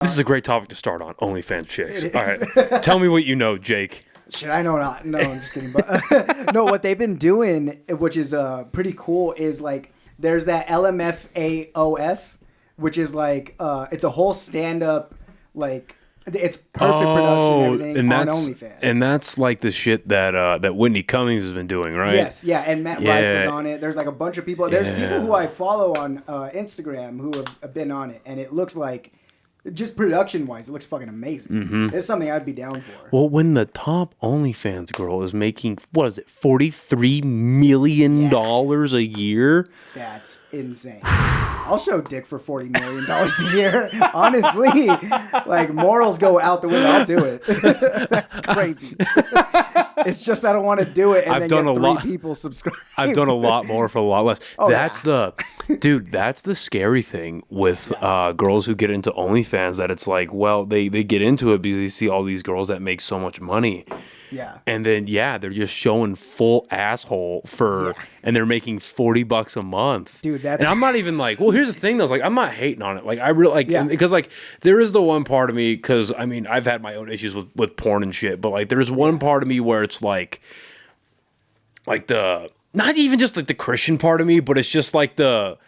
This is a great topic to start on, OnlyFans chicks. All right, tell me what you know, Jake. Shit, I know not. No, I'm just kidding. But no, what they've been doing, which is pretty cool, is like there's that LMFAOF, which is like it's a whole stand-up, like it's perfect production and everything on OnlyFans. And that's like the shit that Whitney Cummings has been doing, right? Yes, yeah, and Matt Rife was on it. There's like a bunch of people. There's people who I follow on Instagram who have been on it, and it looks like. Just production-wise, it looks fucking amazing. Mm-hmm. It's something I'd be down for. Well, when the top OnlyFans girl is making, what is it, $43 million a year? That's insane. I'll show dick for $40 million a year. Honestly, like, morals go out the window. I'll do it. That's crazy. It's just I don't want to do it and I've then done get a 3 lot. people subscribe. I've done a lot more for a lot less. Oh, that's dude, that's the scary thing with girls who get into OnlyFans, that it's like, well, they get into it because they see all these girls that make so much money. Yeah. And then, they're just showing full asshole and they're making $40 a month. Dude, that's... And I'm not even like, well, here's the thing though, like, I'm not hating on it. Like, I really, like, because, like, there is the one part of me, because, I mean, I've had my own issues with porn and shit, but, like, there's one part of me where it's like not even just, like, the Christian part of me, but it's just, like, the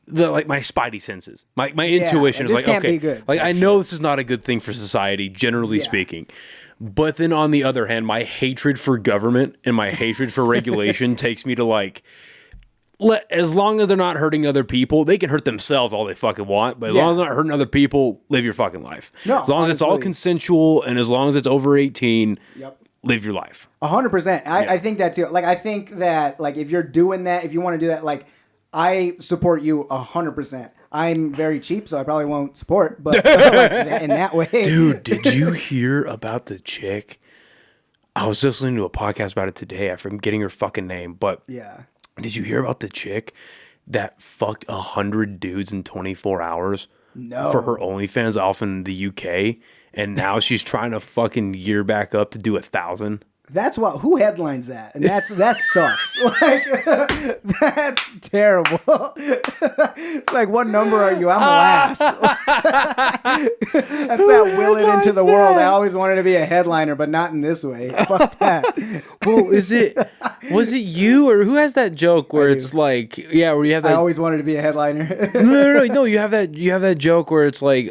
like my spidey senses, my intuition is like, okay, like I know this is not a good thing for society, generally speaking. But then on the other hand, my hatred for government and my hatred for regulation takes me to like, as long as they're not hurting other people, they can hurt themselves all they fucking want. But as long as they're not hurting other people, live your fucking life. No, as long as it's all consensual and as long as it's over 18, live your life. 100%. I think that too. Like, I think that like if you're doing that, if you want to do that, like I support you 100%. I'm very cheap, so I probably won't support, but like, in that way. Dude, did you hear about the chick? I was listening to a podcast about it today. I'm getting her fucking name, but did you hear about the chick that fucked 100 dudes in 24 hours? No. For her OnlyFans off in the UK, and now she's trying to fucking gear back up to do 1,000. That's what. Who headlines that? And that sucks. Like, that's terrible. It's like, what number are you? I'm last. That's that will it into the world. I always wanted to be a headliner, but not in this way. Fuck that. Well, was it you or who has that joke where it's like, where you have that? I always wanted to be a headliner. No. You have that joke where it's like,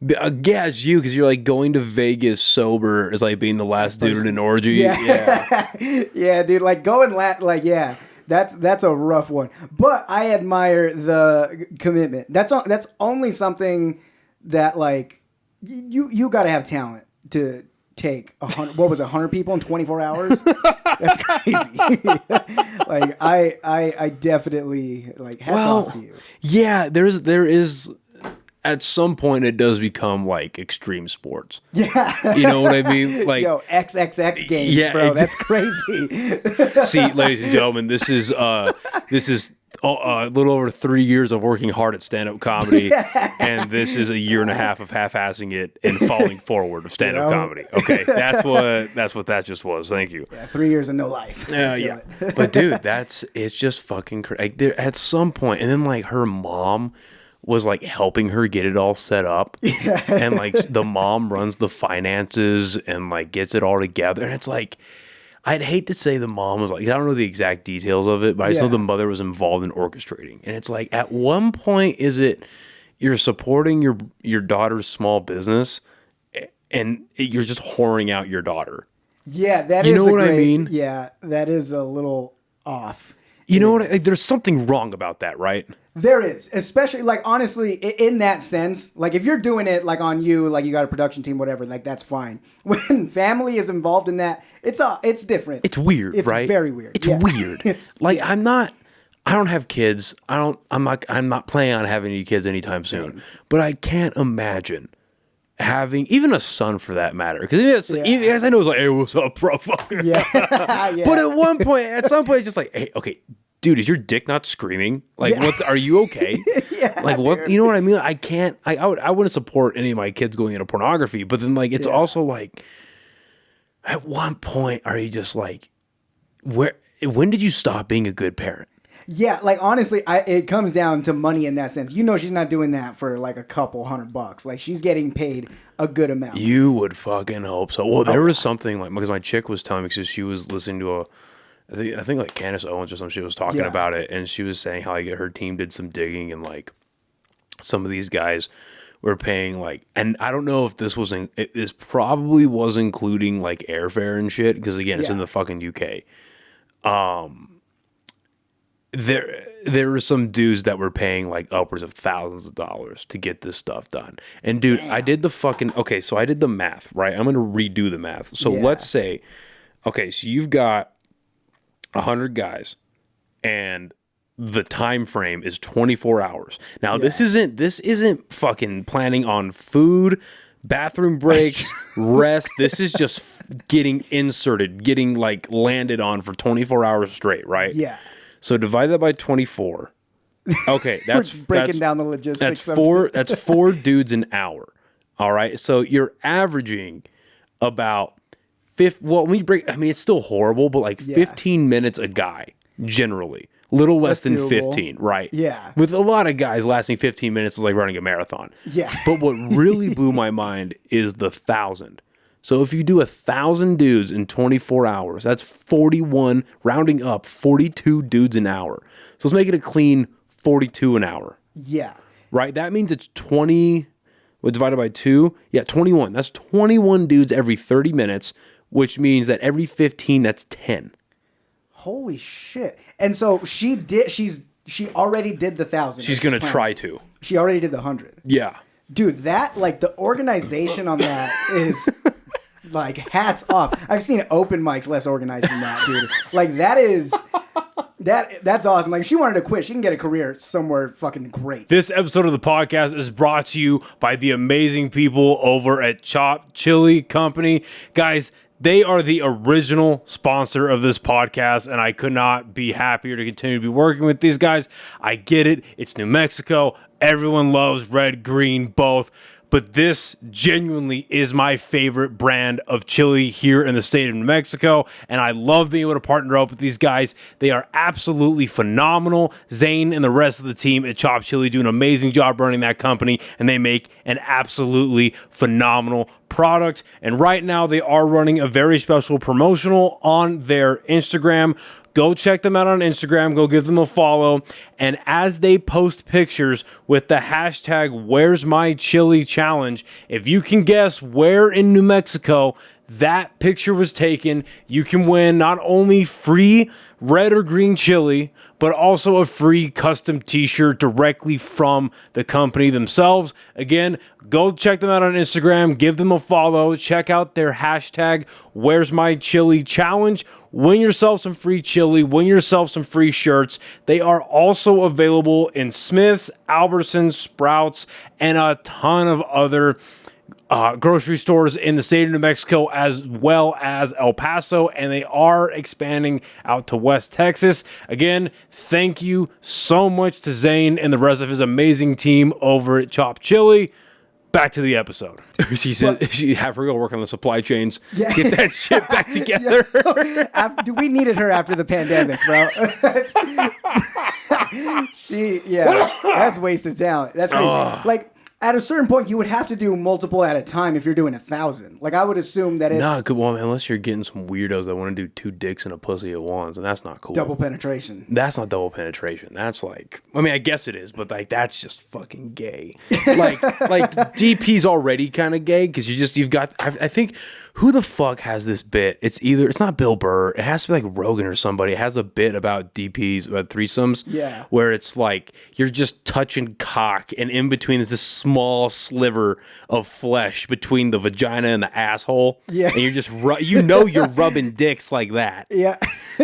it's you, because you're like going to Vegas sober is like being the last dude in an orgy. Yeah, dude. Like going that's a rough one. But I admire the commitment. That's only something that like you got to have talent to take 100. What was it, 100 people in 24 hours? That's crazy. Like I definitely like hats off to you. Yeah, there is. At some point, it does become like extreme sports. Yeah, you know what I mean. Like XXX games, bro. That's crazy. See, ladies and gentlemen, this is a little over 3 years of working hard at stand-up comedy, and this is a year and a half of half-assing it and falling forward of stand-up comedy. Okay, that's what that just was. Thank you. Yeah, 3 years and no life. Yeah, but dude, it's just fucking crazy. Like, at some point, and then like her mom was like helping her get it all set up, and like the mom runs the finances and like gets it all together, and it's like, I'd hate to say the mom was like, I don't know the exact details of it, but I just know the mother was involved in orchestrating. And it's like, at one point, is it you're supporting your daughter's small business and you're just whoring out your daughter? Yeah, that you is know what I mean? Yeah, that is a little off. You know what? Like, there's something wrong about that, right? There is, especially like honestly, in that sense, like if you're doing it like on you, like you got a production team, whatever, like that's fine. When family is involved in that, it's different. It's weird, right? It's very weird. It's weird. It's like I don't have kids. I'm not planning on having any kids anytime soon. But I can't imagine having even a son for that matter. Because as I know, it's like, hey, what's up, bro? Yeah. But at some point, it's just like, hey, okay. Dude, is your dick not screaming? Like, what? Are you okay? Like, what? Dude. You know what I mean? I can't. I wouldn't support any of my kids going into pornography. But then, like, it's also like, at one point, are you just like, when did you stop being a good parent? Yeah, like honestly, it comes down to money in that sense. You know, she's not doing that for like a couple $100. Like she's getting paid a good amount. You would fucking hope so. Well, there was something like because my chick was telling me because she was listening to I think like Candace Owens or something. She was talking about it, and she was saying how like her team did some digging and like some of these guys were paying like, and I don't know if this this probably was including like airfare and shit because again, it's in the fucking UK. There were some dudes that were paying like upwards of thousands of dollars to get this stuff done. And dude, I did the so I did the math, right? I'm going to redo the math. So let's say, okay, so you've got 100 guys and the time frame is 24 hours. Now this isn't fucking planning on food, bathroom breaks, rest. This is just getting inserted, getting like landed on for 24 hours straight, right? Yeah. So divide that by 24. Okay, that's breaking down the logistics. That's 4 dudes an hour. All right, so you're averaging about it's still horrible, but like 15 minutes a guy generally. Little less than doable. 15, right? Yeah. With a lot of guys, lasting 15 minutes is like running a marathon. Yeah. But what really blew my mind is the 1,000. So if you do 1,000 dudes in 24 hours, that's 41, rounding up, 42 dudes an hour. So let's make it a clean 42 an hour. Yeah. Right? That means it's 20, divided by 2? Yeah, 21. That's 21 dudes every 30 minutes, which means that every 15, that's 10. Holy shit. And so she already did the 1,000. She's going to try to. She already did the 100. Yeah. Dude, that, like, the organization on that is... Like, hats off. I've seen open mics less organized than that, dude. Like, that's awesome. Like, if she wanted to quit, she can get a career somewhere fucking great. This episode of the podcast is brought to you by the amazing people over at Chop Chili Company. Guys, they are the original sponsor of this podcast, and I could not be happier to continue to be working with these guys. I get it. It's New Mexico. Everyone loves red, green, both. But this genuinely is my favorite brand of chili here in the state of New Mexico, and I love being able to partner up with these guys. They are absolutely phenomenal. Zane and the rest of the team at Chop Chili do an amazing job running that company, and they make an absolutely phenomenal product. And right now, they are running a very special promotional on their Instagram. Go check them out on Instagram. Go give them a follow. And as they post pictures with the hashtag Where's My Chili Challenge, if you can guess where in New Mexico that picture was taken, you can win not only free red or green chili, but also a free custom t-shirt directly from the company themselves. Again, go check them out on Instagram, give them a follow, check out their hashtag Where's My Chili Challenge. Win yourself some free chili, win yourself some free shirts. They are also available in Smith's, Albertsons, Sprouts, and a ton of other grocery stores in the state of New Mexico, as well as El Paso, and they are expanding out to West Texas. Again, thank you so much to Zane and the rest of his amazing team over at Chop Chili. Back to the episode. She said she have her go work on the supply chains. Yeah. Get that shit back together. We needed her after the pandemic, bro. That's wasted talent. That's crazy. Like, at a certain point, you would have to do multiple at a time if you're doing 1,000. Like, I would assume that it's... Nah, good one, unless you're getting some weirdos that want to do 2 dicks and a pussy at once, and that's not cool. Double penetration. That's not double penetration. That's like... I mean, I guess it is, but, like, that's just fucking gay. like DP's already kind of gay, because you've got... I think... Who the fuck has this bit? It's not Bill Burr. It has to be like Rogan or somebody. It has a bit about DPs, about threesomes. Yeah. Where it's like you're just touching cock, and in between is this small sliver of flesh between the vagina and the asshole. Yeah. And you're just, you're rubbing dicks like that. Yeah.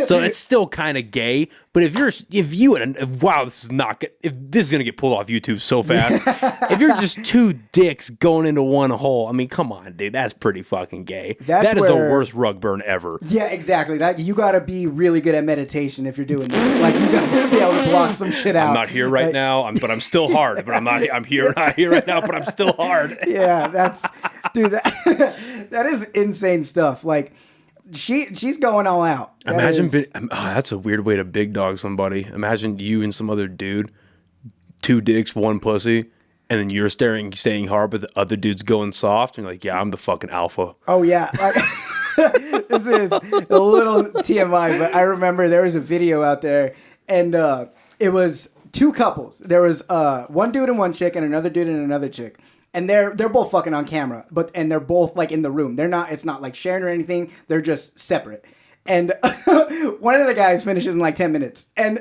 So it's still kind of gay. But if this is not good. If this is going to get pulled off YouTube so fast. If you're just 2 dicks going into one hole, I mean, come on, dude. That's pretty fucking gay. That is the worst rug burn ever. Yeah, exactly. You got to be really good at meditation if you're doing that. Like, you got to be able to block some shit out. I'm not here right now, but I'm still hard. But I'm here right now, but I'm still hard. Yeah, that is insane stuff. Like, she's going all out. That's a weird way to big dog somebody. Imagine you and some other dude, 2 dicks, 1 pussy, and then you're staying hard, but the other dude's going soft, and you're like, yeah, I'm the fucking alpha. Oh yeah. This is a little TMI, but I remember there was a video out there, and it was 2 couples. There was one dude and one chick, and another dude and another chick. And they're both fucking on camera, and they're both like in the room. It's not like sharing or anything. They're just separate. And one of the guys finishes in like 10 minutes. And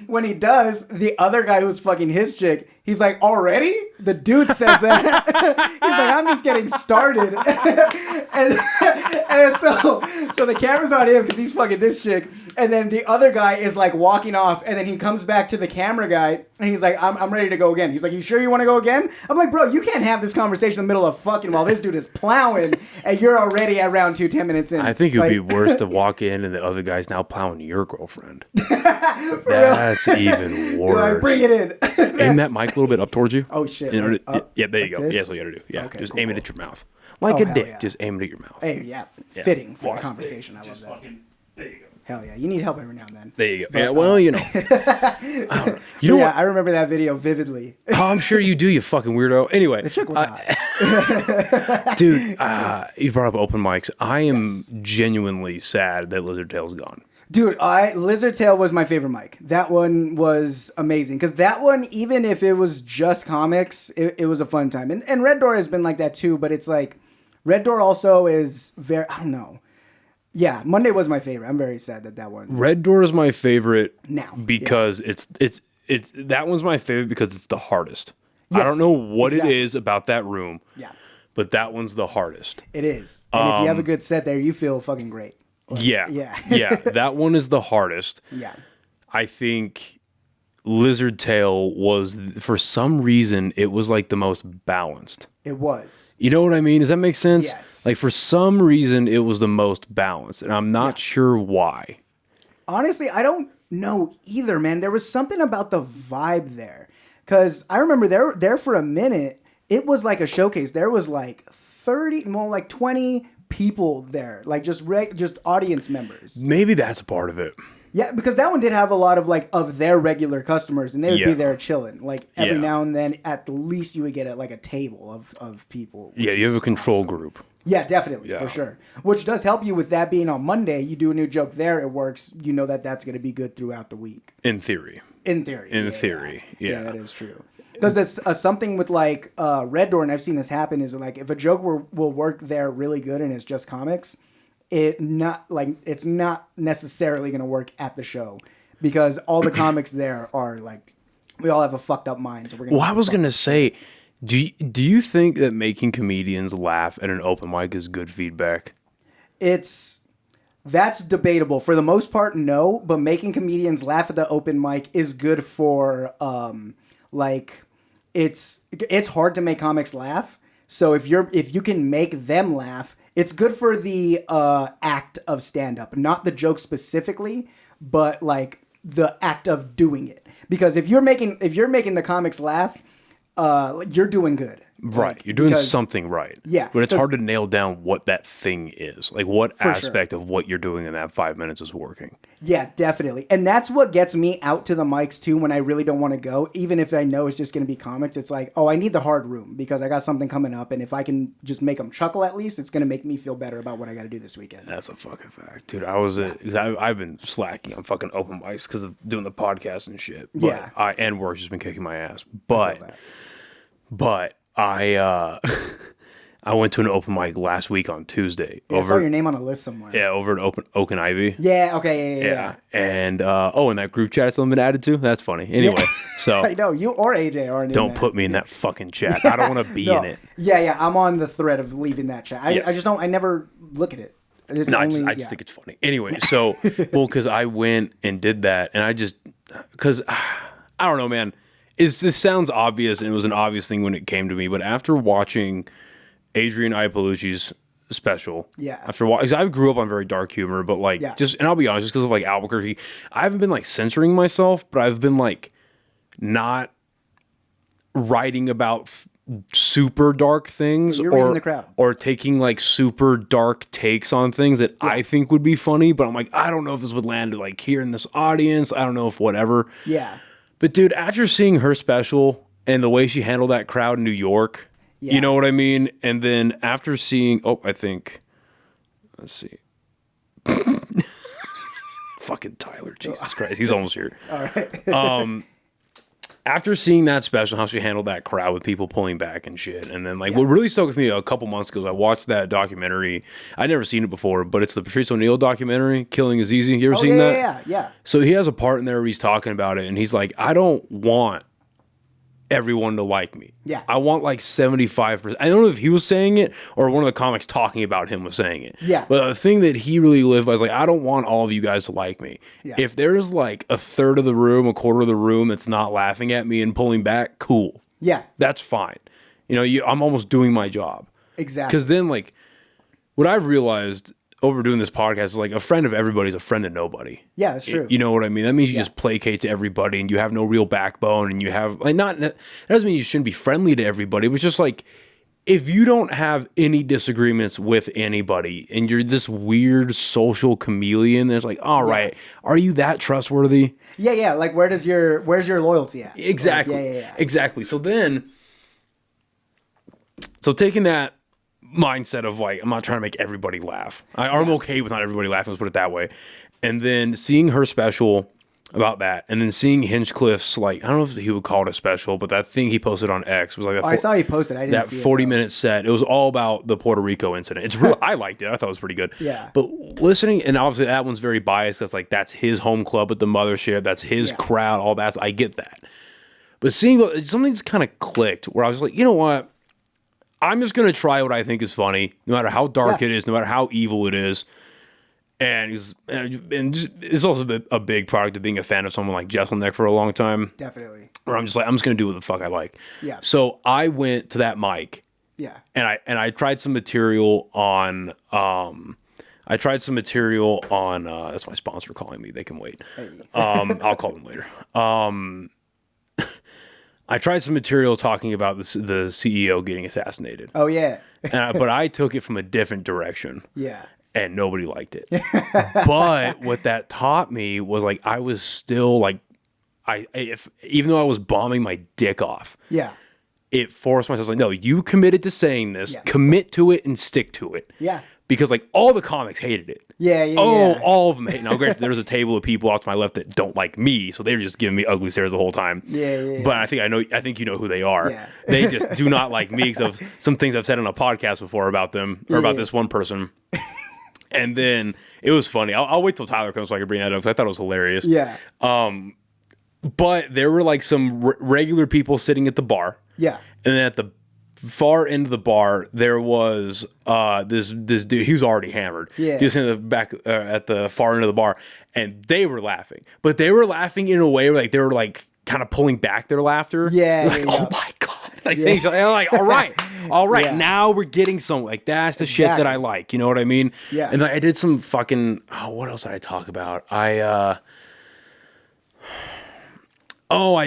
when he does, the other guy who's fucking his chick, he's like, already? The dude says that. He's like, I'm just getting started. and so the camera's on him because he's fucking this chick. And then the other guy is like walking off, and then he comes back to the camera guy, and he's like, I'm ready to go again. He's like, you sure you want to go again? I'm like, bro, you can't have this conversation in the middle of fucking while this dude is plowing, and you're already at round 2, 10 minutes in. I think it would be worse to walk in and the other guy's now plowing your girlfriend. That's even worse. Like, bring it in. Aim that mic a little bit up towards you. Oh, shit. Yeah, there you go. This? That's what you gotta do. Yeah, okay, just cool, aim it at your mouth. Like a dick. Yeah. Just aim it at your mouth. Hey, yeah. Fitting for the conversation. I love that. There you go. Hell yeah. You need help every now and then. There you go. But, yeah, well, you know. I know what? I remember that video vividly. Oh, I'm sure you do, you fucking weirdo. Anyway. The chick was hot. Dude, you brought up open mics. I am genuinely sad that Lizard Tail's gone. Dude, Lizard Tail was my favorite mic. That one was amazing. Because that one, even if it was just comics, it was a fun time. And Red Door has been like that too, but it's like, Red Door also is very, I don't know. Yeah, Monday was my favorite. I'm very sad that one. Red Door is my favorite now because it's that one's my favorite because it's the hardest. Yes, I don't know what it is about that room. Yeah. But that one's the hardest. It is. And if you have a good set there, you feel fucking great. Like, yeah. That one is the hardest. Yeah. I think Lizard Tail was, for some reason, it was like the most balanced. It was. You know what I mean? Does that make sense? Yes. Like, for some reason, it was the most balanced, and I'm not sure why. Honestly, I don't know either, man. There was something about the vibe there. Because I remember there for a minute, it was like a showcase. There was like 20 people there. Like, just audience members. Maybe that's a part of it. Yeah, because that one did have a lot of their regular customers, and they would be there chilling. Like, every now and then, at least you would get a table of people. Yeah, you have a control group. Yeah, definitely, for sure. Which does help you with that being on Monday. You do a new joke there, it works. You know that's going to be good throughout the week. In theory. Yeah, that is true. Because it's something with like Red Door, and I've seen this happen, is like if a joke will work there really good and it's just comics, it's not necessarily going to work at the show because all the comics there are like, we all have a fucked up mind. So I was going to say, do you think that making comedians laugh at an open mic is good feedback? That's debatable. For the most part, no, but making comedians laugh at the open mic is good for, it's hard to make comics laugh. So if you can make them laugh, it's good for the act of stand-up, not the joke specifically, but like the act of doing it. Because if you're making the comics laugh, you're doing good. Right. You're doing something right. Yeah. But it's hard to nail down what that thing is. Like what aspect of what you're doing in that 5 minutes is working. Yeah, definitely. And that's what gets me out to the mics too when I really don't want to go. Even if I know it's just going to be comics, it's like, oh, I need the hard room because I got something coming up. And if I can just make them chuckle at least, it's going to make me feel better about what I got to do this weekend. That's a fucking fact. Dude, I've been slacking on fucking open mics because of doing the podcast and shit. But and work's just been kicking my ass. But I went to an open mic last week on Tuesday. Yeah, I saw your name on a list somewhere. Yeah, over at Oak and Ivy. Yeah, okay, yeah. And and that group chat still been added to. That's funny. Anyway, so I know you or AJ aren't. Don't put me in that fucking chat. I don't want to be in it. Yeah, I'm on the thread of leaving that chat. I just don't. I never look at it. I just think it's funny. Anyway, so because I went and did that, and because I don't know, man. This sounds obvious, and it was an obvious thing when it came to me, but after watching Adrian Iapolucci's special, because I grew up on very dark humor, but and I'll be honest, just because of like Albuquerque, I haven't been like censoring myself, but I've been like not writing about super dark things You're reading the crowd. or taking like super dark takes on things that I think would be funny, but I'm like, I don't know if this would land like here in this audience. I don't know if whatever. Yeah. But dude, after seeing her special and the way she handled that crowd in New York, you know what I mean? And then after seeing, let's see. Fucking Tyler, Jesus Christ. He's almost here. All right. After seeing that special, how she handled that crowd with people pulling back and shit. And then, like, what really stuck with me a couple months ago is I watched that documentary. I'd never seen it before, but it's the Patrice O'Neal documentary, Killing Is Easy. You ever seen that? Yeah. So he has a part in there where he's talking about it, and he's like, I don't want everyone to like me. Yeah. I want like 75%. I don't know if he was saying it or one of the comics talking about him was saying it. Yeah. But the thing that he really lived by is like, I don't want all of you guys to like me. Yeah. If there's like a third of the room, a quarter of the room that's not laughing at me and pulling back, cool. Yeah. That's fine. You know, I'm almost doing my job. Exactly. Because then like what I've realized over doing this podcast is like a friend of everybody is a friend of nobody. Yeah, that's true. You know what I mean? That means you just placate to everybody and you have no real backbone and you have like that doesn't mean you shouldn't be friendly to everybody. It was just like if you don't have any disagreements with anybody and you're this weird social chameleon that's like, all right, are you that trustworthy? Yeah. Like where's your loyalty at? Exactly. Like, yeah. Exactly. So taking that mindset of like, I'm not trying to make everybody laugh. I'm okay with not everybody laughing, let's put it that way. And then seeing her special about that, and then seeing Hinchcliffe's, like, I don't know if he would call it a special, but that thing he posted on X was like I saw he posted. I didn't see 40-minute set. It was all about the Puerto Rico incident. It's real. I liked it. I thought it was pretty good. Yeah. But listening, and obviously that one's very biased. That's like that's his home club at the mothership. That's his crowd. All that. I get that. But seeing something just kind of clicked where I was like, you know what? I'm just going to try what I think is funny, no matter how dark it is, no matter how evil it is. And it's also a big product of being a fan of someone like Jesselneck for a long time. Definitely. Where I'm just like, I'm just going to do what the fuck I like. Yeah. So I went to that mic. Yeah. And I tried some material on, that's my sponsor calling me. They can wait. Hey. I'll call them later. I tried some material talking about the CEO getting assassinated. Oh, yeah. But I took it from a different direction. Yeah. And nobody liked it. But what that taught me was like, I was still like, even though I was bombing my dick off. Yeah. It forced myself like, no, you committed to saying this, commit to it and stick to it. Yeah. Because like all the comics hated it. Yeah. All of them hate. Now, granted, there's a table of people off to my left that don't like me, so they were just giving me ugly stares the whole time. Yeah. But I think you know who they are. Yeah. They just do not like me because of some things I've said on a podcast before about them or about this one person. And then it was funny. I'll wait till Tyler comes so I can bring that up because I thought it was hilarious. Yeah. But there were like some regular people sitting at the bar. Yeah. And then at the far end of the bar, there was this dude. He was already hammered. Yeah. He was in the back at the far end of the bar, and they were laughing. But they were laughing in a way where, like, they were like kind of pulling back their laughter. Yeah. Like, oh my god. Like things like, all right. Now we're getting some, like, that's the shit that I like. You know what I mean? Yeah. And I did some fucking. What else did I talk about? I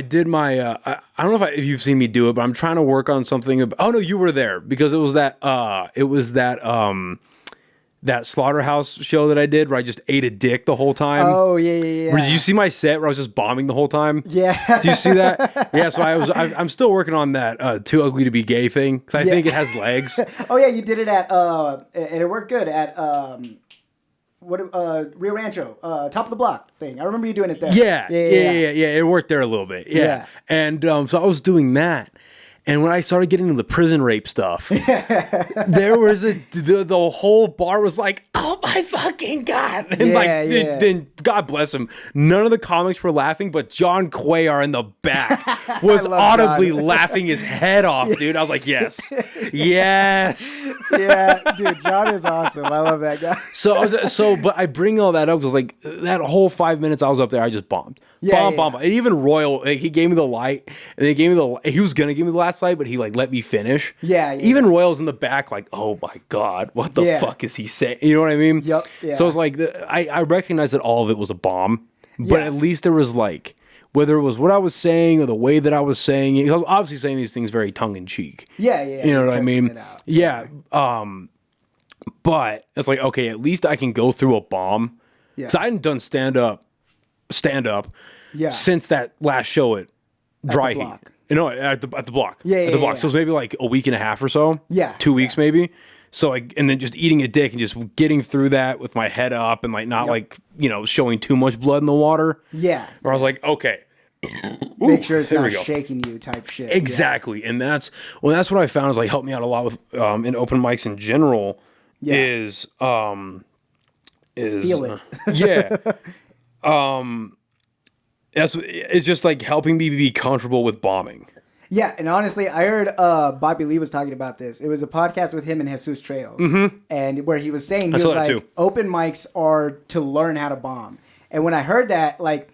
did my. I don't know if you've seen me do it, but I'm trying to work on something. Oh no, you were there because it was that. That slaughterhouse show that I did where I just ate a dick the whole time. Oh yeah. Did you see my set where I was just bombing the whole time? Yeah. Did you see that? Yeah. So I'm still working on that Too Ugly to Be Gay thing because I think it has legs. Oh yeah, you did it at and it worked good at Rio Rancho, Top of the Block thing. I remember you doing it there. Yeah. It worked there a little bit. Yeah. And so I was doing that. And when I started getting into the prison rape stuff, there was the whole bar was like, oh my fucking God. And then God bless him, none of the comics were laughing, but John Cuellar in the back was audibly laughing his head off, dude. I was like, yes. Yes. Yeah, dude, John is awesome. I love that guy. But I bring all that up because like that whole 5 minutes I was up there, I just bombed. Bomb. And even Royal, like, he gave me the light, and he was gonna give me the last light, but he like let me finish. Yeah. Even Royal's in the back, like, oh my God, what the fuck is he saying? You know what I mean? Yep. Yeah. So it's like I recognize that all of it was a bomb, but at least there was like whether it was what I was saying or the way that I was saying it. I was obviously saying these things very tongue in cheek. Yeah. You know what I mean? Yeah. But it's like, okay, at least I can go through a bomb. Yeah. So I hadn't done stand up since that last show at Dry Heat. At the block. Yeah, at the block. Yeah. So it was maybe like a week and a half or so. Yeah. 2 weeks maybe. So and then just eating a dick and just getting through that with my head up and like not like, showing too much blood in the water. Yeah. Where I was like, okay. Make sure it's not shaking you type shit. Exactly. Yeah. And that's what I found is like helped me out a lot with in open mics in general is feel it. It's just like helping me be comfortable with bombing. Yeah, and honestly, I heard Bobby Lee was talking about this. It was a podcast with him and Jesus Trejo, and where he was saying he was like, open mics are to learn how to bomb. And when I heard that, like,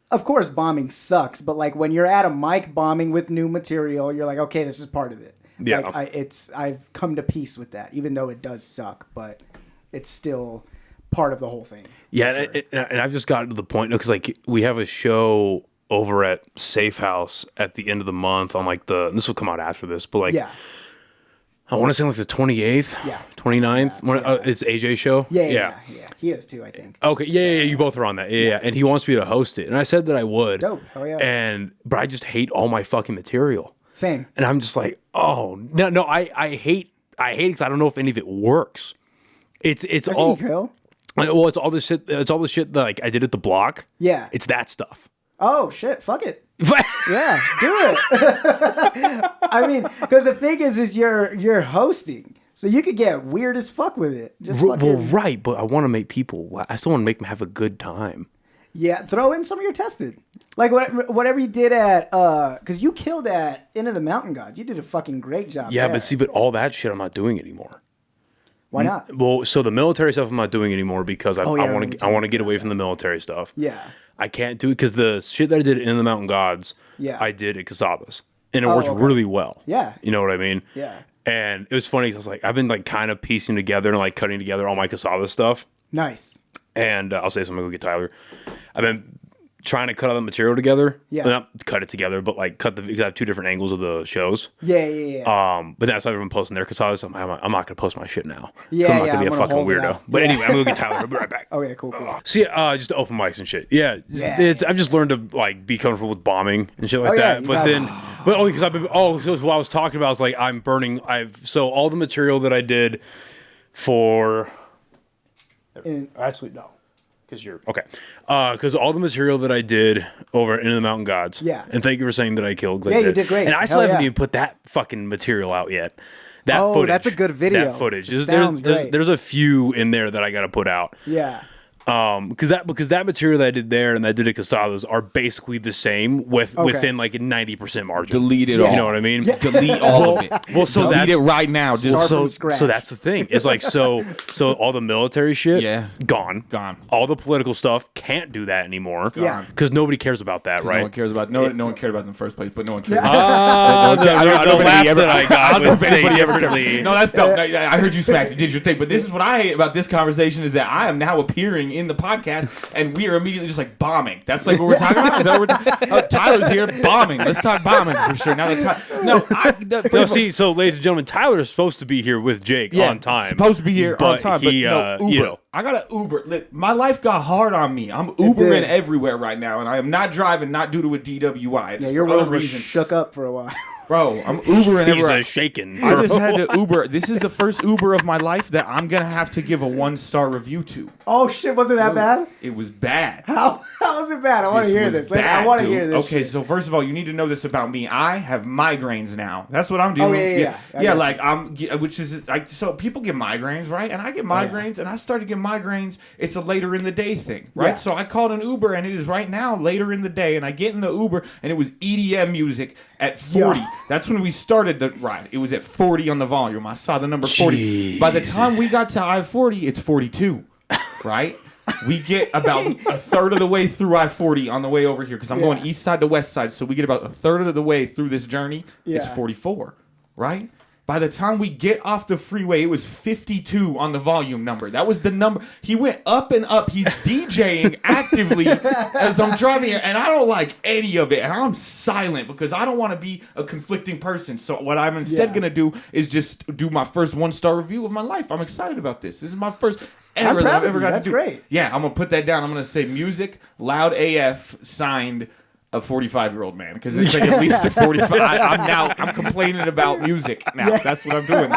of course, bombing sucks, but like when you're at a mic bombing with new material, you're like, okay, this is part of it. Yeah, like, I've come to peace with that, even though it does suck, but it's still part of the whole thing. Yeah, sure. and I've just gotten to the point because like we have a show over at Safe House at the end of the month on like this will come out after this, but like I want to say like the 28th, 29th. It's AJ's show. Yeah. He is too, I think. Okay, yeah. You both are on that. Yeah. And he wants me to host it, and I said that I would. Dope. Oh yeah. But I just hate all my fucking material. Same. And I'm just like, oh no, I hate it because I don't know if any of it works. It's all. Well, it's all this shit. It's all the shit that like I did at the block. Yeah. It's that stuff. Oh shit! Fuck it. Yeah, do it. I mean, because the thing is you're hosting, so you could get weird as fuck with it. Well, right, but I want to make people. I still want to make them have a good time. Yeah, throw in some of your tested, like whatever you did at, because you killed at Into the Mountain Gods. You did a fucking great job. Yeah, there. but all that shit I'm not doing anymore. Why not? Well, so the military stuff I'm not doing anymore because I want to get away from the military stuff. Yeah. I can't do it because the shit that I did in the Mountain Gods, I did at Casadas, and it worked really well. Yeah, you know what I mean. Yeah, and it was funny because I was like, I've been like kind of piecing together and like cutting together all my Casadas stuff. Nice. And I'll say something. Go get Tyler. I've been trying to cut all the material together. Yeah, not cut it together, but like because I have two different angles of the shows. Yeah. But that's how everyone posting their Casadas. I'm not gonna post my shit now. Yeah, I'm not gonna be a fucking weirdo. But anyway, I'm gonna get Tyler. I'll be right back. Okay, cool. See, just open mics and shit. I've just learned to like be comfortable with bombing and shit like that. So what I was talking about is like I'm burning. So all the material that I did for. Actually, no. Because you're okay. Because all the material that I did over Into the Mountain Gods. Yeah. And thank you for saying that I killed. Yeah, you did great. And I still haven't even put that fucking material out yet. That footage. That's a good video. That footage. Great. There's a few in there that I got to put out. Yeah. Because that material that I did there and that I did at Casadas are basically the same within like a 90% margin. Delete it all. You know what I mean? Yeah. Delete all of it. Well, so delete it right now. Just so that's the thing. It's like so all the military shit, gone. All the political stuff can't do that anymore. Yeah, because nobody cares about that, right? No one cares about no one cared about it in the first place, but no one cares. About the laughs that I got would say differently. No, that's dumb. I heard you smacked. You did your thing, but this is what I hate about this conversation is that I am now appearing in the podcast, and we are immediately just like bombing. That's like what we're talking about. Is that what we're Tyler's here bombing. Let's talk bombing for sure. Now that so ladies and gentlemen, Tyler is supposed to be here with Jake on time. Supposed to be here on time, but Uber. I got an Uber. My life got hard on me. I'm Ubering everywhere right now, and I am not driving, not due to a DWI. Yeah, your world was shook up for a while. Bro, I'm Ubering everywhere. He's shaking. I just had to Uber. This is the first Uber of my life that I'm going to have to give a 1-star review to. Oh, shit. Was it that bad? It was bad. How was it bad? I want to hear this. I want to hear this. Okay, so first of all, you need to know this about me. I have migraines now. That's what I'm doing. Oh, yeah. Like so people get migraines, right? And I get migraines, and I started getting migraines. It's a later in the day thing, right? Yeah. So I called an Uber, and it is right now later in the day, and I get in the Uber, and it was EDM music at 40. Yeah. That's when we started the ride. It was at 40 on the volume. I saw the number 40. Jeez. By the time we got to I-40, it's 42, right? We get about a third of the way through I-40 on the way over here because I'm going east side to west side. So we get about a third of the way through this journey. Yeah. It's 44, right? By the time we get off the freeway, it was 52 on the volume number. That was the number. He went up and up. He's DJing actively as I'm driving here, and I don't like any of it. And I'm silent because I don't want to be a conflicting person. So what I'm instead going to do is just do my first 1-star review of my life. I'm excited about this. This is my first ever that I've ever got to do. That's great. Yeah, I'm going to put that down. I'm going to say music, loud AF, signed a 45-year-old man, because it's like at least a 45. I'm complaining about music now. Yeah. That's what I'm doing.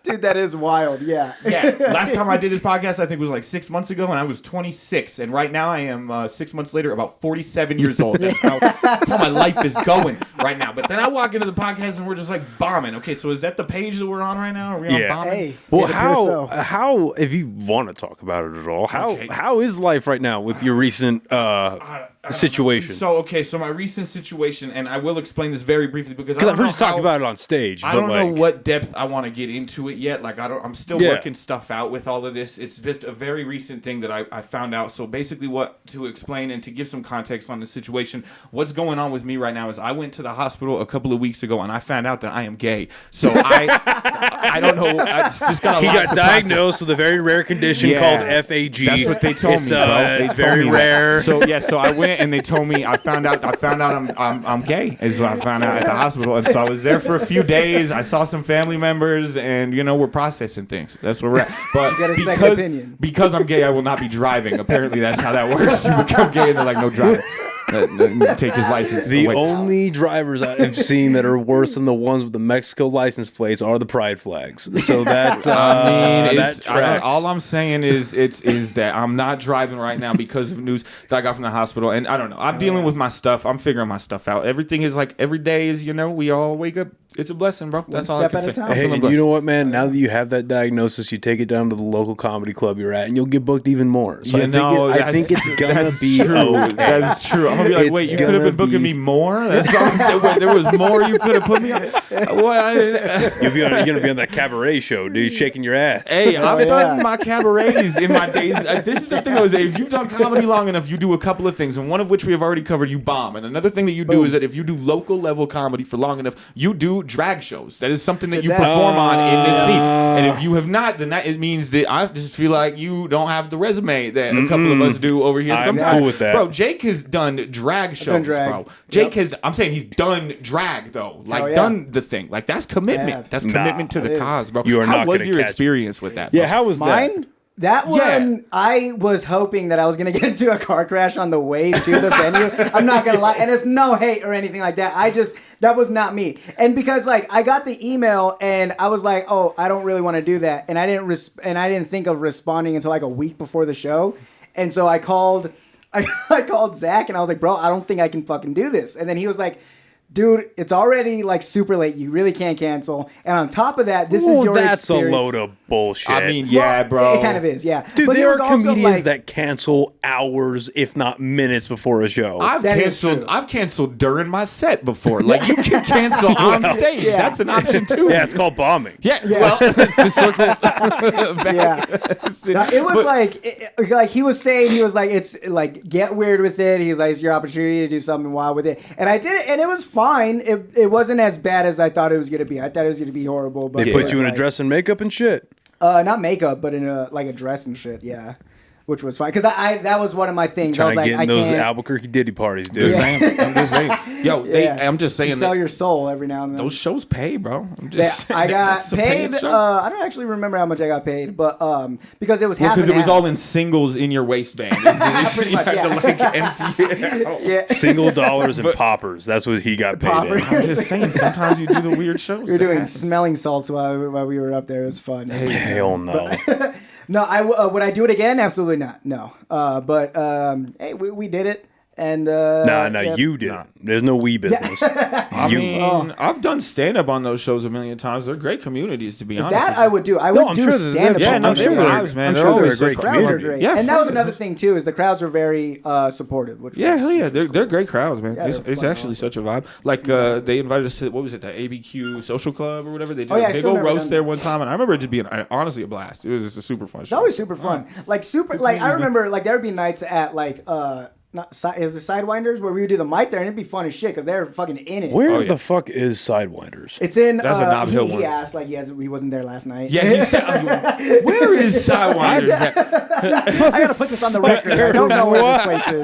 Dude, that is wild. Yeah. Yeah. Last time I did this podcast, I think was like 6 months ago, and I was 26. And right now I am 6 months later, about 47 years old. That's how my life is going right now. But then I walk into the podcast and we're just like bombing. Okay, so is that the page that we're on right now? Are we on bombing? Hey, well, how if you want to talk about it at all, how is life right now with your recent situation? So my recent situation, and I will explain this very briefly because I've heard you talk about it on stage. I don't know what depth I want to get into it yet. Like I'm still working stuff out with all of this. It's just a very recent thing that I found out. So basically, what to explain and to give some context on the situation, what's going on with me right now is I went to the hospital a couple of weeks ago and I found out that I am gay. So I don't know. It's just got he got diagnosed with a very rare condition called FAG. That's what they told me. It's very rare. So so I went and they told me I found out I'm gay, is what I found out at the hospital. And so I was there for a few days. I saw some family members, and we're processing things. That's where we're at. But you got a second opinion. Because I'm gay, I will not be driving. Apparently, that's how that works. You become gay, and they're like, no driving. Take his license The away. only drivers I've seen that are worse than the ones with the Mexico license plates are the pride flags. So that all I'm saying is that I'm not driving right now because of news that I got from the hospital, and I don't know. I'm dealing with my stuff. I'm figuring my stuff out. Everything is like every day is we all wake up. It's a blessing, bro. That's all I can say. Hey, and you know what, man? Now that you have that diagnosis, you take it down to the local comedy club you're at, and you'll get booked even more. So I think it's gonna be true. Okay. That's true. I'm gonna be like, wait, you could have been booking me more? That's all I'm saying. Wait, there was more you could have put me on? You're gonna be on that cabaret show, dude, shaking your ass. Hey, I've done my cabarets in my days. This is the thing, Jose. If you've done comedy long enough, you do a couple of things, and one of which we have already covered, you bomb. And another thing that you do is that if you do local level comedy for long enough, you do drag shows. That is something that you perform on in this scene. And if you have not, then it means that I just feel like you don't have the resume that a couple of us do over here. I'm cool with that. Bro, Jake has done drag shows, bro. Jake has, I'm saying he's done drag, though. Like, done the thing. Like, that's commitment. Yeah. That's commitment to the cause, bro. You are how not was gonna your catch experience with that? Yeah, bro? how was mine? That one, I was hoping that I was going to get into a car crash on the way to the venue. I'm not going to lie. And it's no hate or anything like that. That was not me. And because, I got the email and I was like, oh, I don't really want to do that. And I didn't think of responding until a week before the show. And so I called Zach and I was like, bro, I don't think I can fucking do this. And then he was like, dude, it's already super late. You really can't cancel. And on top of that, this is your experience. That's a load of bullshit. I mean, bro. It kind of is, yeah. Dude, but there are comedians that cancel hours, if not minutes, before a show. I've canceled during my set before. Like, you can cancel on stage. Yeah. That's an option too. Yeah, it's called bombing. Yeah. Well, it's a circle back. Yeah. It was he was saying, he was like, it's get weird with it. He's like, it's your opportunity to do something wild with it. And I did it, and it was fine. It wasn't as bad as I thought it was going to be. I thought it was going to be horrible. But they put you in a dress and makeup and shit? Not makeup, but in a dress and shit, yeah. Which was fine. Because that was one of my things. I was like, I can't. Those Albuquerque Diddy parties, dude. I'm just saying. Yo, I'm just saying. You sell your soul every now and then. Those shows pay, bro. I'm just saying. I got paid. I don't actually remember how much I got paid, but because it was half. Because it was all in singles in your waistband. Pretty much, yeah. Single dollars and poppers. That's what he got paid. I'm just saying. Sometimes you do the weird shows. We were doing smelling salts while we were up there. It was fun. Hell no. No, would I do it again? Absolutely not. No. But hey, we did it. And you did. There's no we business. I mean, I've done stand up on those shows a million times. They're great communities, to be honest. That I would do. I would do stand up. Yeah, no, they're lives, man. They're always great community. Yeah, and that was another thing too. Is the crowds were very supportive. Hell yeah, they're great crowds, man. Yeah, it's actually such a vibe. Like they invited us to what was it, the ABQ Social Club or whatever. They did a big old roast there one time, and I remember it just being honestly a blast. It was just a super fun show. It's always super fun. I remember there would be nights at is the Sidewinders where we would do the mic there, and it'd be fun as shit because they're fucking in it. Where the fuck is Sidewinders? It's in. That's a Knob Hill one. He asked like he wasn't there last night. Yeah, he said, where is Sidewinders at? I gotta put this on the record. I don't know where this place is.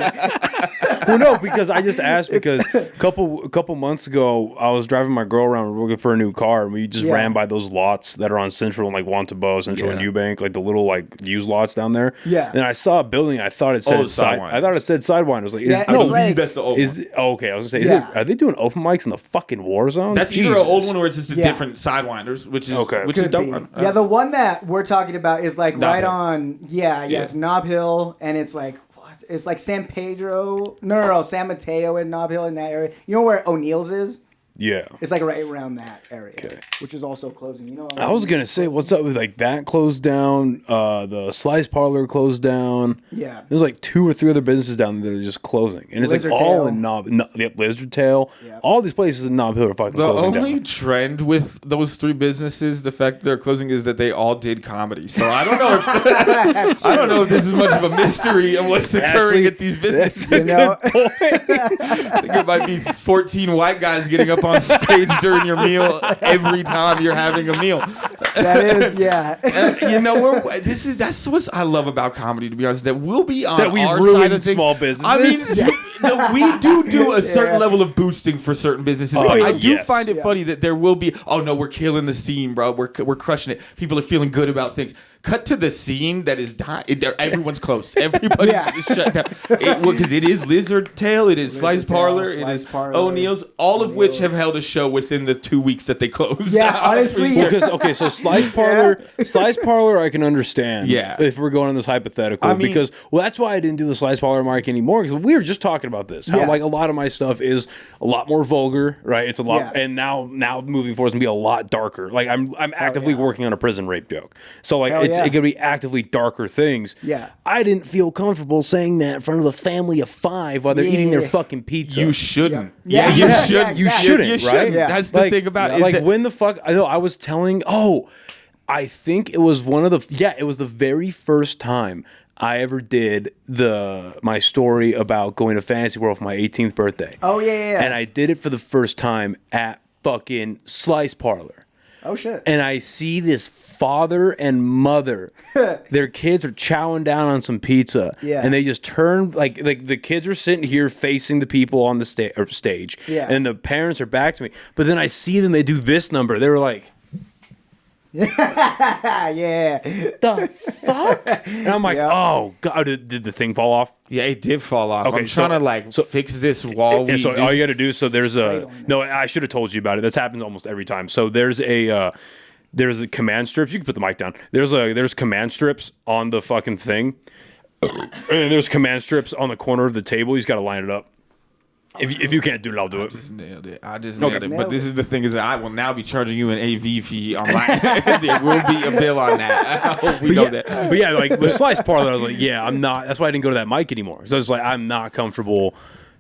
Well, no, because I just asked because a couple months ago I was driving my girl around looking for a new car, and we just ran by those lots that are on Central and like Wantabo, Central and Eubank, like the little like used lots down there. Yeah. And I saw a building. I thought it said Sidewinders. I thought it said Sidewinders. Like, Yeah, I believe that's the old one. Okay, I was gonna say, are they doing open mics in the fucking war zone? That's either an old one or it's just a different Sidewinders, which is which is dope. Yeah, the one that we're talking about is like right on. Yeah, it's Knob Hill, and it's like what? It's like San Pedro. No, San Mateo and Knob Hill in that area. You know where O'Neill's is? Yeah. It's like right around that area, which is also closing. You know, I was gonna say, what's up with like that closed down? The Slice Parlor closed down. Yeah. There's like 2 or 3 other businesses down there that are just closing, and it's Lizard like all Tail. in Lizard Tail. Yeah. All these places in Knob Hill are fucking closing down. The only trend with those 3 businesses, the fact that they're closing, is that they all did comedy. So I don't know if I don't know if this is much of a mystery of what's occurring at these businesses. You know? I think it might be 14 white guys getting up on stage during your meal every time you're having a meal. That is, yeah. And, you know, that's what I love about comedy, to be honest, that we'll be on That we our ruin side of things. small businesses. I mean, we do a certain level of boosting for certain businesses. But I do find it funny that there will be, oh no, we're killing the scene, bro. We're crushing it. People are feeling good about things. Cut to the scene that is dying. Everyone's closed. Everybody's just shut down. Because it is Lizard Tail, it is Slice Parlor, it is O'Neill's, all of which have held a show within the 2 weeks that they closed. Yeah, honestly. Because so Slice Parlor, I can understand. Yeah. If we're going on this hypothetical, because that's why I didn't do the Slice Parlor mark anymore. Because we were just talking about this. How like a lot of my stuff is a lot more vulgar, right? It's a lot, and now moving forward, it's gonna be a lot darker. Like I'm actively working on a prison rape joke. So like it could be actively darker things. Yeah. I didn't feel comfortable saying that in front of a family of 5 while they're eating their fucking pizza. You shouldn't. Yeah. You shouldn't. You shouldn't, You right? shouldn't. Yeah. That's the thing about it. Like when the fuck I was telling I think it was it was the very first time I ever did my story about going to Fantasy World for my 18th birthday. Oh yeah. And I did it for the first time at fucking Slice Parlor. Oh shit. And I see this father and mother, their kids are chowing down on some pizza. Yeah. And they just turn like the kids are sitting here facing the people on the stage. Yeah. And the parents are back to me. But then I see them, they do this number. They were like, yeah. the fuck? And I'm like, oh god, did the thing fall off? Yeah, it did fall off. Okay, I'm trying to fix this wall. And so all you got to do. So there's I should have told you about it. This happens almost every time. So there's a command strips. You can put the mic down. There's command strips on the fucking thing, and there's command strips on the corner of the table. He's got to line it up. If you can't do it, I'll do it. I just nailed it. But this is the thing is that I will now be charging you an AV fee online. There will be a bill on that. I hope we know that. But yeah, like with Slice Parlor, I was like, yeah, I'm not. That's why I didn't go to that mic anymore. So I was like, I'm not comfortable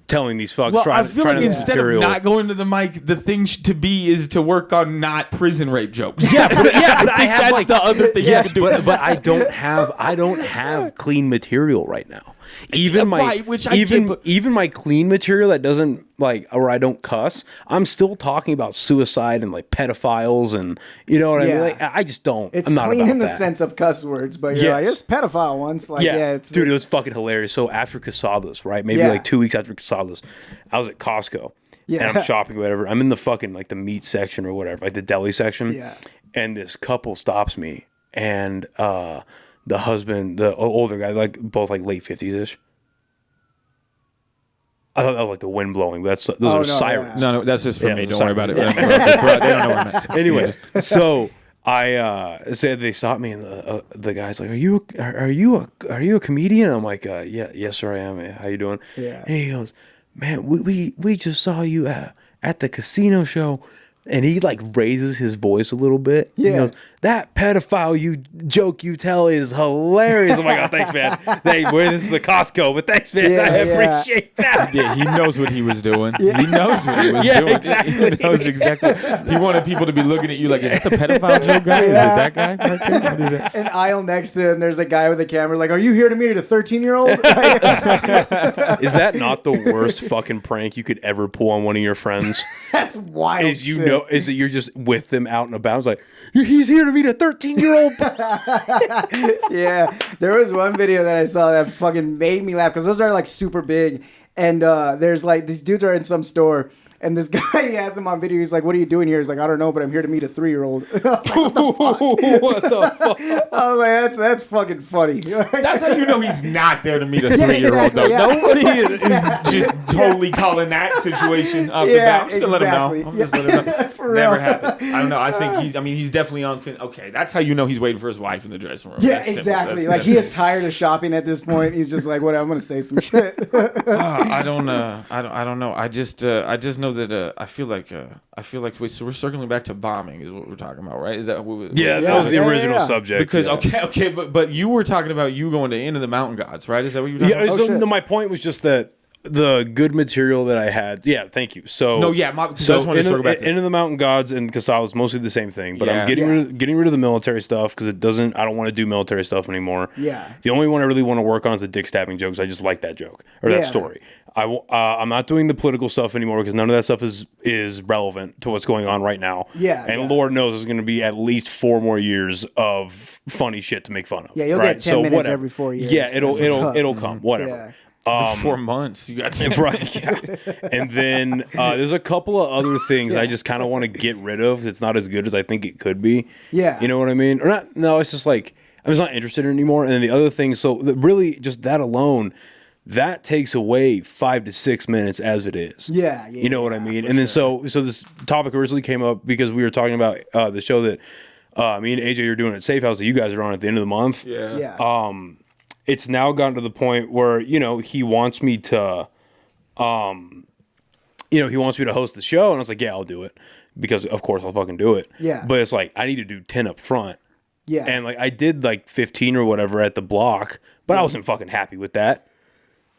telling these fucks. Well, I feel like instead of not going to the mic, the thing to be is to work on not prison rape jokes. Yeah, but I have that's like the other thing. Yes, you can do. but I don't have clean material right now. Even my even my clean material that doesn't or I don't cuss, I'm still talking about suicide and like pedophiles and you know what I mean. Like, I just don't. It's I'm not clean about in the that. sense of cuss words, but you're like it's pedophile once. Like dude, it was fucking hilarious. So after Casadas, right? Maybe like 2 weeks after Casadas, I was at Costco and I'm shopping, whatever. I'm in the fucking like the meat section or whatever, like the deli section. Yeah. And this couple stops me, and the husband, the older guy, like both like late 50s ish. I thought that was like the wind blowing. Those are sirens. No, that's just for me. Don't worry about it. Yeah. They don't know what I'm Anyways, so I said they stopped me, and the guy's like, "Are you a comedian?" I'm like, yes, sir, I am. How you doing?" Yeah. And he goes, "Man, we just saw you at the casino show." And he like raises his voice a little bit. Yeah. He goes, that pedophile joke you tell is hilarious. I'm like, oh, thanks, man. Hey, this is the Costco, but thanks, man. I appreciate that. Yeah, he knows what he was doing. Yeah. He knows what he was doing. Exactly. He knows exactly. He wanted people to be looking at you like, is that the pedophile joke guy? Is it that guy right there? What is it? An aisle next to him, there's a guy with a camera like, are you here to meet a 13-year-old? Is that not the worst fucking prank you could ever pull on one of your friends? That's wild. Is that you're just with them out and about? It's like, he's here to meet a 13-year-old. Yeah, there was one video that I saw that fucking made me laugh because those are like super big, and there's like these dudes are in some store. And this guy, he has him on video. He's like, what are you doing here? He's like, I don't know, but I'm here to meet a 3-year-old. I was like, what the fuck? I was like, that's fucking funny. That's how you know he's not there to meet a 3-year-old, though. Yeah. Nobody is just totally calling that situation off the bat. I'm just going to let him know. I'm just letting him know. Never happened. I don't know. I think he's definitely on. Okay, that's how you know he's waiting for his wife in the dressing room. Yeah, exactly. Like, he is tired of shopping at this point. He's just like, whatever, I'm going to say some shit. I don't know. I just know that I feel like we're circling back to bombing is what we're talking about, right? Is that what that was the original subject? Because okay, but you were talking about you going to Into the Mountain Gods, right? Is that what you were talking about? So my point was just that the good material that I had. Yeah, thank you. So I just wanted to circle back. Into the Mountain Gods and Casal is mostly the same thing, but I'm getting rid of the military stuff because I don't want to do military stuff anymore. Yeah. The only one I really want to work on is the dick stabbing jokes. I just like that joke or that story. I'm not doing the political stuff anymore because none of that stuff is relevant to what's going on right now. Yeah. And Lord knows there's going to be at least 4 more years of funny shit to make fun of. Yeah, you'll get 10 minutes every 4 years. Yeah, it'll come. Whatever. Yeah. 4 months, you got to right. Yeah. And then there's a couple of other things I just kind of want to get rid of. It's not as good as I think it could be. Yeah. You know what I mean? Or not? No, it's just like I'm just not interested in it anymore. And then the other thing, so really just that alone. That takes away 5 to 6 minutes as it is. Yeah. You know what I mean? And then so this topic originally came up because we were talking about the show that me and AJ are doing at Safe House that you guys are on at the end of the month. Yeah. Yeah. It's now gotten to the point where, he wants me to he wants me to host the show, and I was like, yeah, I'll do it. Because of course I'll fucking do it. Yeah. But it's like I need to do 10 up front. Yeah. And like I did like 15 or whatever at the block, but I wasn't fucking happy with that.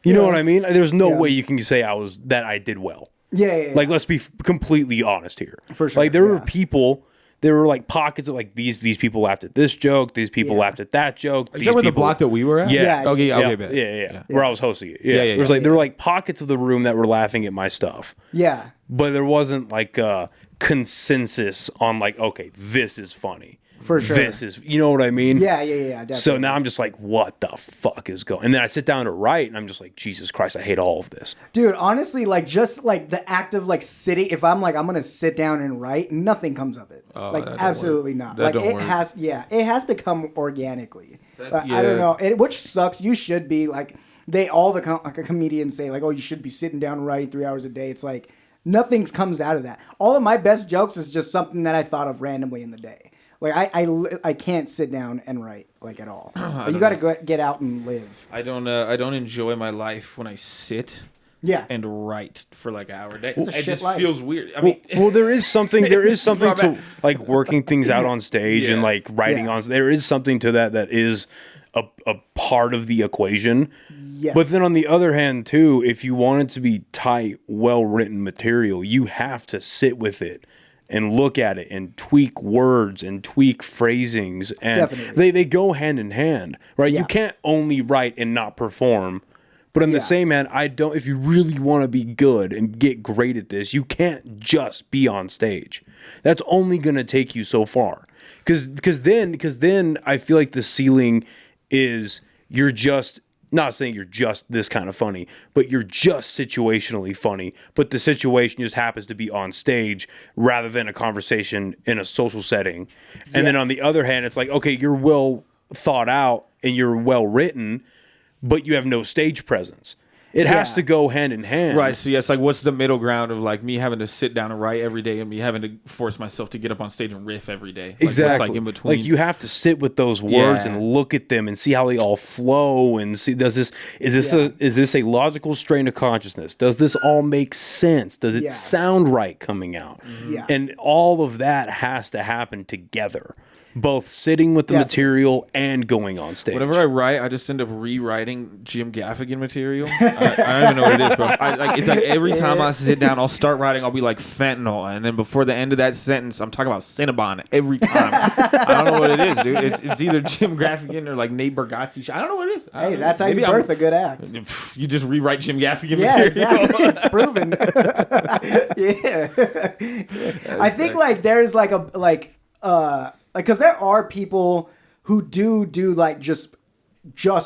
You know what I mean? There's no way you can say I did well. Yeah. Like, let's be completely honest here. For sure. Like, there were like pockets of like these people laughed at this joke, these people laughed at that joke. Is that where the block that we were at? Yeah. Okay. Yeah. Where I was hosting it. Yeah. It was like there were like pockets of the room that were laughing at my stuff. Yeah. But there wasn't like a consensus on like, okay, this is funny. For sure. This is, you know what I mean? Yeah, definitely. So now I'm just like, what the fuck is going? And then I sit down to write, and I'm just like, Jesus Christ, I hate all of this. Dude, honestly, like just like the act of like sitting, if I'm like, I'm gonna sit down and write, nothing comes of it. Like absolutely not. Like it has to come organically. I don't know, which sucks. You should be like the comedians say like, oh, you should be sitting down and writing 3 hours a day. It's like nothing comes out of that. All of my best jokes is just something that I thought of randomly in the day. Like I can't sit down and write like at all. You got to get out and live. I don't enjoy my life when I sit. Yeah. And write for like an hour a day. It just life. feels weird. I mean, well, there is something to like working things out on stage and like writing on. There is something to that is a part of the equation. Yes. But then on the other hand too, if you want it to be tight, well written material, you have to sit with it and look at it and tweak words and tweak phrasings, and they go hand in hand, right? Yeah. You can't only write and not perform. But on the same hand, if you really want to be good and get great at this, you can't just be on stage. That's only going to take you so far. Because then I feel like the ceiling is you're just, not saying you're just this kind of funny, but you're just situationally funny. But the situation just happens to be on stage rather than a conversation in a social setting. And then on the other hand, it's like, okay, you're well thought out and you're well written, but you have no stage presence. It has to go hand in hand. Right. So, it's like, what's the middle ground of like me having to sit down and write every day and me having to force myself to get up on stage and riff every day? Like, exactly. What's like in between? Like, you have to sit with those words and look at them and see how they all flow and see, is this a logical strain of consciousness? Does this all make sense? Does it sound right coming out? Yeah. And all of that has to happen together. both sitting with the material and going on stage. Whenever I write, I just end up rewriting Jim Gaffigan material. I don't even know what it is, bro. It's like every time I sit down, I'll start writing, I'll be like fentanyl, and then before the end of that sentence, I'm talking about Cinnabon every time. I don't know what it is, dude. It's either Jim Gaffigan or like Nate Bargatze. I don't know what it is. Hey, that's how you birth a good act. You just rewrite Jim Gaffigan material. Exactly. It's proven. Yeah. I think like there's like a because there are people who do like just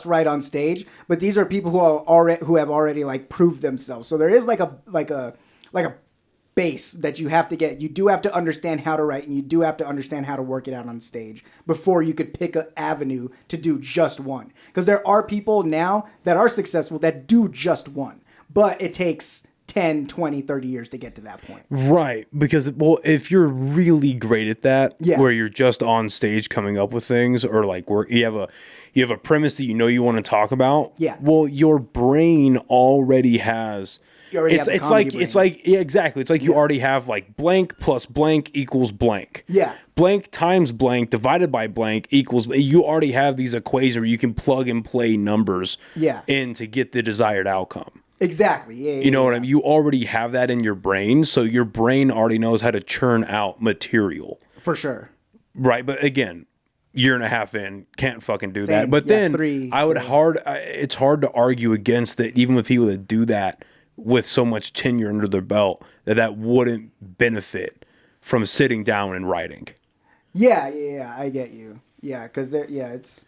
right on stage, but these are people who have already like proved themselves. So there is like a base that you have to get. You do have to understand how to write, and you do have to understand how to work it out on stage before you could pick an avenue to do just one. Because there are people now that are successful that do just one, but it takes 10, 20, 30 years to get to that point. Right. Because, well, if you're really great at that, where you're just on stage coming up with things, or like where you have a premise that you know you want to talk about, well, your brain already has... It's like exactly. It's like you already have like blank plus blank equals blank. Yeah. Blank times blank divided by blank equals... You already have these equations where you can plug and play numbers in to get the desired outcome. Exactly. Yeah. You know what I mean? You already have that in your brain, so your brain already knows how to churn out material. For sure. Right, but again, year and a half in, can't fucking do that. But then it's hard to argue against that, even with people that do that with so much tenure under their belt, that wouldn't benefit from sitting down and writing. Yeah, I get you. Yeah, because it's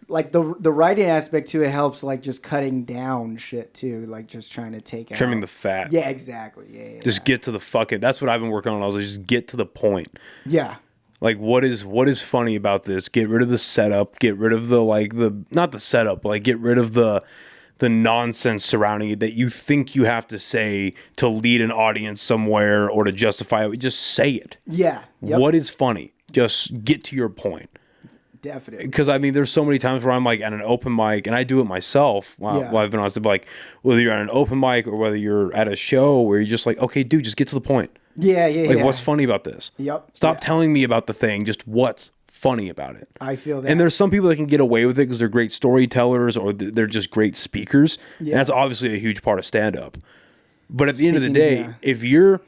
like the writing aspect to it helps, like just cutting down shit too, like just trying to trimming the fat. Yeah, exactly. Yeah. Just get to the fucking. That's what I've been working on. I was like, just get to the point. Yeah. Like, what is funny about this? Get rid of the setup. Get rid of not the setup. Like, get rid of the nonsense surrounding it that you think you have to say to lead an audience somewhere or to justify it. Just say it. Yeah. Yep. What is funny? Just get to your point. Definitely. Because I mean, there's so many times where I'm like at an open mic, and I do it myself. While I've been on, like whether you're at an open mic or whether you're at a show where you're just like, okay, dude, just get to the point. Yeah. Like, what's funny about this? Yep. Stop telling me about the thing. Just what's funny about it. I feel that. And there's some people that can get away with it because they're great storytellers or they're just great speakers. Yeah. And that's obviously a huge part of stand-up. But at the end of the day, if you're...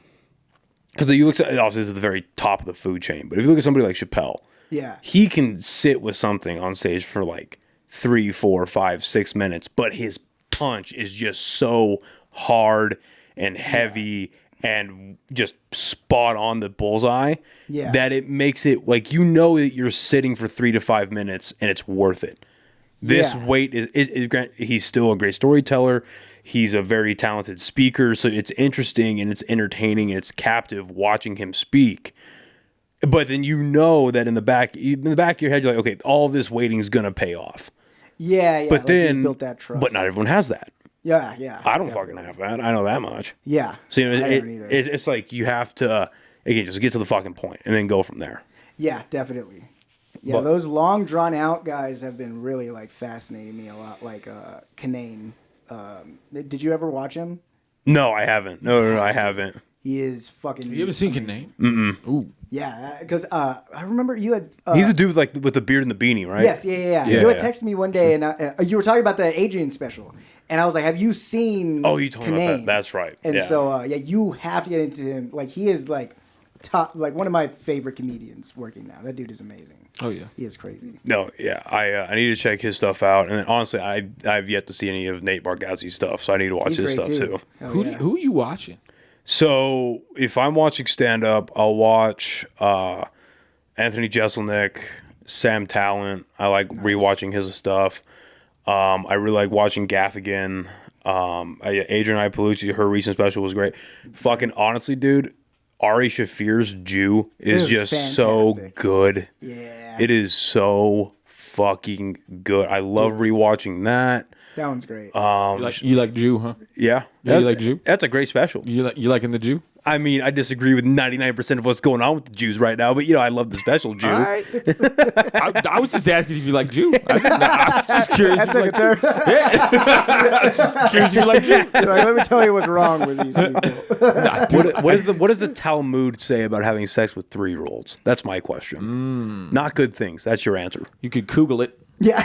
Because you look at... Obviously, this is the very top of the food chain. But if you look at somebody like Chappelle... Yeah. He can sit with something on stage for like 3, 4, 5, 6 minutes, but his punch is just so hard and heavy and just spot on the bullseye that it makes it like, you know, that you're sitting for 3 to 5 minutes and it's worth it. This weight he's still a great storyteller. He's a very talented speaker. So it's interesting and it's entertaining and it's captive watching him speak. But then you know that in the back of your head, you're like, okay, all this waiting is gonna pay off. Yeah. But then, built that trust. But not everyone has that. Yeah. I don't fucking have that. I know that much. Yeah. So it's like you have to again just get to the fucking point and then go from there. Yeah, definitely. Yeah, those long drawn out guys have been really like fascinating me a lot. Like Kanane. Did you ever watch him? No, I haven't. No, I haven't. He is fucking. You ever seen Kanane? Ooh. Yeah, because I remember you had... He's a dude with the beard and the beanie, right? Yes, yeah. You had texted me one day, and you were talking about the Adrian special. And I was like, have you seen you told me about that. That's right. And so, you have to get into him. Like, he is, like, top... Like, one of my favorite comedians working now. That dude is amazing. Oh, yeah. He is crazy. No, yeah. I need to check his stuff out. And then, honestly, I've yet to see any of Nate Bargatze's stuff, so I need to watch his stuff, too. Who are you watching? So if I'm watching stand-up, I'll watch Anthony Jeselnik, Sam Talent. I like rewatching his stuff. I really like watching Gaffigan. Adrian Ipalucci, her recent special was great. Fucking honestly, dude, Ari Shafir's Jew is just fantastic. So good. Yeah. It is so fucking good. I love rewatching that. That one's great. You like Jew, huh? Yeah. You like Jew? That's a great special. You liking the Jew? I mean, I disagree with 99% of what's going on with the Jews right now, but I love the special Jew. All right. I was just asking if you like Jew. I was just curious. I took a turn. I was just curious if you like Jew. Like, let me tell you what's wrong with these people. What does the Talmud say about having sex with 3-year-olds? That's my question. Not good things. That's your answer. You could Google it. Yeah.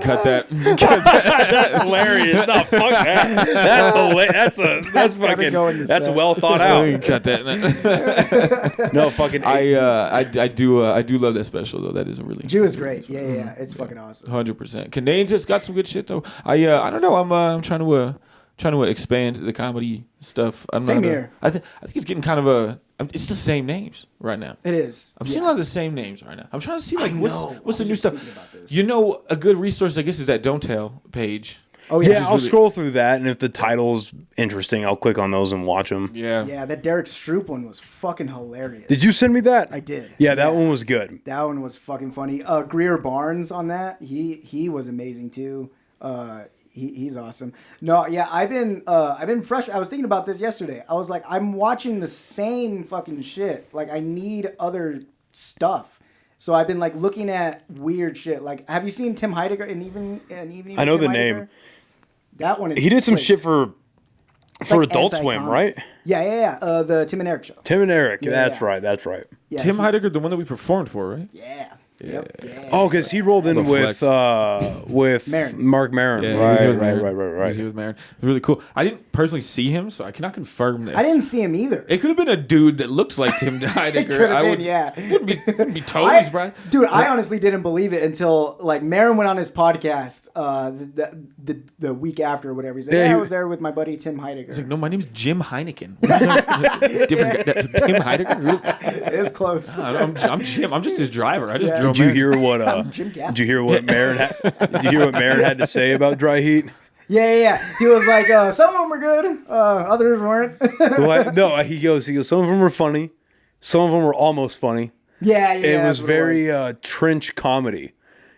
Cut that. That's hilarious. No, fuck that. That's hilarious. That's fucking. That's well thought out. Cut that. No fucking. I do love that special though. That is a really Jew is great. Yeah. It's fucking awesome. 100%. Canadians, it's got some good shit though. I don't know. I'm trying to expand the comedy stuff. Same here. I think it's getting kind of it's the same names right now. It is. I'm seeing a lot of the same names right now. I'm trying to see what's the new stuff. This. A good resource I guess is that Don't Tell page. Oh yeah, I'll scroll through that, and if the title's interesting, I'll click on those and watch them. Yeah, that Derek Stroop one was fucking hilarious. Did you send me that? I did. Yeah, that one was good. That one was fucking funny. Greer Barnes on that, he was amazing too. He's awesome. No, yeah, I've been fresh. I was thinking about this yesterday. I was like, I'm watching the same fucking shit. Like, I need other stuff. So I've been like looking at weird shit. Like, have you seen Tim Heidecker and even I know Tim the Heidecker? name. That one is. He did some great. shit for like Adult Swim, right? Yeah. The Tim and Eric show. Tim and Eric. Yeah, That's yeah. right. That's right. Yeah, Tim Heidecker, the one that we performed for, right? Yeah. Yep. Yeah. Oh, because he rolled in with Maron. Mark Maron. Yeah, Right. He was He with Maron. It was really cool. I didn't personally see him, so I cannot confirm this. I didn't see him either. It could have been a dude that looked like Tim Heidecker. Could have been, yeah. Wouldn't be toes, bro. Dude, I honestly didn't believe it until like Maron went on his podcast the week after or whatever. He's like, I was there with my buddy Tim Heidecker. He's like, no, my name's Jim Heineken. Different guy, Tim Heidecker. It is close. I'm Jim. I'm just his driver. I just drove. Did you hear what? Jim Gaffney. Did you hear what Maron? Did you hear what Maron had to say about dry heat? Yeah. He was like, some of them were good, others weren't. No, he goes. Some of them were funny. Some of them were almost funny. Yeah. It was very trench comedy.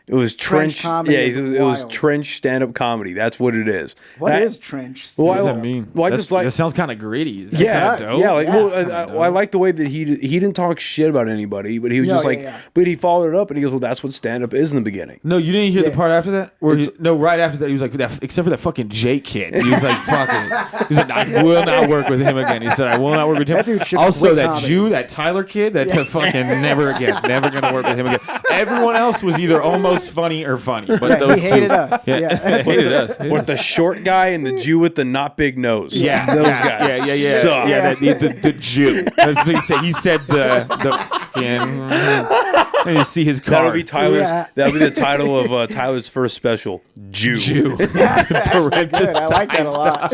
It was trench comedy. Yeah, it was trench stand-up comedy. That's what it is. What is trench? What does that mean? Well, that sounds kind of gritty. Is that yeah, kinda dope? yeah. Well, I like the way that he didn't talk shit about anybody, but he was just like, but he followed it up and he goes, well, that's what stand-up is in the beginning. No, you didn't hear the part after that? Right after that, he was like, except for that fucking Jake kid. He was like, fucking. He's like, I will not work with him again. He said, I will not work with him. That dude should also, quit that comedy. Jew, that Tyler kid, fucking never again. Never going to work with him again. Everyone else was either almost funny or funny. But those he hated two, us. Yeah. hated us. With the short guy and the Jew with the not big nose. Yeah, those guys. Yeah. suck. Yeah, the Jew. That's what he said. He said and you see his car. That'll be Tyler's. That'll be the title of Tyler's first special. Jew. Good. I like that a lot.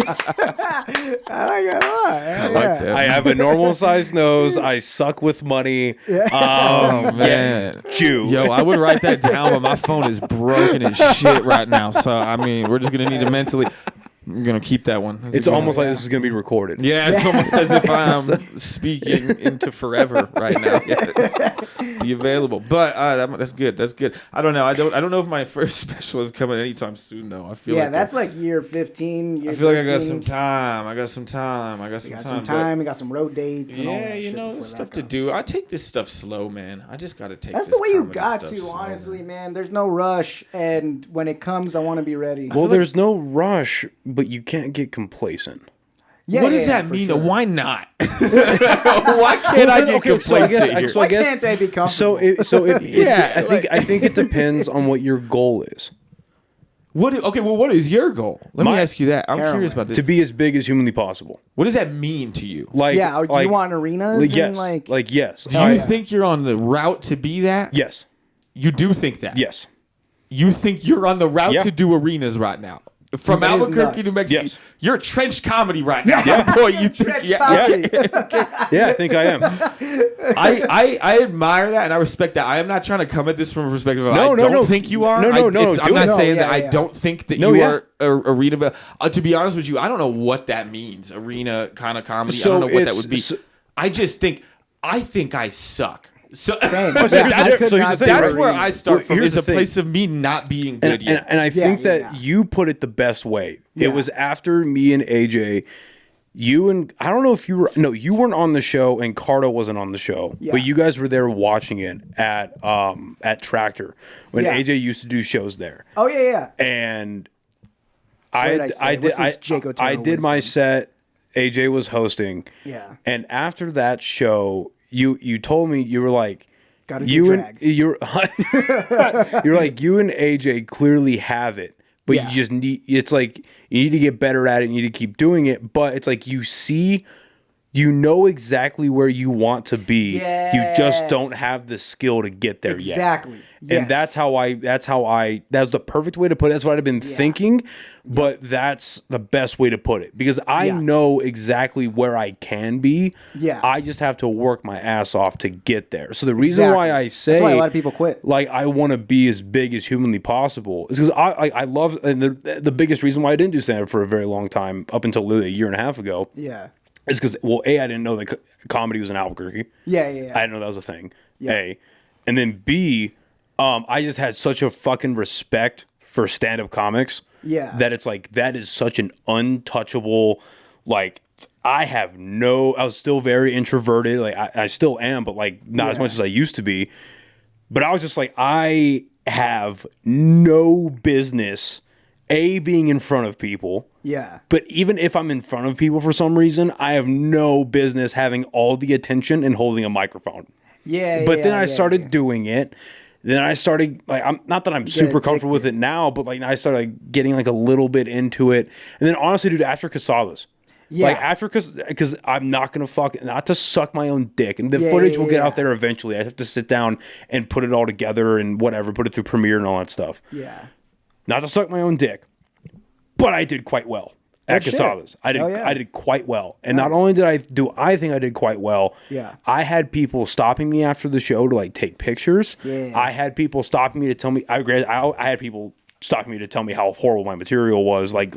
I have a normal sized nose. I suck with money. Oh man, Jew. Yo, I would write that down, but my phone is broken as shit right now. So I mean, we're just gonna need to mentally. I'm gonna keep that one. It's almost like this is gonna be recorded. Yeah, it's almost as if I'm speaking into forever right now. Yes. Be available, but that's good. That's good. I don't know. I don't know if my first special is coming anytime soon though. I feel like that's like year 15. I feel like I got some time. I got some time. We got some road dates. And all that you know, shit stuff to do. I take this stuff slow, man. I just got to take. That's this the way you comedy got stuff to, slow, honestly, man. There's no rush, and when it comes, I want to be ready. Well, there's no rush, but you can't get complacent. Yeah, what does that mean? Sure. Why not? Why can't I get complacent here? Why can't I be comfortable? I think it depends on what your goal is. What is your goal? Let me ask you that. I'm curious about this. To be as big as humanly possible. What does that mean to you? Do you want arenas? Yes. Do you think you're on the route to be that? Yes. You do think that? Yes. You think you're on the route to do arenas right now? From Albuquerque, New Mexico, yes. You're trench comedy right now. Yeah. Boy, you think, yeah, I think I am. I admire that and I respect that. I am not trying to come at this from a perspective of I don't think you are. No. I'm not saying that I don't think that you are arena. To be honest with you, I don't know what that means. Arena kind of comedy. I don't know what that would be. I think I suck. So, Same. that's, I could not that's do where it. I start from. Here's Is the a thing. place of me not being good yet. And I think Yeah, that yeah. you put it the best way. Yeah. It was after me and AJ. You and I don't know if you were you weren't on the show and Cardo wasn't on the show, Yeah. but you guys were there watching it at Tractor when Yeah. AJ used to do shows there. Oh yeah. And did I I say? did What's this Jake Otero I did my wisdom? set. AJ was hosting. Yeah. And after that show, you told me you were like Gotta do you and drag. you're like you and AJ clearly have it, but Yeah. you just need it's like you need to get better at it, you need to keep doing it, but it's like you know exactly where you want to be. You just Yes. don't have the skill to get there yet. Exactly. And that's the perfect way to put it. That's what I've been thinking, but that's the best way to put it because I Yeah. know exactly where I can be. Yeah. I just have to work my ass off to get there. So the reason why I say That's why a lot of people quit. like I want to be as big as humanly possible is because I love, and the biggest reason why I didn't do stand-up for a very long time up until literally a year and a half ago Yeah. is because, well, A, I didn't know that comedy was in Albuquerque. Yeah. I didn't know that was a thing. Yeah. A. And then B, I just had such a fucking respect for stand-up comics. Yeah. That it's like, that is such an untouchable, like, I was still very introverted. Like, I still am, but like, not as Yeah. much as I used to be. But I was just like, I have no business, A, being in front of people. Yeah. But even if I'm in front of people for some reason, I have no business having all the attention and holding a microphone. Yeah. But then I started doing it. Then I started like I'm not that I'm super comfortable with it now, but like I started like, getting like a little bit into it. And then honestly, dude, after Casadas. Yeah. Like after because I'm not gonna not to suck my own dick, and the Yeah, footage yeah, will get yeah. out there eventually. I have to sit down and put it all together and whatever, put it through Premiere and all that stuff. Yeah. Not to suck my own dick, but I did quite well at Good shit. Casadas. I Oh, did quite well, and Nice. not only did I think I did quite well. Yeah. I had people stopping me after the show to like take pictures. Yeah. I had people stopping me to tell me I had people stopping me to tell me how horrible my material was, like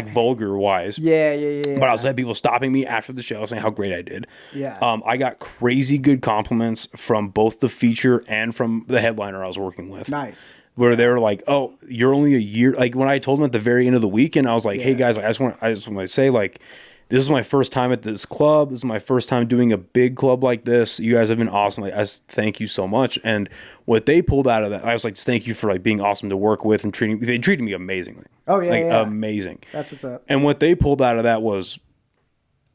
vulgar wise. Yeah. But I also had people stopping me after the show saying how great I did. Yeah. I got crazy good compliments from both the feature and from the headliner I was working with. Nice. Where they were like, "Oh, you're only a year." Like when I told them at the very end of the weekend, I was like, "Hey guys, I just want to say like, this is my first time at this club. This is my first time doing a big club like this. You guys have been awesome. Like, thank you so much." And what they pulled out of that, I was like, "Thank you for like being awesome to work with and they treated me amazingly." Oh, yeah, like yeah. amazing. That's what's up. And what they pulled out of that was,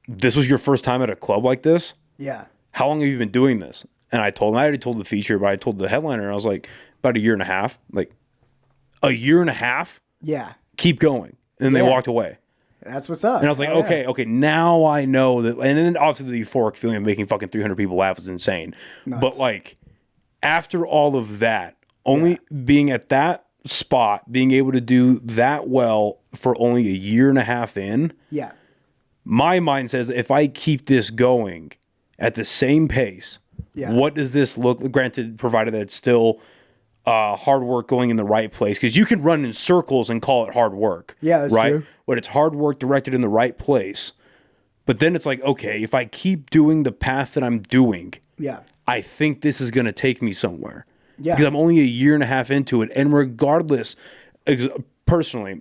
"This was your first time at a club like this? Yeah. How long have you been doing this?" And I already told the feature, but I told the headliner, and I was like, "About a year and a half." Like, a year and a half? Yeah. Keep going. And they Yeah. walked away. That's what's up. And I was like, Oh, yeah. okay, now I know that. And then obviously the euphoric feeling of making fucking 300 people laugh was insane. Nuts. But like, after all of that, only being at that spot, being able to do that well for only a year and a half in, Yeah. my mind says if I keep this going at the same pace, Yeah. what does this look? Granted, provided that it's still hard work going in the right place, because you can run in circles and call it hard work. Yeah, that's right? true. But it's hard work directed in the right place. But then it's like, okay, if I keep doing the path that I'm doing, Yeah. I think this is going to take me somewhere. Yeah. Because I'm only a year and a half into it. And regardless, personally,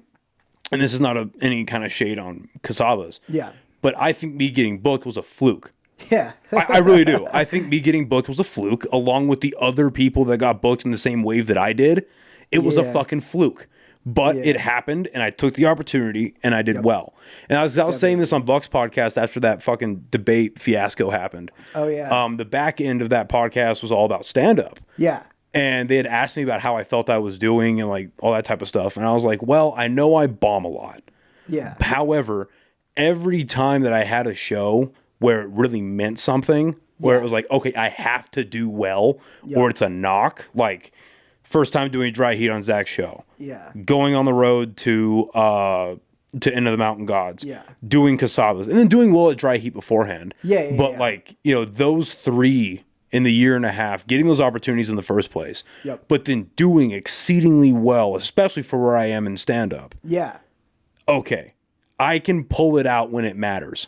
and this is not any kind of shade on Casadas, Yeah. but I think me getting booked was a fluke. Yeah. I really do. I think me getting booked was a fluke, along with the other people that got booked in the same wave that I did. It was a Yeah. fucking fluke. But Yeah. it happened, and I took the opportunity, and I did well. And I was saying this on Buck's podcast after that fucking debate fiasco happened. Oh, yeah. The back end of that podcast was all about stand-up. Yeah. And they had asked me about how I felt I was doing and like all that type of stuff. And I was like, well, I know I bomb a lot. Yeah. However, every time that I had a show where it really meant something, where it was like, okay, I have to do well, or it's a knock. Like, first time doing dry heat on Zach's show. Yeah. Going on the road to End of the Mountain Gods. Yeah. Doing Casadas. And then doing well at dry heat beforehand. Yeah, But like, those three in the year and a half, getting those opportunities in the first place. Yep. But then doing exceedingly well, especially for where I am in stand-up. Yeah. Okay, I can pull it out when it matters.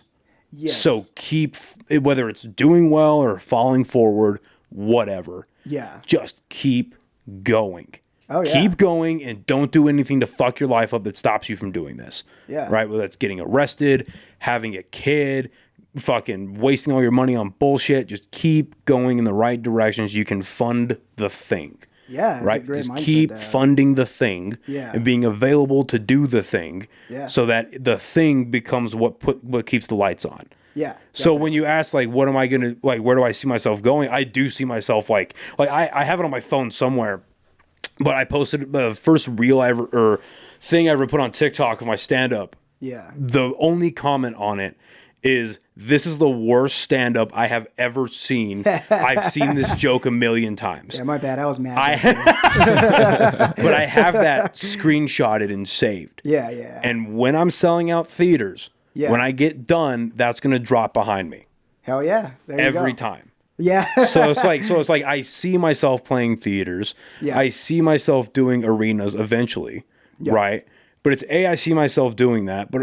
Yes. So keep, whether it's doing well or falling forward, whatever. Yeah. Just keep going. Oh, yeah. Keep going and don't do anything to fuck your life up that stops you from doing this. Yeah. Right? Whether that's getting arrested, having a kid, fucking wasting all your money on bullshit. Just keep going in the right directions. You can fund the thing. Yeah. Right? Just keep funding the thing and being available to do the thing so that the thing becomes what keeps the lights on. Yeah. So when you ask, like, what am I going to, like, where do I see myself going? I do see myself, like I have it on my phone somewhere, but I posted the first reel thing I ever put on TikTok of my stand-up. Yeah. The only comment on it is, this is the worst stand-up I have ever seen. I've seen this joke a million times. Yeah, my bad. I was mad. But I have that screenshotted and saved. Yeah, yeah. And when I'm selling out theaters, when I get done, that's going to drop behind me. Hell yeah. There you every go. time. Yeah. so it's like I see myself playing theaters. Yeah. I see myself doing arenas eventually, right? But it's I see myself doing that, but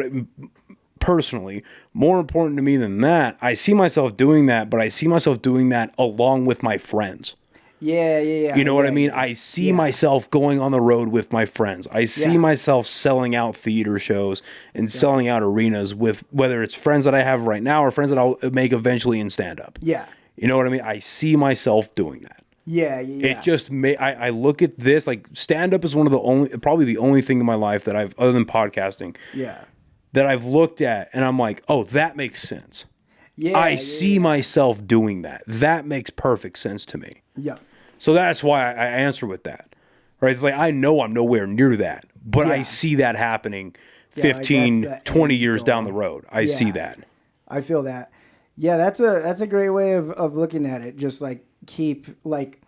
personally, more important to me than that, I see myself doing that, but I see myself doing that along with my friends. Yeah. You know what I mean? I see myself going on the road with my friends. I see myself selling out theater shows and selling out arenas with, whether it's friends that I have right now or friends that I'll make eventually in stand-up. Yeah. You know what I mean? I see myself doing that. Yeah. It just I look at this, like, stand-up is probably the only thing in my life that I've, other than podcasting, that I've looked at and I'm like, oh, that makes sense. Yeah. I see myself doing that. That makes perfect sense to me. Yeah. So that's why I answer with that. Right? It's like, I know I'm nowhere near that, but I see that happening 15, 20 years down the road. I see that. I feel that. Yeah, that's a great way of looking at it. Just like keep, like,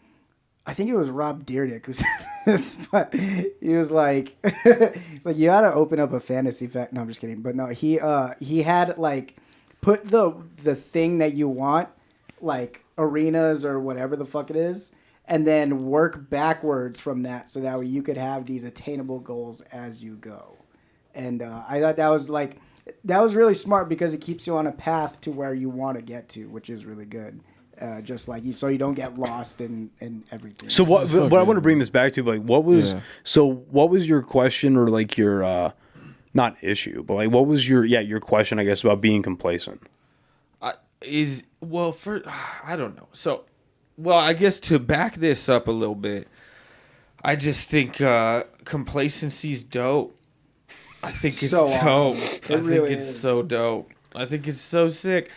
I think it was Rob Dyrdek who said this, but he was like, it's like, you gotta open up a fantasy fact. No, I'm just kidding. But no, he had, like, put the thing that you want, like arenas or whatever the fuck it is, and then work backwards from that, so that way you could have these attainable goals as you go. And I thought that was really smart, because it keeps you on a path to where you want to get to, which is really good. Just like so you don't get lost in everything. So what I want to bring this back to, like, what was your question, or like your not issue, but like what was your question, I guess, about being complacent? I don't know. So, well, I guess to back this up a little bit, I just think complacency's dope. I think it's so dope. awesome. I think it's so dope. I think it's so sick.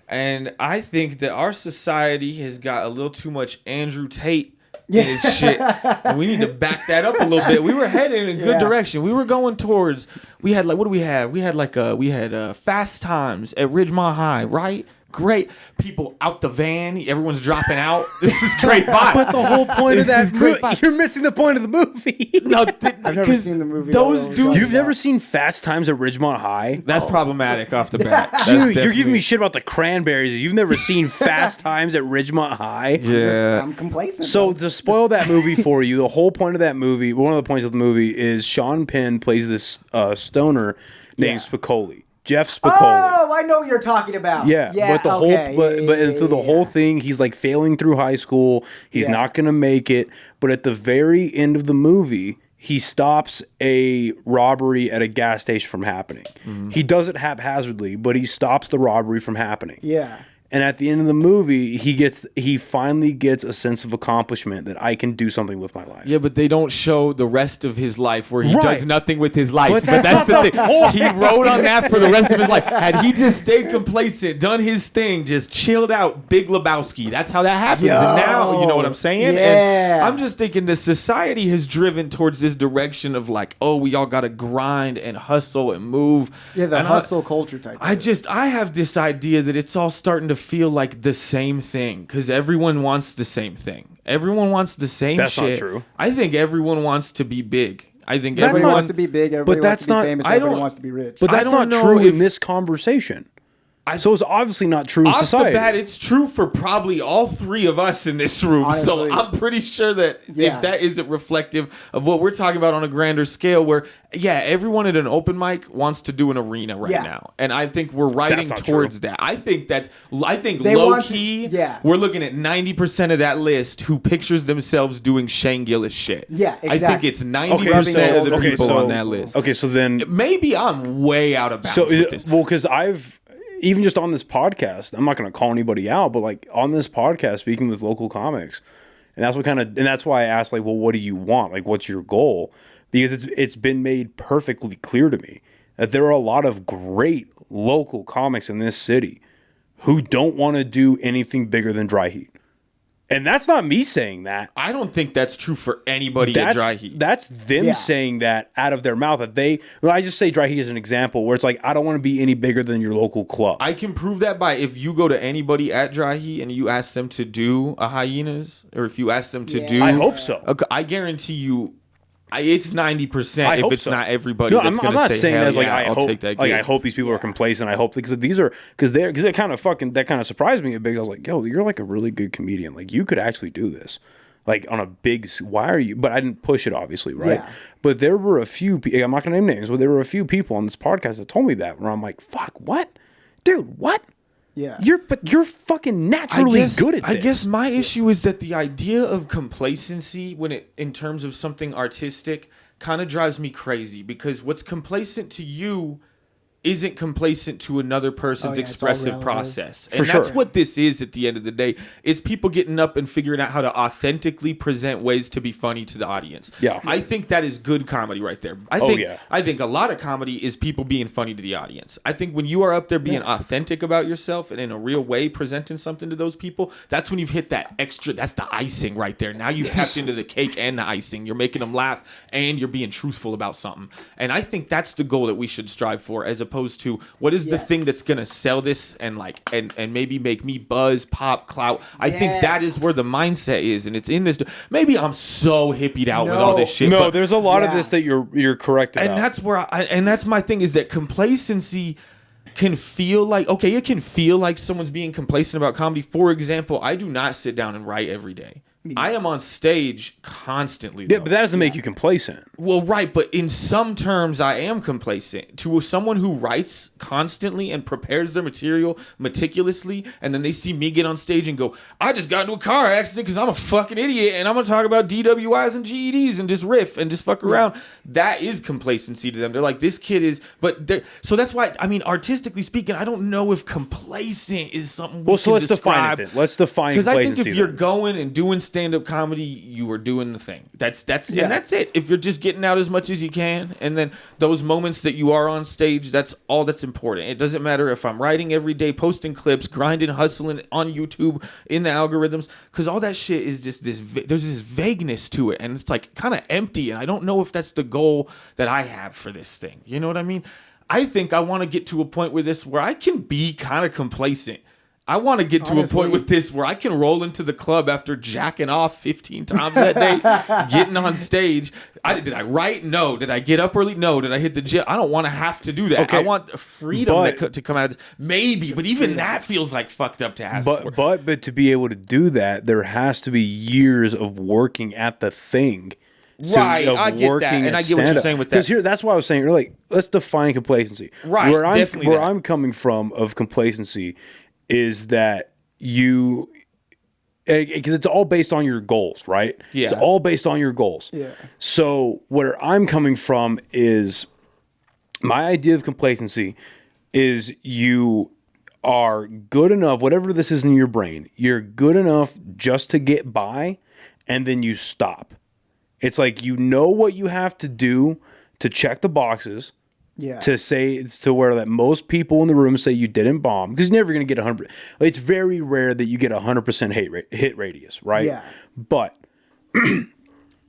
And I think that our society has got a little too much Andrew Tate in his shit. And we need to back that up a little bit. We were headed in a good direction. We were going towards, we had, like, what do we have? We had Fast Times at Ridgemont High, right? Great. People out the van. Everyone's dropping out. This is great vibes. But the whole point of that movie, you're missing the point of the movie. No, I've never seen the movie. Those dudes. You've never seen Fast Times at Ridgemont High? That's problematic off the bat. Dude, you're giving me shit about the Cranberries. You've never seen Fast Times at Ridgemont High? Yeah. I'm complacent. So to spoil that movie for you, the whole point of that movie, one of the points of the movie, is Sean Penn plays this stoner named Spicoli. Jeff Spicoli. Oh, I know what you're talking about. Yeah, but the through the whole thing, he's like failing through high school. He's not gonna make it. But at the very end of the movie, he stops a robbery at a gas station from happening. Mm-hmm. He does it haphazardly, but he stops the robbery from happening. Yeah. And at the end of the movie, he finally gets a sense of accomplishment that I can do something with my life. Yeah, but they don't show the rest of his life where he does nothing with his life. But that's the thing. He wrote on that for the rest of his life. Had he just stayed complacent, done his thing, just chilled out, Big Lebowski. That's how that happens. Yo. And now, you know what I'm saying? Yeah. And I'm just thinking the society has driven towards this direction of like, oh, we all got to grind and hustle and move. Yeah, the hustle culture type. I have this idea that it's all starting to feel like the same thing, because everyone wants the same thing. Everyone wants the same That's shit. That's not true. I think everyone wants to be big. I think everybody wants to be big. Everybody wants to be famous. Everybody wants to be rich. But that's not true in this conversation. So it's obviously not true in off society. the bat, it's true for probably all three of us in this room. Honestly, so I'm pretty sure that if that isn't reflective of what we're talking about on a grander scale, where everyone at an open mic wants to do an arena right now, and I think we're riding towards that. I think low key, we're looking at 90% of that list who pictures themselves doing Shane Gillis shit. Yeah, exactly. I think it's 90% of the people on that list. Okay, so then maybe I'm way out of bounds with this. Well, because even just on this podcast, I'm not going to call anybody out, but like on this podcast, speaking with local comics, and that's why I asked, like, well, what do you want? Like, what's your goal? Because it's been made perfectly clear to me that there are a lot of great local comics in this city who don't want to do anything bigger than Dry Heat. And that's not me saying that. I don't think that's true for anybody at Dry Heat. That's them saying that out of their mouth. I just say Dry Heat as an example where it's like, I don't want to be any bigger than your local club. I can prove that by if you go to anybody at Dry Heat and you ask them to do a Hyenas, or if you ask them to do... I hope so. I guarantee you... It's 90% if it's not everybody that's going to say, I'm not saying that as like, I'll take that gig. I hope these people are complacent. I hope because that kind of surprised me a bit. I was like, yo, you're like a really good comedian. Like you could actually do this. Like on a big, why are you? But I didn't push it obviously. Right. Yeah. But there were a few, I'm not going to name names, but there were a few people on this podcast that told me that where I'm like, fuck, what? Dude, what? Yeah. You're fucking naturally good at this. I guess my issue is that the idea of complacency in terms of something artistic kind of drives me crazy, because what's complacent to you isn't complacent to another person's expressive process. And that's what this is at the end of the day. It's people getting up and figuring out how to authentically present ways to be funny to the audience. Yeah. I think that is good comedy right there. I think a lot of comedy is people being funny to the audience. I think when you are up there being authentic about yourself and in a real way presenting something to those people, that's when you've hit that extra, that's the icing right there. Now you've tapped into the cake and the icing. You're making them laugh and you're being truthful about something. And I think that's the goal that we should strive for, as opposed to what is the thing that's gonna sell this and maybe make me buzz, pop, clout. I think that is where the mindset is, and it's in this. Maybe I'm so hippied out with all this shit. No, there's a lot of this that you're correct about. And that's where and that's my thing, is that complacency can feel like, it can feel like someone's being complacent about comedy. For example, I do not sit down and write every day. I am on stage constantly, though. Yeah, but that doesn't make you complacent. Well, right, but in some terms, I am complacent. To someone who writes constantly and prepares their material meticulously, and then they see me get on stage and go, I just got into a car accident because I'm a fucking idiot, and I'm going to talk about DWIs and GEDs and just riff and just fuck around. That is complacency to them. They're like, this kid is... So that's why, I mean, artistically speaking, I don't know if complacent is something we can let's describe. Define it. Let's define complacency. Because I think if you're going and doing stand-up comedy, you are doing the thing. That's and that's it. If you're just getting out as much as you can, and then those moments that you are on stage, that's all that's important. It doesn't matter if I'm writing every day, posting clips, grinding, hustling on YouTube in the algorithms, because all that shit is just there's this vagueness to it, and it's like kind of empty, and I don't know if that's the goal that I have for this thing. You know what I mean? I think I want to get to a point where I can be kind of complacent. I want to get to a point with this where I can roll into the club after jacking off 15 times that day, getting on stage. Did I write? No. Did I get up early? No. Did I hit the gym? I don't want to have to do that. Okay. I want freedom to come out of this. Maybe, but even that feels like fucked up to ask for. But to be able to do that, there has to be years of working at the thing. Right, I get that, and I get what you're saying with that. Because that's why I was saying earlier, let's define complacency. Right, where I'm coming from of complacency is that because it's all based on your goals, right? Yeah. It's all based on your goals. Yeah. So where I'm coming from is my idea of complacency is you are good enough, whatever this is in your brain, you're good enough just to get by, and then you stop. It's like you know what you have to do to check the boxes. Yeah. To say to where that most people in the room say you didn't bomb, because you're never going to get 100. It's very rare that you get 100% hit radius, right? Yeah. But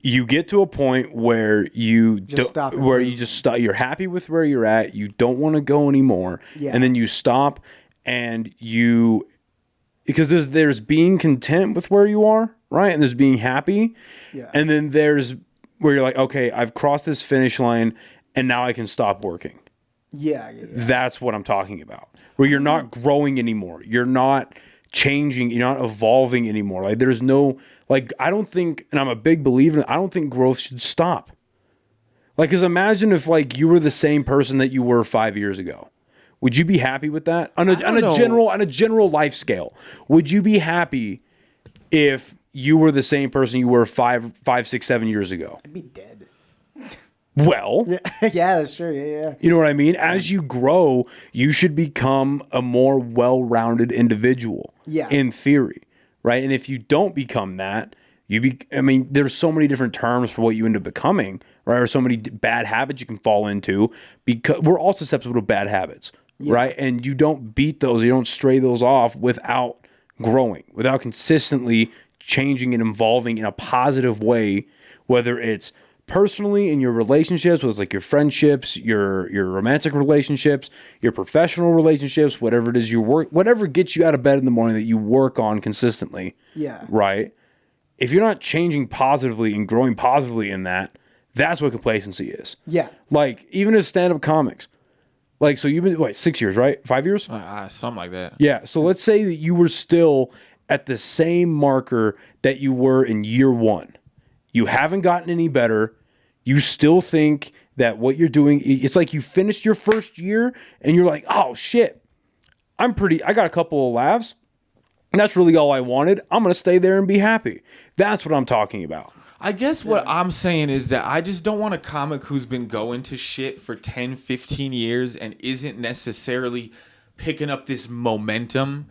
you get to a point where you stop. You're happy with where you're at. You don't want to go anymore, and then you stop, and because there's being content with where you are, right? And there's being happy, and then there's where you're like, okay, I've crossed this finish line. And now I can stop working. Yeah. That's what I'm talking about. Where you're not growing anymore. You're not changing. You're not evolving anymore. Like there's no, like, I don't think, and I'm a big believer, I don't think growth should stop. Like, because imagine if like you were the same person that you were 5 years ago. Would you be happy with that? On a general life scale, would you be happy if you were the same person you were 5, 6, 7 years ago? I'd be dead. Well, yeah, that's true. Yeah. You know what I mean? As you grow, you should become a more well-rounded individual. Yeah. In theory, right? And if you don't become that, there's so many different terms for what you end up becoming, right? Or so many bad habits you can fall into, because we're all susceptible to bad habits, right? And you don't beat those, you don't stray those off without growing, without consistently changing and evolving in a positive way, whether it's personally in your relationships, whether it's like your friendships, your romantic relationships, your professional relationships, whatever it is you work, whatever gets you out of bed in the morning that you work on consistently. Yeah. Right? If you're not changing positively and growing positively in that, that's what complacency is. Yeah. Like, even as stand-up comics, like, so you've been, 6 years, right? 5 years? Something like that. Yeah. So let's say that you were still at the same marker that you were in year one. You haven't gotten any better. You still think that what you're doing, it's like you finished your first year and you're like, oh shit, I got a couple of laughs. And that's really all I wanted. I'm going to stay there and be happy. That's what I'm talking about. I guess what I'm saying is that I just don't want a comic who's been going to shit for 10, 15 years and isn't necessarily picking up this momentum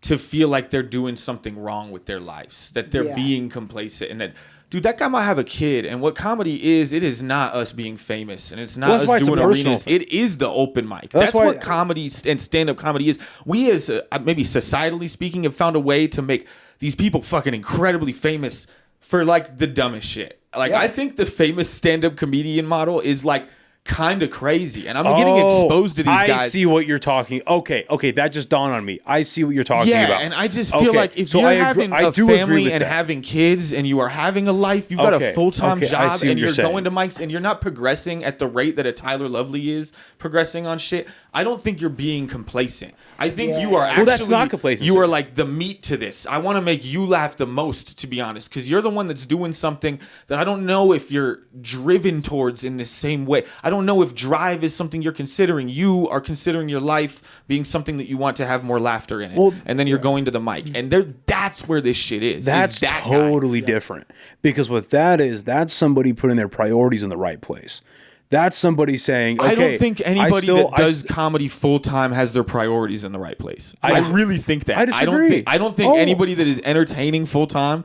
to feel like they're doing something wrong with their lives, that they're being complacent, and that, dude, that guy might have a kid. And what comedy is, it is not us being famous, and it's not us doing arenas. It is the open mic. That's what comedy and stand-up comedy is. We, as maybe societally speaking, have found a way to make these people fucking incredibly famous for like the dumbest shit. Like, I think the famous stand-up comedian model is like kind of crazy, and I'm getting exposed to these guys. I see what you're talking. Okay, that just dawned on me. I see what you're talking about. Yeah, and I just feel like if you're having a family and having kids and you are having a life, you've got a full-time job and you're going to mics and you're not progressing at the rate that a Tyler Lovely is progressing on shit, I don't think you're being complacent. I think you are actually... Well, that's not complacency. You are like the meat to this. I want to make you laugh the most, to be honest, because you're the one that's doing something that I don't know if you're driven towards in the same way. I don't know if drive is something you're considering. You are considering your life being something that you want to have more laughter in it. Well, and then you're going to the mic. And that's where this shit is. That's totally different. Because what that is, that's somebody putting their priorities in the right place. That's somebody saying, okay, I don't think anybody that does comedy full time has their priorities in the right place. I really think that. I disagree. I don't think anybody that is entertaining full time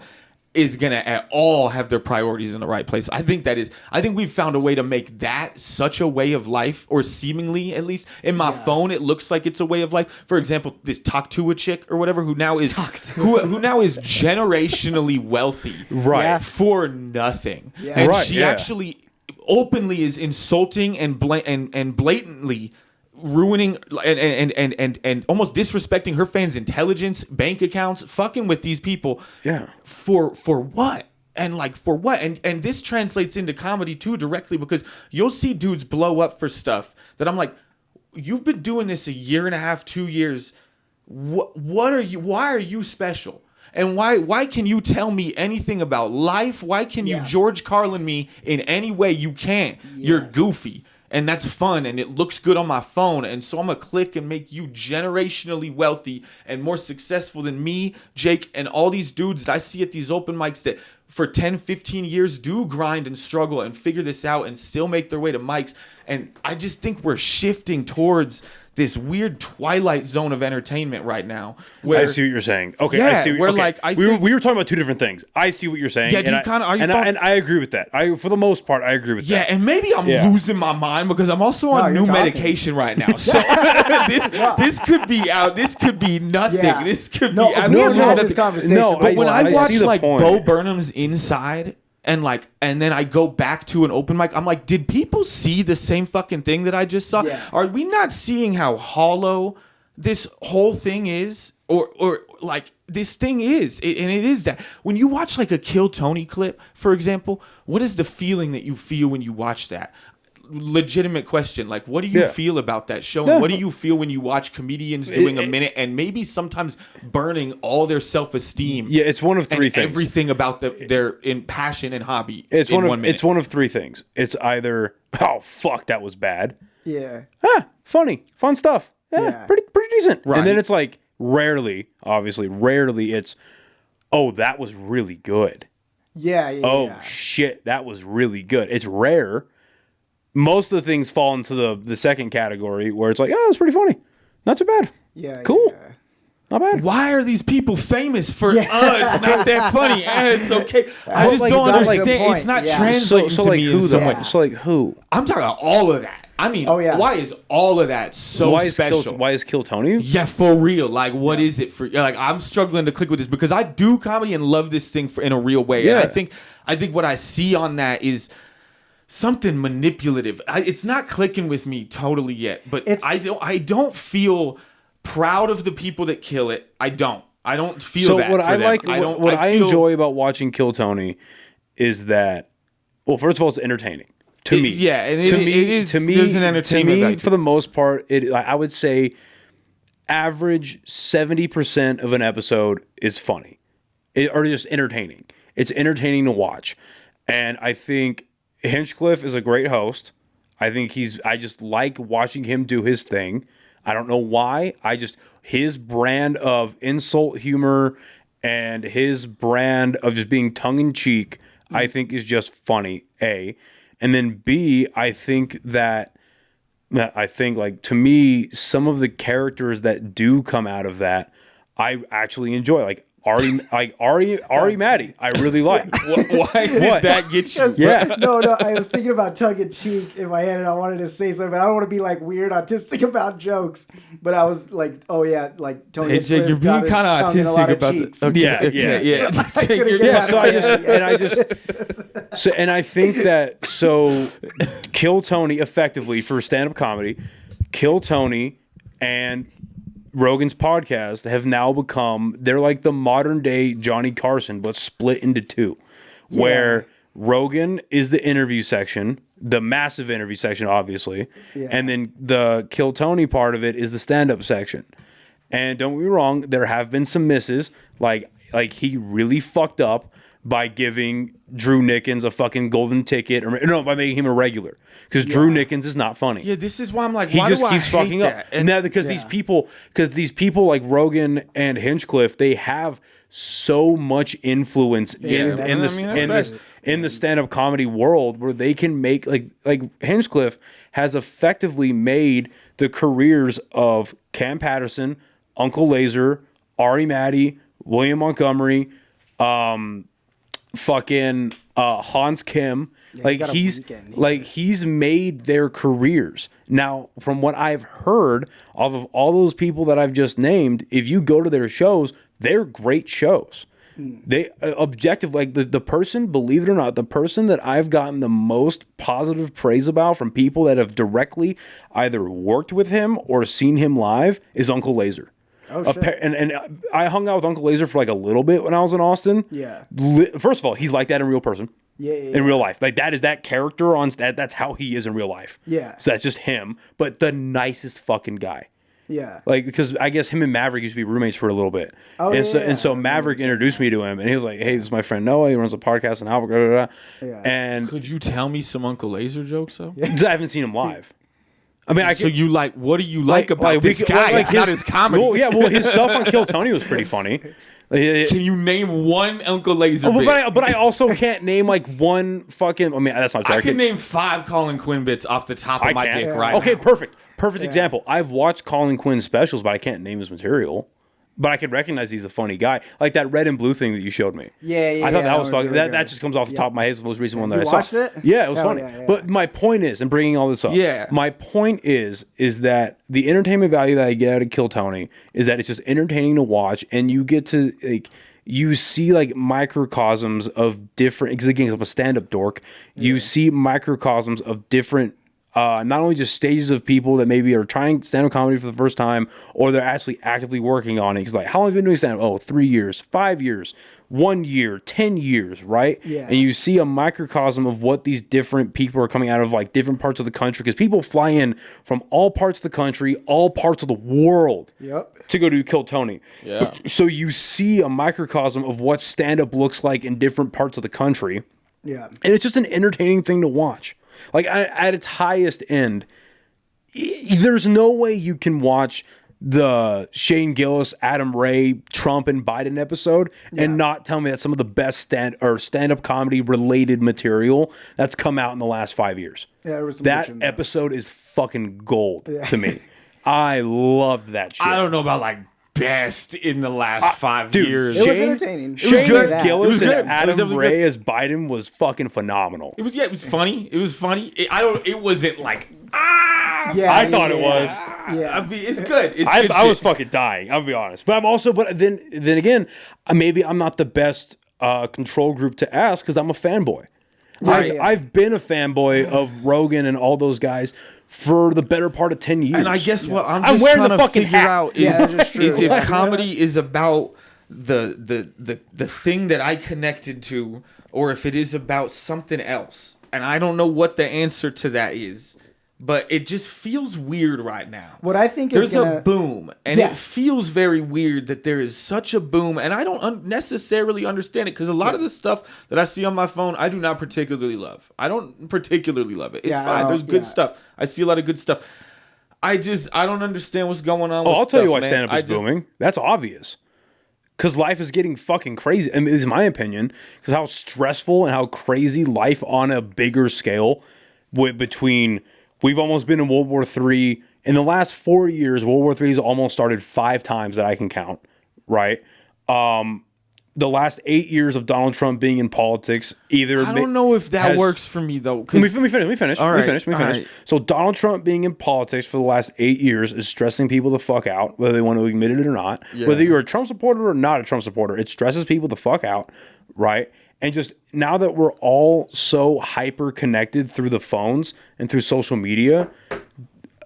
is gonna at all have their priorities in the right place. I think we've found a way to make that such a way of life, or seemingly, at least in my phone, it looks like it's a way of life. For example, this talk to a chick or whatever who now is generationally wealthy, right, for nothing, and she actually openly is insulting and blatantly ruining and almost disrespecting her fans' intelligence, bank accounts, fucking with these people. Yeah. For what? And like, for what? And this translates into comedy too, directly, because you'll see dudes blow up for stuff that I'm like, you've been doing this a year and a half, 2 years. What are you? Why are you special? And why can you tell me anything about life? Why can you George Carlin me in any way you can? Yes. You're goofy. And that's fun, and it looks good on my phone. And so I'm going to click and make you generationally wealthy and more successful than me, Jake, and all these dudes that I see at these open mics that for 10, 15 years do grind and struggle and figure this out and still make their way to mics. And I just think we're shifting towards this weird twilight zone of entertainment right now. Where, I see what you're saying. Okay, I see. We were talking about two different things. I see what you're saying. Yeah, and I agree with that. For the most part, I agree with that. Yeah, and maybe I'm losing my mind because I'm also on new medication right now. So this could be out. This could be nothing. Yeah. This could be absolutely nothing. This conversation. No, but when I watch like Bo Burnham's Inside, and then I go back to an open mic, I'm like, did people see the same fucking thing that I just saw? Yeah. Are we not seeing how hollow this whole thing is? Or like this thing is, and it is that. When you watch like a Kill Tony clip, for example, what is the feeling that you feel when you watch that? legitimate question. Like, what do you feel about that show? And what do you feel when you watch comedians doing a minute and maybe sometimes burning all their self-esteem? Yeah, it's one of three things. Everything about their in passion and hobby. It's one of it's one of three things. It's either, oh fuck, that was bad. Yeah. Funny, fun stuff. Yeah. Pretty decent. Right. And then it's like rarely it's, oh, that was really good. Yeah. Shit, that was really good. It's rare. Most of the things fall into the second category where it's like, oh, that's pretty funny. Not too bad. Yeah. Cool. Yeah. Not bad. Why are these people famous for? It's not that funny. It's okay. I just don't understand. It's not translating to like me who in some way. So like who? I'm talking about all of that. I mean, why is all of that so special? Why is Kill Tony? Yeah, for real. Like, what is it for? Like, I'm struggling to click with this because I do comedy and love this thing in a real way. Yeah. And I think what I see on that is something manipulative. It's not clicking with me totally yet, but I don't feel proud of the people that kill it. I don't feel that. So what for I them. like, what I enjoy about watching Kill Tony is that, well, first of all, it's entertaining. To me, there's an entertainment value. For the most part, I would say average 70% of an episode is funny, or just entertaining. It's entertaining to watch, and I think Hinchcliffe is a great host. I just like watching him do his thing. I don't know why. His brand of insult humor and his brand of just being tongue in cheek, I think is just funny. A. And then B, I think like, to me, some of the characters that do come out of that, I actually enjoy. Like Ari Maddie, I really like. Why did that get you? Yeah. No, I was thinking about tongue in cheek in my head, and I wanted to say something, but I don't want to be like weird autistic about jokes. But I was like, oh yeah, like Tony. Hey Jake, you're being kind of autistic about this. Okay. Yeah. And I think that Kill Tony effectively for stand-up comedy, Kill Tony and Rogan's podcast have now become, they're like the modern day Johnny Carson, but split into two, where Rogan is the interview section, the massive interview section, obviously. Yeah. And then the Kill Tony part of it is the stand-up section. And don't get me wrong, there have been some misses, like he really fucked up by giving Drew Nickens a fucking golden ticket, by making him a regular, because Drew Nickens is not funny. Yeah, this is why I'm like, he just keeps fucking up. And now because these people like Rogan and Hinchcliffe, they have so much influence in the stand-up comedy world where they can make like Hinchcliffe has effectively made the careers of Cam Patterson, Uncle Laser, Ari Maddie, William Montgomery, fucking Hans Kim. He's made their careers. Now, from what I've heard of all those people that I've just named, if you go to their shows, they're great shows. They objective, like the person, believe it or not, the person that I've gotten the most positive praise about from people that have directly either worked with him or seen him live is Uncle Laser. Oh, shit. And I hung out with Uncle Laser for like a little bit when I was in Austin. Yeah. First of all, he's like that in real person. Yeah. In real life. Like that character on that's how he is in real life. Yeah. So that's just him, but the nicest fucking guy. Yeah. Like, because I guess him and Maverick used to be roommates for a little bit. Oh, and so Maverick introduced me to him, and he was like, hey, this is my friend Noah. He runs a podcast in Albuquerque. Yeah. And could you tell me some Uncle Laser jokes, though? I haven't seen him live. I mean, what do you like about this guy? It's not his comedy. Well, his stuff on Kill Tony was pretty funny. Can you name one Uncle Laser bit? But I also can't name like one fucking. I mean, that's not true. I can name 5 Colin Quinn bits off the top of my dick right now. Okay, perfect example. I've watched Colin Quinn specials, but I can't name his material. But I can recognize he's a funny guy. Like that red and blue thing that you showed me. Yeah. I thought that was fucking. Really that just comes off the top of my head. It's the most recent one that I saw. Watched it? Yeah, it was funny. Yeah. But my point is, and bringing all this up. Yeah. My point is that the entertainment value that I get out of Kill Tony is that it's just entertaining to watch, and you get to like. You see like microcosms of different, because again, I'm a stand-up dork. You see microcosms of different not only just stages of people that maybe are trying stand-up comedy for the first time, or they're actually actively working on it. Because like, how long have you been doing stand-up? Oh, 3 years, 5 years, 1 year, 10 years, right? Yeah. And you see a microcosm of what these different people are coming out of, like different parts of the country, because people fly in from all parts of the country, all parts of the world to go to Kill Tony. Yeah. So you see a microcosm of what stand-up looks like in different parts of the country. Yeah. And it's just an entertaining thing to watch. Like at its highest end, there's no way you can watch the Shane Gillis, Adam Ray, Trump, and Biden episode and not tell me that's some of the best stand-up comedy related material that's come out in the last 5 years. Yeah, there was some that good shit episode is fucking gold to me. I loved that shit. I don't know about like best in the last 5 years. It was entertaining. Shane good. Gillis It was good. and Adam It was Ray good. as Biden was fucking phenomenal. It was funny. It was funny. It wasn't like Yeah, I thought it was. Yeah. I mean, it's good. It's I good was shit. fucking dying. I'll be honest, but I'm also. But then again, maybe I'm not the best control group to ask because I'm a fanboy. I've been a fanboy of Rogan and all those guys for the better part of 10 years. And I guess what I'm I'm just wearing trying the to fucking figure hat. out Yeah, that is true. is if comedy is about the thing that I connected to, or if it is about something else. And I don't know what the answer to that is. But it just feels weird right now. What I think is there's a boom, and Yeah. it feels very weird that there is such a boom, and I don't necessarily understand it because a lot of the stuff that I see on my phone, I do not particularly love. I don't particularly love it. It's fine. There's good stuff. I see a lot of good stuff. I don't understand what's going on. Oh, with I'll tell you stuff, why man. stand-up is booming. That's obvious. Because life is getting fucking crazy. I mean, is my opinion. Because how stressful and how crazy life on a bigger scale between... We've almost been in World War III. In the last 4 years, World War III has almost started 5 times that I can count, right? The last 8 years of Donald Trump being in politics, either... I don't know if that works for me, though. Let me finish. All right, Let me finish. right. So Donald Trump being in politics for the last 8 years is stressing people the fuck out, whether they want to admit it or not. Yeah. Whether you're a Trump supporter or not a Trump supporter, it stresses people the fuck out, right? And just now that we're all so hyper connected through the phones and through social media,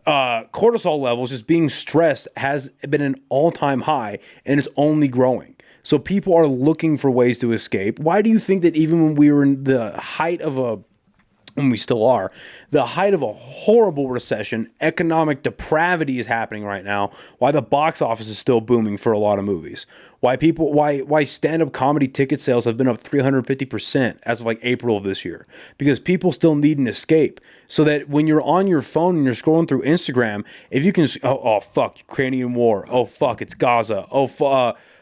cortisol levels, just being stressed, has been an all-time high, and it's only growing. So people are looking for ways to escape. Why do you think that even when we were in the height of and we still are, the height of a horrible recession, economic depravity is happening right now, why the box office is still booming for a lot of movies, why stand-up comedy ticket sales have been up 350% as of like April of this year, because people still need an escape. So that when you're on your phone and you're scrolling through Instagram, if you can, oh fuck, Ukrainian war, oh fuck, it's Gaza,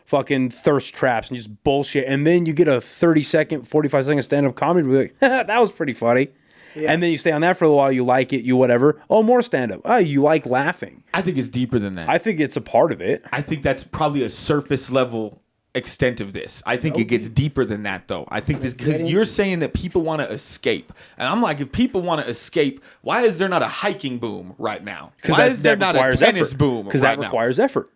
fucking thirst traps and just bullshit, and then you get a 30-second, 45-second stand-up comedy, you're like, that was pretty funny. Yeah. And then you stay on that for a while, you like it, you whatever. Oh, more stand-up. Oh, you like laughing. I think it's deeper than that. I think it's a part of it. I think that's probably a surface level extent of this. I think it gets deeper than that, though. I think this, because you're saying that people want to escape. And I'm like, if people want to escape, why is there not a hiking boom right now? Why is there not a tennis boom Because right that requires effort.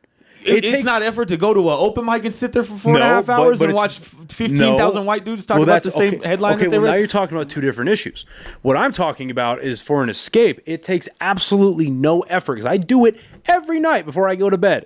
It's not effort to go to an open mic and sit there for 4.5 hours and watch 15,000 white dudes talk about the same headline that they now read. you're talking about two different issues. What I'm talking about is for an escape, it takes absolutely no effort, because I do it every night before I go to bed.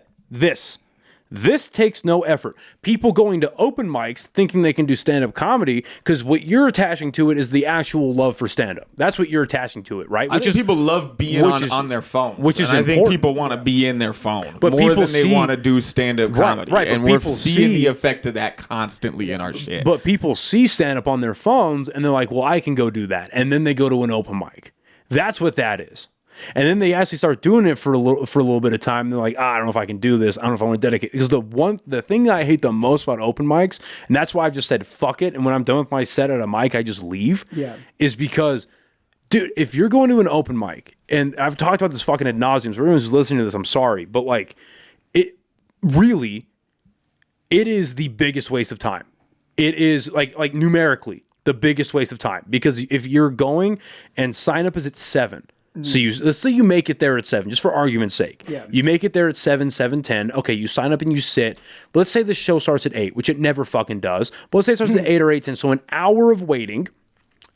This takes no effort. People going to open mics thinking they can do stand-up comedy, because what you're attaching to it is the actual love for stand-up. That's what you're attaching to it, right? I think people love being on their phones. Which is I think important. people want to be in their phone But more people than they want to do stand-up comedy. Right, but and we're people seeing see- the effect of that constantly in our shit. But people see stand-up on their phones, and they're like, well, I can go do that. And then they go to an open mic. That's what that is. And then they actually start doing it for a little bit of time. And they're like, I don't know if I can do this. I don't know if I want to dedicate. Because the thing that I hate the most about open mics, and that's why I've just said fuck it. And when I'm done with my set at a mic, I just leave. Yeah. Is because, dude, if you're going to an open mic, and I've talked about this fucking ad nauseum, so everyone who's listening to this, I'm sorry, but like, it is the biggest waste of time. It is like numerically the biggest waste of time, because if you're going and sign up is at 7. So let's say you make it there at 7, just for argument's sake. Yeah. You make it there at 7:10. Okay, you sign up and you sit. Let's say the show starts at 8, which it never fucking does. But let's say it starts at 8 or 8:10. So an hour of waiting.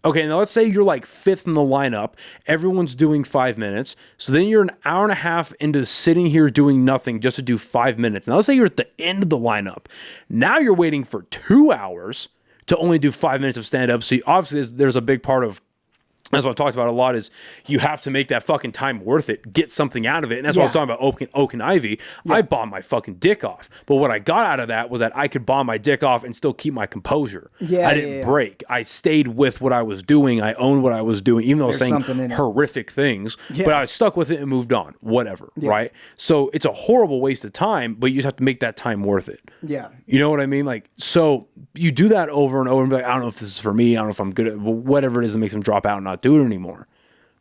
Okay, now let's say you're like 5th in the lineup. Everyone's doing 5 minutes. So then you're an hour and a half into sitting here doing nothing just to do 5 minutes. Now let's say you're at the end of the lineup. Now you're waiting for 2 hours to only do 5 minutes of stand-up. So obviously there's a big part of, that's what I've talked about a lot, is you have to make that fucking time worth it, get something out of it. And that's what I was talking about Oak and Ivy. Yeah. I bombed my fucking dick off. But what I got out of that was that I could bomb my dick off and still keep my composure. I didn't break. I stayed with what I was doing. I owned what I was doing, even though I was saying horrific things. But I stuck with it and moved on. Whatever, right? So it's a horrible waste of time, but you just have to make that time worth it. Yeah. You know what I mean? Like, so you do that over and over and be like, I don't know if this is for me. I don't know if I'm good at whatever it is that makes them drop out and not do it anymore.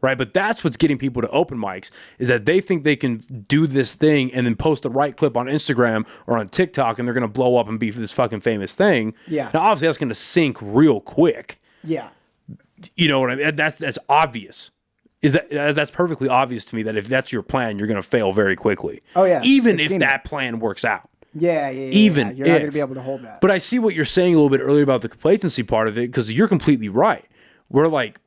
Right? But that's what's getting people to open mics, is that they think they can do this thing and then post the right clip on Instagram or on TikTok and they're going to blow up and be this fucking famous thing. Yeah. Now, obviously, that's going to sink real quick. Yeah. You know what I mean? That's obvious. That's perfectly obvious to me that if that's your plan, you're going to fail very quickly. Oh, yeah. Even if that plan works out. Yeah. Even you're not going to be able to hold that. But I see what you're saying a little bit earlier about the complacency part of it, because you're completely right. We're like,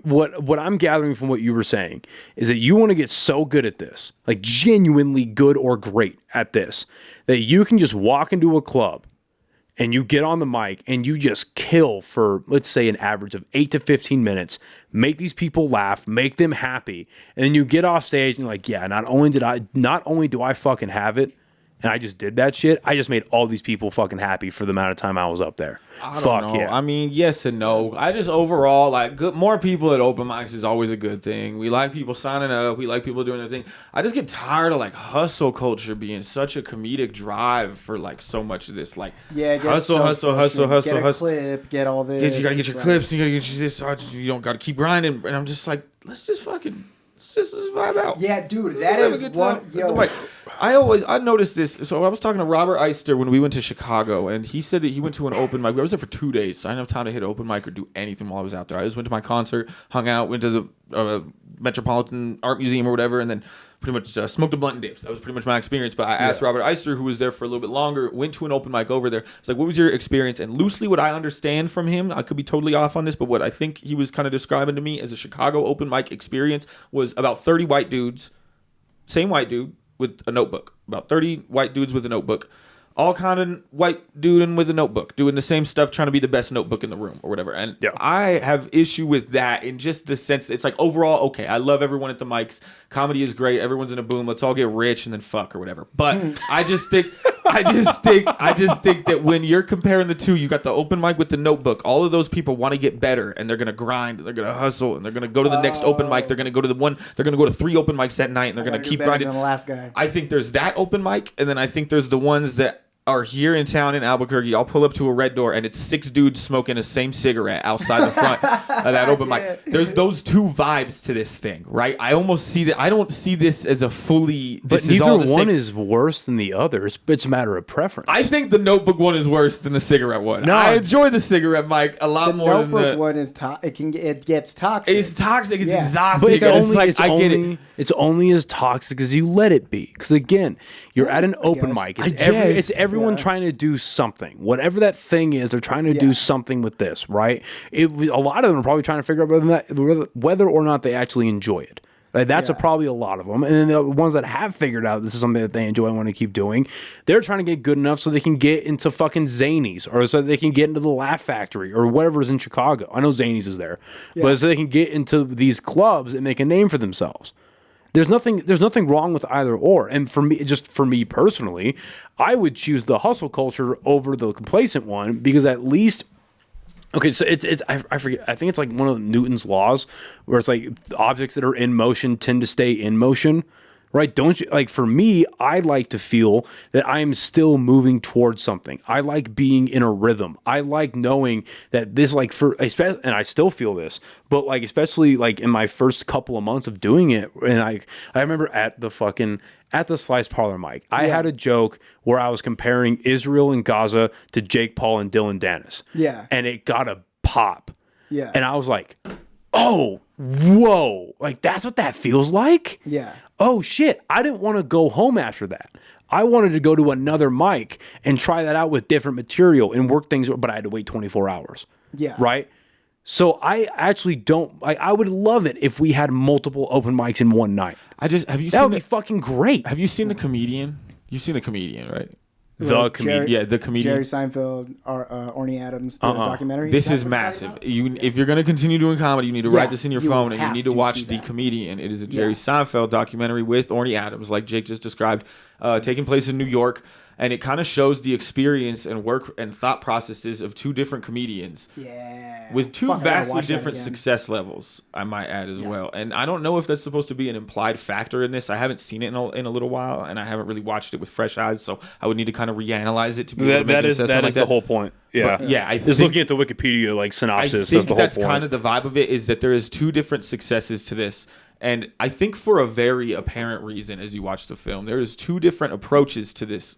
what I'm gathering from what you were saying is that you want to get so good at this, like genuinely good or great at this, that you can just walk into a club and you get on the mic and you just kill for, let's say, an average of 8 to 15 minutes, make these people laugh, make them happy, and then you get off stage and you're like, yeah, not only do I fucking have it, and I just did that shit, I just made all these people fucking happy for the amount of time I was up there. I don't know. Yeah. I mean, yes and no. I just overall, like, more people at open mics is always a good thing. We like people signing up. We like people doing their thing. I just get tired of, like, hustle culture being such a comedic drive for, like, so much of this. Like, hustle. Get a clip, get all this. You got to get your clips. You got to get your this. You don't got to keep grinding. And I'm just like, let's just vibe out. Yeah, dude, that is one. Yo. I noticed this. So I was talking to Robert Eister when we went to Chicago, and he said that he went to an open mic. I was there for 2 days, so I didn't have time to hit an open mic or do anything while I was out there. I just went to my concert, hung out, went to the Metropolitan Art Museum or whatever, and then pretty much smoked a blunt and dipped. That was pretty much my experience. But I asked Robert Eister, who was there for a little bit longer, went to an open mic over there. It's like, what was your experience? And loosely what I understand from him, I could be totally off on this, but what I think he was kind of describing to me as a Chicago open mic experience was about 30 white dudes, same white dude with a notebook. About 30 white dudes with a notebook. All kind of white dude and with a notebook, doing the same stuff, trying to be the best notebook in the room or whatever. And I have issue with that in just the sense, it's like overall, okay, I love everyone at the mics. Comedy is great. Everyone's in a boom. Let's all get rich and then fuck or whatever. But I just think that when you're comparing the two, you got the open mic with the notebook. All of those people want to get better and they're going to grind and they're going to hustle and they're going to go to the next open mic. They're going to go to they're going to go to 3 open mics that night and they're going to keep grinding. The last guy. I think there's that open mic, and then I think there's the ones that are here in town in Albuquerque. I'll pull up to a red door and it's 6 dudes smoking the same cigarette outside the front of that open mic. There's those two vibes to this thing, right? I almost see that. I don't see this as a fully. But this neither is all the one same. Is worse than the other. It's a matter of preference. I think the notebook one is worse than the cigarette one. No, I enjoy the cigarette mic a lot more than the notebook one. It gets toxic. It's toxic. It's exhausting. But it's only as toxic as you let it be. Because again, you're at an open mic. It's everyone trying to do something, whatever that thing is. They're trying to do something with this, right? A lot of them are probably trying to figure out whether or not they actually enjoy it. Like, that's probably a lot of them. And then the ones that have figured out this is something that they enjoy and want to keep doing, they're trying to get good enough so they can get into fucking Zanies, or so they can get into the Laugh Factory or whatever's in Chicago. I know Zanies is there, but so they can get into these clubs and make a name for themselves. There's nothing wrong with either or. And for me personally, I would choose the hustle culture over the complacent one, because at least, okay, so I forget, I think it's like one of Newton's laws where it's like objects that are in motion tend to stay in motion. Right? Don't you, like, for me, I like to feel that I am still moving towards something. I like being in a rhythm. I like knowing that this, like, and I still feel this, but like, especially like in my first couple of months of doing it. And I remember at the Slice Parlor mic, I had a joke where I was comparing Israel and Gaza to Jake Paul and Dylan Dennis. Yeah. And it got a pop. Yeah. And I was like, oh, whoa, like that's what that feels like? Yeah. Oh shit, I didn't want to go home after that. I wanted to go to another mic and try that out with different material and work things, but I had to wait 24 hours. Yeah. Right? So I actually don't. I would love it if we had multiple open mics in one night. Have you That seen would be fucking great. Have you seen The Comedian? You've seen The Comedian, right? The Comedian. Yeah, The Comedian. Jerry Seinfeld, Orny Adams, the documentary. This is massive. If you're going to continue doing comedy, you need to write this in your phone, and you have need to to watch see The that. Comedian. It is a Jerry Seinfeld documentary with Orny Adams, like Jake just described, taking place in New York. And it kind of shows the experience and work and thought processes of two different comedians. Yeah. With two Fuck, I gotta vastly watch that different again. success levels, I might add as well. And I don't know if that's supposed to be an implied factor in this. I haven't seen it in a little while, and I haven't really watched it with fresh eyes, so I would need to kind of reanalyze it to be able to make an assessment like that. That is the whole point. Yeah. But, yeah, just looking at the Wikipedia synopsis. I think that's the whole that's point. kind of the vibe of it, is that there is two different successes to this. And I think for a very apparent reason as you watch the film, there is two different approaches to this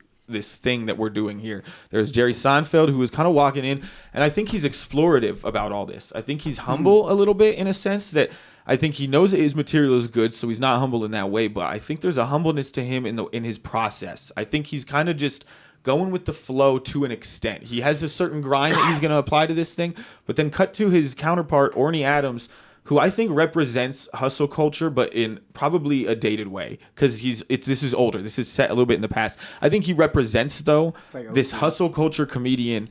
thing that we're doing here. There's Jerry Seinfeld, who is kind of walking in, and I think he's explorative about all this. I think he's humble a little bit, in a sense that I think he knows that his material is good, so he's not humble in that way, but I think there's a humbleness to him in his process. I think he's kind of just going with the flow to an extent. He has a certain grind that he's going to apply to this thing, but then cut to his counterpart, Orny Adams, who I think represents hustle culture, but in probably a dated way, because this is older. This is set a little bit in the past. I think he represents, though, this hustle culture comedian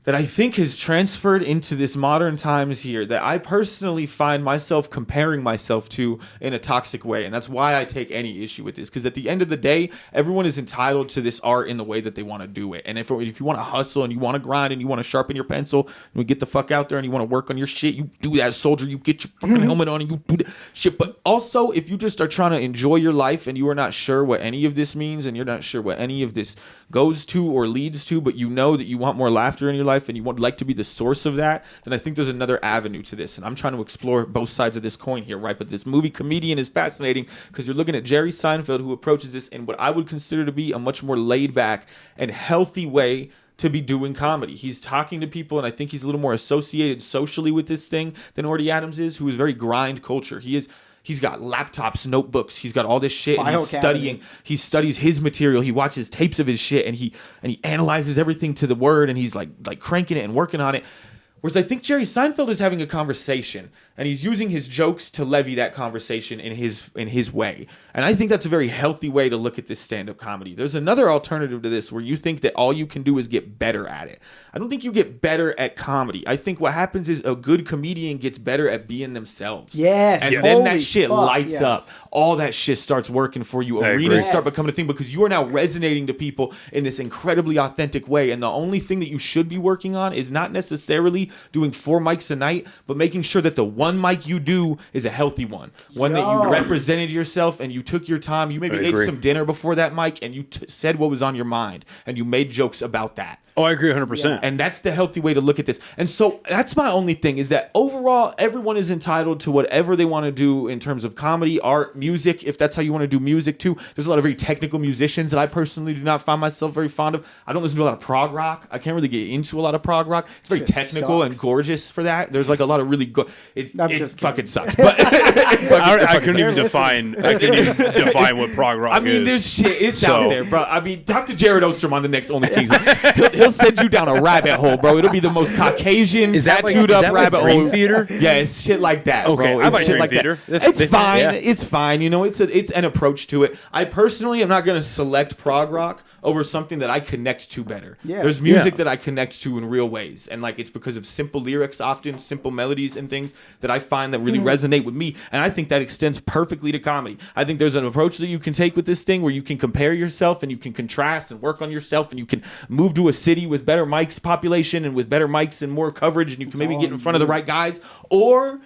that I think has transferred into this modern times here, that I personally find myself comparing myself to in a toxic way. And that's why I take any issue with this, because at the end of the day, everyone is entitled to this art in the way that they want to do it. And if you want to hustle and you want to grind and you want to sharpen your pencil and you get the fuck out there and you want to work on your shit, you do that, soldier. You get your fucking helmet on and you do that shit. But also, if you just are trying to enjoy your life and you are not sure what any of this means and you're not sure what any of this goes to or leads to, but you know that you want more laughter in your life and you would like to be the source of that, then I think there's another avenue to this. And I'm trying to explore both sides of this coin here, right? But this movie Comedian is fascinating because you're looking at Jerry Seinfeld, who approaches this in what I would consider to be a much more laid back and healthy way to be doing comedy. He's talking to people, and I think he's a little more associated socially with this thing than Orny Adams is, who is very grind culture. He's got laptops, notebooks. He's got all this shit, and he's studying. He studies his material. He watches tapes of his shit, and he analyzes everything to the word, and he's like cranking it and working on it. Whereas I think Jerry Seinfeld is having a conversation, and he's using his jokes to levy that conversation in his way. And I think that's a very healthy way to look at this stand-up comedy. There's another alternative to this where you think that all you can do is get better at it. I don't think you get better at comedy. I think what happens is a good comedian gets better at being themselves. Yes. And then that shit lights up. All that shit starts working for you. Arenas start becoming a thing because you are now resonating to people in this incredibly authentic way. And the only thing that you should be working on is not necessarily doing 4 mics a night, but making sure that the one mic you do is a healthy one. One that you represented yourself and you took your time. You maybe ate some dinner before that mic and you said what was on your mind and you made jokes about that. Oh, I agree 100%. Yeah. And that's the healthy way to look at this. And so that's my only thing, is that overall, everyone is entitled to whatever they want to do in terms of comedy, art, music, if that's how you want to do music too. There's a lot of very technical musicians that I personally do not find myself very fond of. I don't listen to a lot of prog rock. I can't really get into a lot of prog rock. It's very technical and gorgeous for that. There's like a lot of really good... It fucking sucks. But I couldn't even define what prog rock is. I mean, there's shit. It's out there, bro. I mean, talk to Jared Ostrom on the next OnlyKings. He'll send you down a rabbit hole, bro. It'll be the most Caucasian, tattooed up rabbit hole. Theater? Yeah, it's shit like that, okay, bro. I like shit Dream Theater. It's fine. Yeah. It's fine. You know, it's an approach to it. I personally am not going to select prog rock over something that I connect to better. Yeah. There's music that I connect to in real ways, and like it's because of simple lyrics, often simple melodies and things that I find that really resonate with me, and I think that extends perfectly to comedy. I think there's an approach that you can take with this thing where you can compare yourself and you can contrast and work on yourself, and you can move to a city with better mics population and with better mics and more coverage, and you can maybe get in front of the right guys, or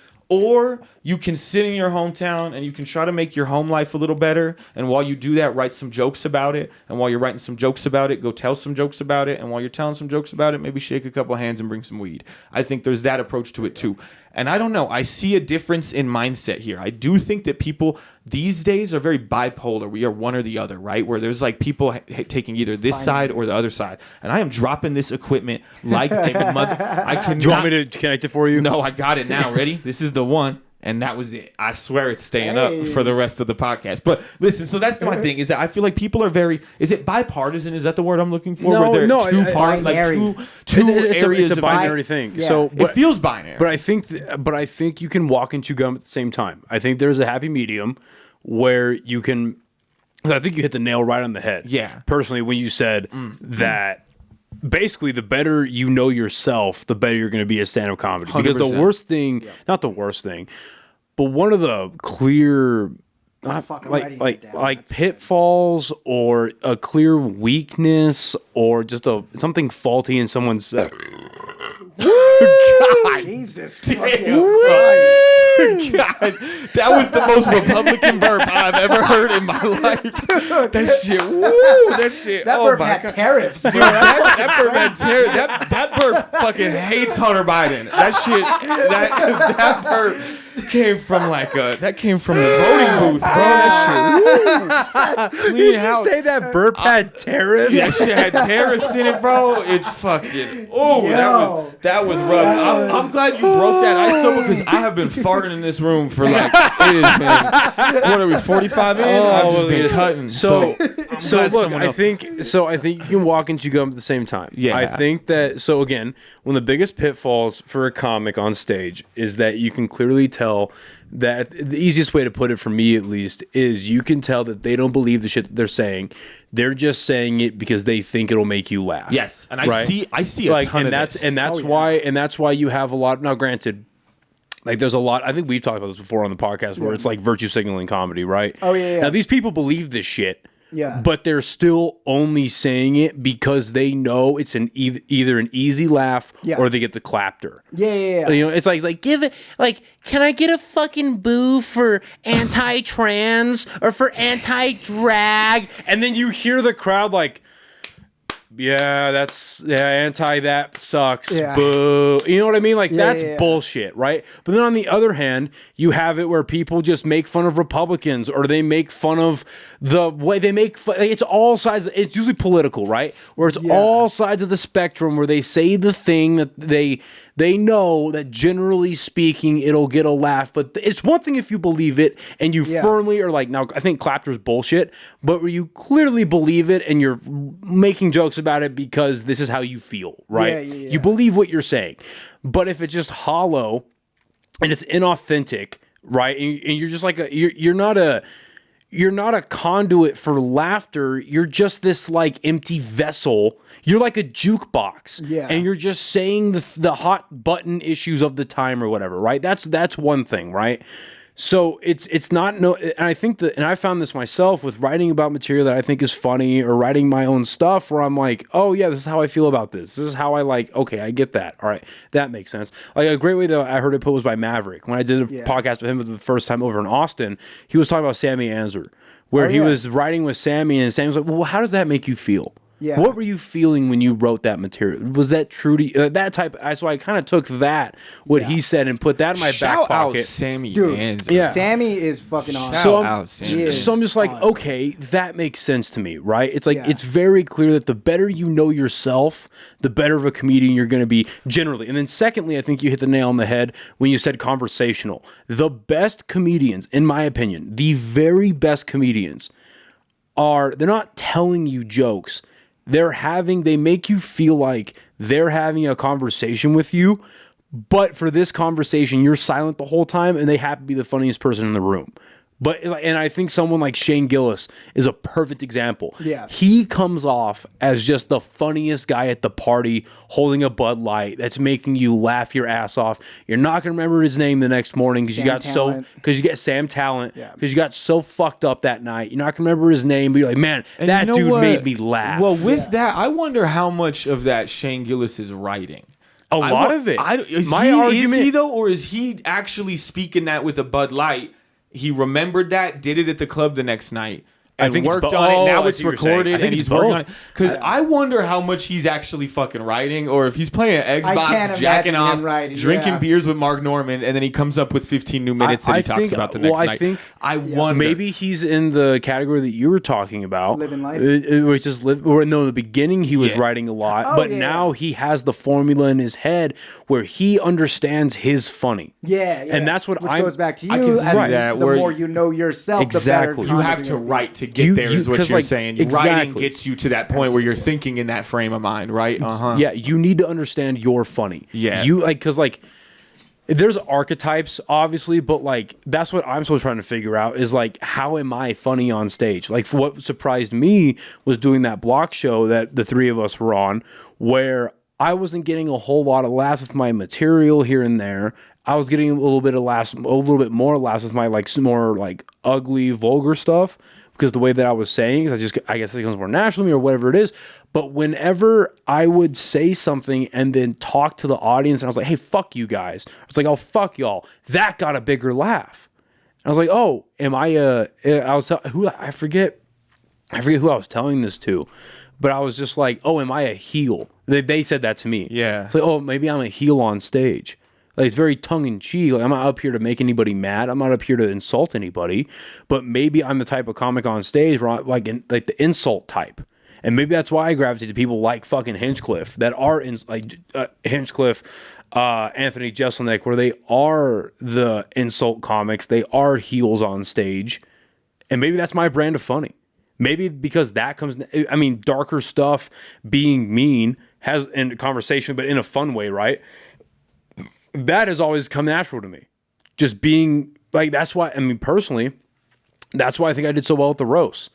you can sit in your hometown and you can try to make your home life a little better. And while you do that, write some jokes about it. And while you're writing some jokes about it, go tell some jokes about it. And while you're telling some jokes about it, maybe shake a couple hands and bring some weed. I think there's that approach to it too. And I don't know. I see a difference in mindset here. I do think that people these days are very bipolar. We are one or the other, right? Where there's like people taking either this side or the other side. And I am dropping this equipment like a mother. Do you want me to connect it for you? No, I got it now. Ready? This is the one. And that was it. I swear it's staying up for the rest of the podcast. But listen, so that's my thing, is that I feel like people are very, is it bipartisan? Is that the word I'm looking for? No, where no, two areas it's a binary thing. Yeah. So it feels binary. But I think you can walk and chew gum at the same time. I think there's a happy medium where you can. I think you hit the nail right on the head. Yeah. Personally, when you said that. Basically, the better you know yourself, the better you're going to be at stand-up comedy. 100%. Because the worst thing, not the worst thing, but one of the clear, like pitfalls or a clear weakness or just something faulty in someone's. God, Jesus damn, Christ. God, that was the most Republican burp I've ever heard in my life. That shit, that shit. That burp had tariffs, dude. That burp had tariffs. That burp fucking hates Hunter Biden. That shit, that burp came from the voting booth, bro. That shit, clean house. Say that burp had tariffs? That shit had tariffs in it, bro. It's fucking. That was rough. I'm glad you broke that ice over because I have been farting in this room for like it has been. What are we 45 in? I've just been cutting. So look, I think you can walk and chew gum at the same time. Yeah. I think that. So again, one of the biggest pitfalls for a comic on stage is that you can clearly tell that the easiest way to put it, for me at least, is you can tell that they don't believe the shit that they're saying. They're just saying it because they think it'll make you laugh. Yes, and right? I see a ton of this. And that's why you have a lot. Now, granted, like there's a lot. I think we've talked about this before on the podcast where it's like virtue signaling comedy, right? Oh yeah. Now these people believe this shit. Yeah. But they're still only saying it because they know it's either an easy laugh or they get the clapter. Yeah. You know, it's like give it like, can I get a fucking boo for anti-trans or for anti-drag? And then you hear the crowd like, anti that sucks. Yeah. Boo. You know what I mean? Like that's bullshit, right? But then on the other hand, you have it where people just make fun of Republicans or they make fun of the way they make fun. It's all sides. It's usually political, right? Where it's all sides of the spectrum where they say the thing that they know that generally speaking it'll get a laugh, but it's one thing if you believe it and you firmly are like, now I think clapter's bullshit, but where you clearly believe it and you're making jokes about it because this is how you feel, right? Yeah. You believe what you're saying. But if it's just hollow and it's inauthentic, right? And you're just like you're not a conduit for laughter. You're just this like empty vessel. You're like a jukebox. Yeah. And you're just saying the hot button issues of the time or whatever, right? That's one thing, right? So it's not and I think and I found this myself with writing about material that I think is funny or writing my own stuff where I'm like, oh yeah, this is how I feel about this. This is how I like, okay, I get that. All right, that makes sense. Like a great way that I heard it put was by Maverick. When I did a podcast with him for the first time over in Austin, he was talking about Sammy Anser, where he was writing with Sammy and Sammy was like, well, how does that make you feel? Yeah. What were you feeling when you wrote that material? Was that true to you? That type? So I kind of took what he said and put that in my back pocket. Out Sammy Dude, Anser. Yeah. Sammy is fucking awesome. So I'm just like, okay, that makes sense to me, right? It's like it's very clear that the better you know yourself, the better of a comedian you're going to be generally. And then secondly, I think you hit the nail on the head when you said conversational. The best comedians, in my opinion, the very best comedians they're not telling you jokes. They make you feel like they're having a conversation with you, but for this conversation, you're silent the whole time and they happen to be the funniest person in the room. And I think someone like Shane Gillis is a perfect example. Yeah. He comes off as just the funniest guy at the party holding a Bud Light that's making you laugh your ass off. You're not going to remember his name the next morning because you get Sam Talent because you got so fucked up that night. You're not going to remember his name, but you're like, man, and that dude made me laugh. Well, with that, I wonder how much of that Shane Gillis is writing. A lot of it. Is he though, or is he actually speaking that with a Bud Light? He remembered that, did it at the club the next night, and think it's worked both. on it. Oh, Now I it's see what you're saying. recorded I think and it's he's working on both. it. Because I wonder how much he's actually fucking writing, or if he's playing can't Xbox, jacking imagine off, him writing, drinking yeah. beers with Mark Norman, and then he comes up with 15 new minutes that he talks about the next night. I wonder. Maybe he's in the category that you were talking about. Living life? Which is or no, in the beginning he was writing a lot, but now he has the formula in his head where he understands his funny. Yeah. And that's what Which I'm... goes back to you. I can see as that, the where more you know yourself, Exactly. the better You have comedy to you'll be. write to get there, is what 'cause, you're like, saying. exactly. Writing gets you to that point where you're thinking in that frame of mind, right? Yeah, you need to understand you're funny. Yeah. You like, because like there's archetypes obviously, but like that's what I'm still trying to figure out is like, how am I funny on stage? Like what surprised me was doing that block show that the three of us were on, where I wasn't getting a whole lot of laughs with my material here and there. I was getting a little bit more laughs with my like more like ugly, vulgar stuff, because the way that I was saying, I guess it comes more naturally to me or whatever it is. But whenever I would say something and then talk to the audience, and I was like, "Hey, fuck you guys," I was like, "Oh, fuck y'all," that got a bigger laugh. And I was like, "Oh, am I?" I forget who I was telling this to, but I was just like, "Oh, am I a heel?" They said that to me. Yeah. It's like, "Oh, maybe I'm a heel on stage." Like, it's very tongue-in-cheek. Like, I'm not up here to make anybody mad. I'm not up here to insult anybody. But maybe I'm the type of comic on stage where I'm like the insult type. And maybe that's why I gravitate to people like fucking Hinchcliffe that are Hinchcliffe, Anthony Jeselnik, where they are the insult comics. They are heels on stage. And maybe that's my brand of funny. Maybe because that comes... I mean, darker stuff, being mean, has in conversation, but in a fun way, right? That has always come natural to me. Just being like, that's why, I mean, personally, that's why I think I did so well at the roast.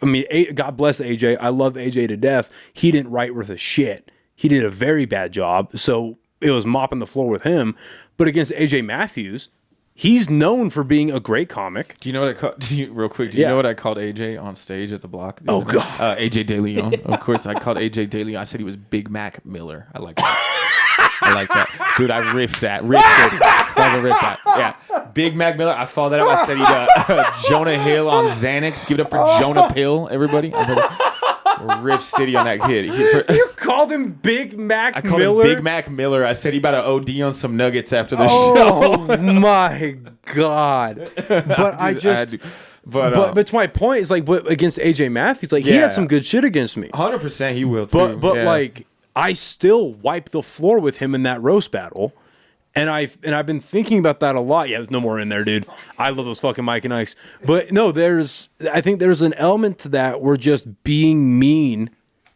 I mean, God bless AJ. I love AJ to death. He didn't write worth a shit. He did a very bad job. So it was mopping the floor with him. But against AJ Matthews, he's known for being a great comic. Do you know what I called? Real quick, do you know what I called AJ on stage at the block? Oh, God. AJ De Leon. Of course, I called AJ De Leon. I said he was Big Mac Miller. I like that. I like that. Dude, I riffed that. Riff that. Yeah. Big Mac Miller. I followed that up. I said he'd Jonah Hill on Xanax. Give it up for Jonah Pill, everybody. Riff City on that kid. You called him Big Mac I called Miller? him Big Mac Miller. I said he about to OD on some nuggets after the Oh, show. my God. But I just... But to my point, is like, but against AJ Matthews, like, he had some good shit against me. 100% he will, too. But like, I still wiped the floor with him in that roast battle. And I've been thinking about that a lot. Yeah, there's no more in there, dude. I love those fucking Mike and Ikes. But no, I think there's an element to that where just being mean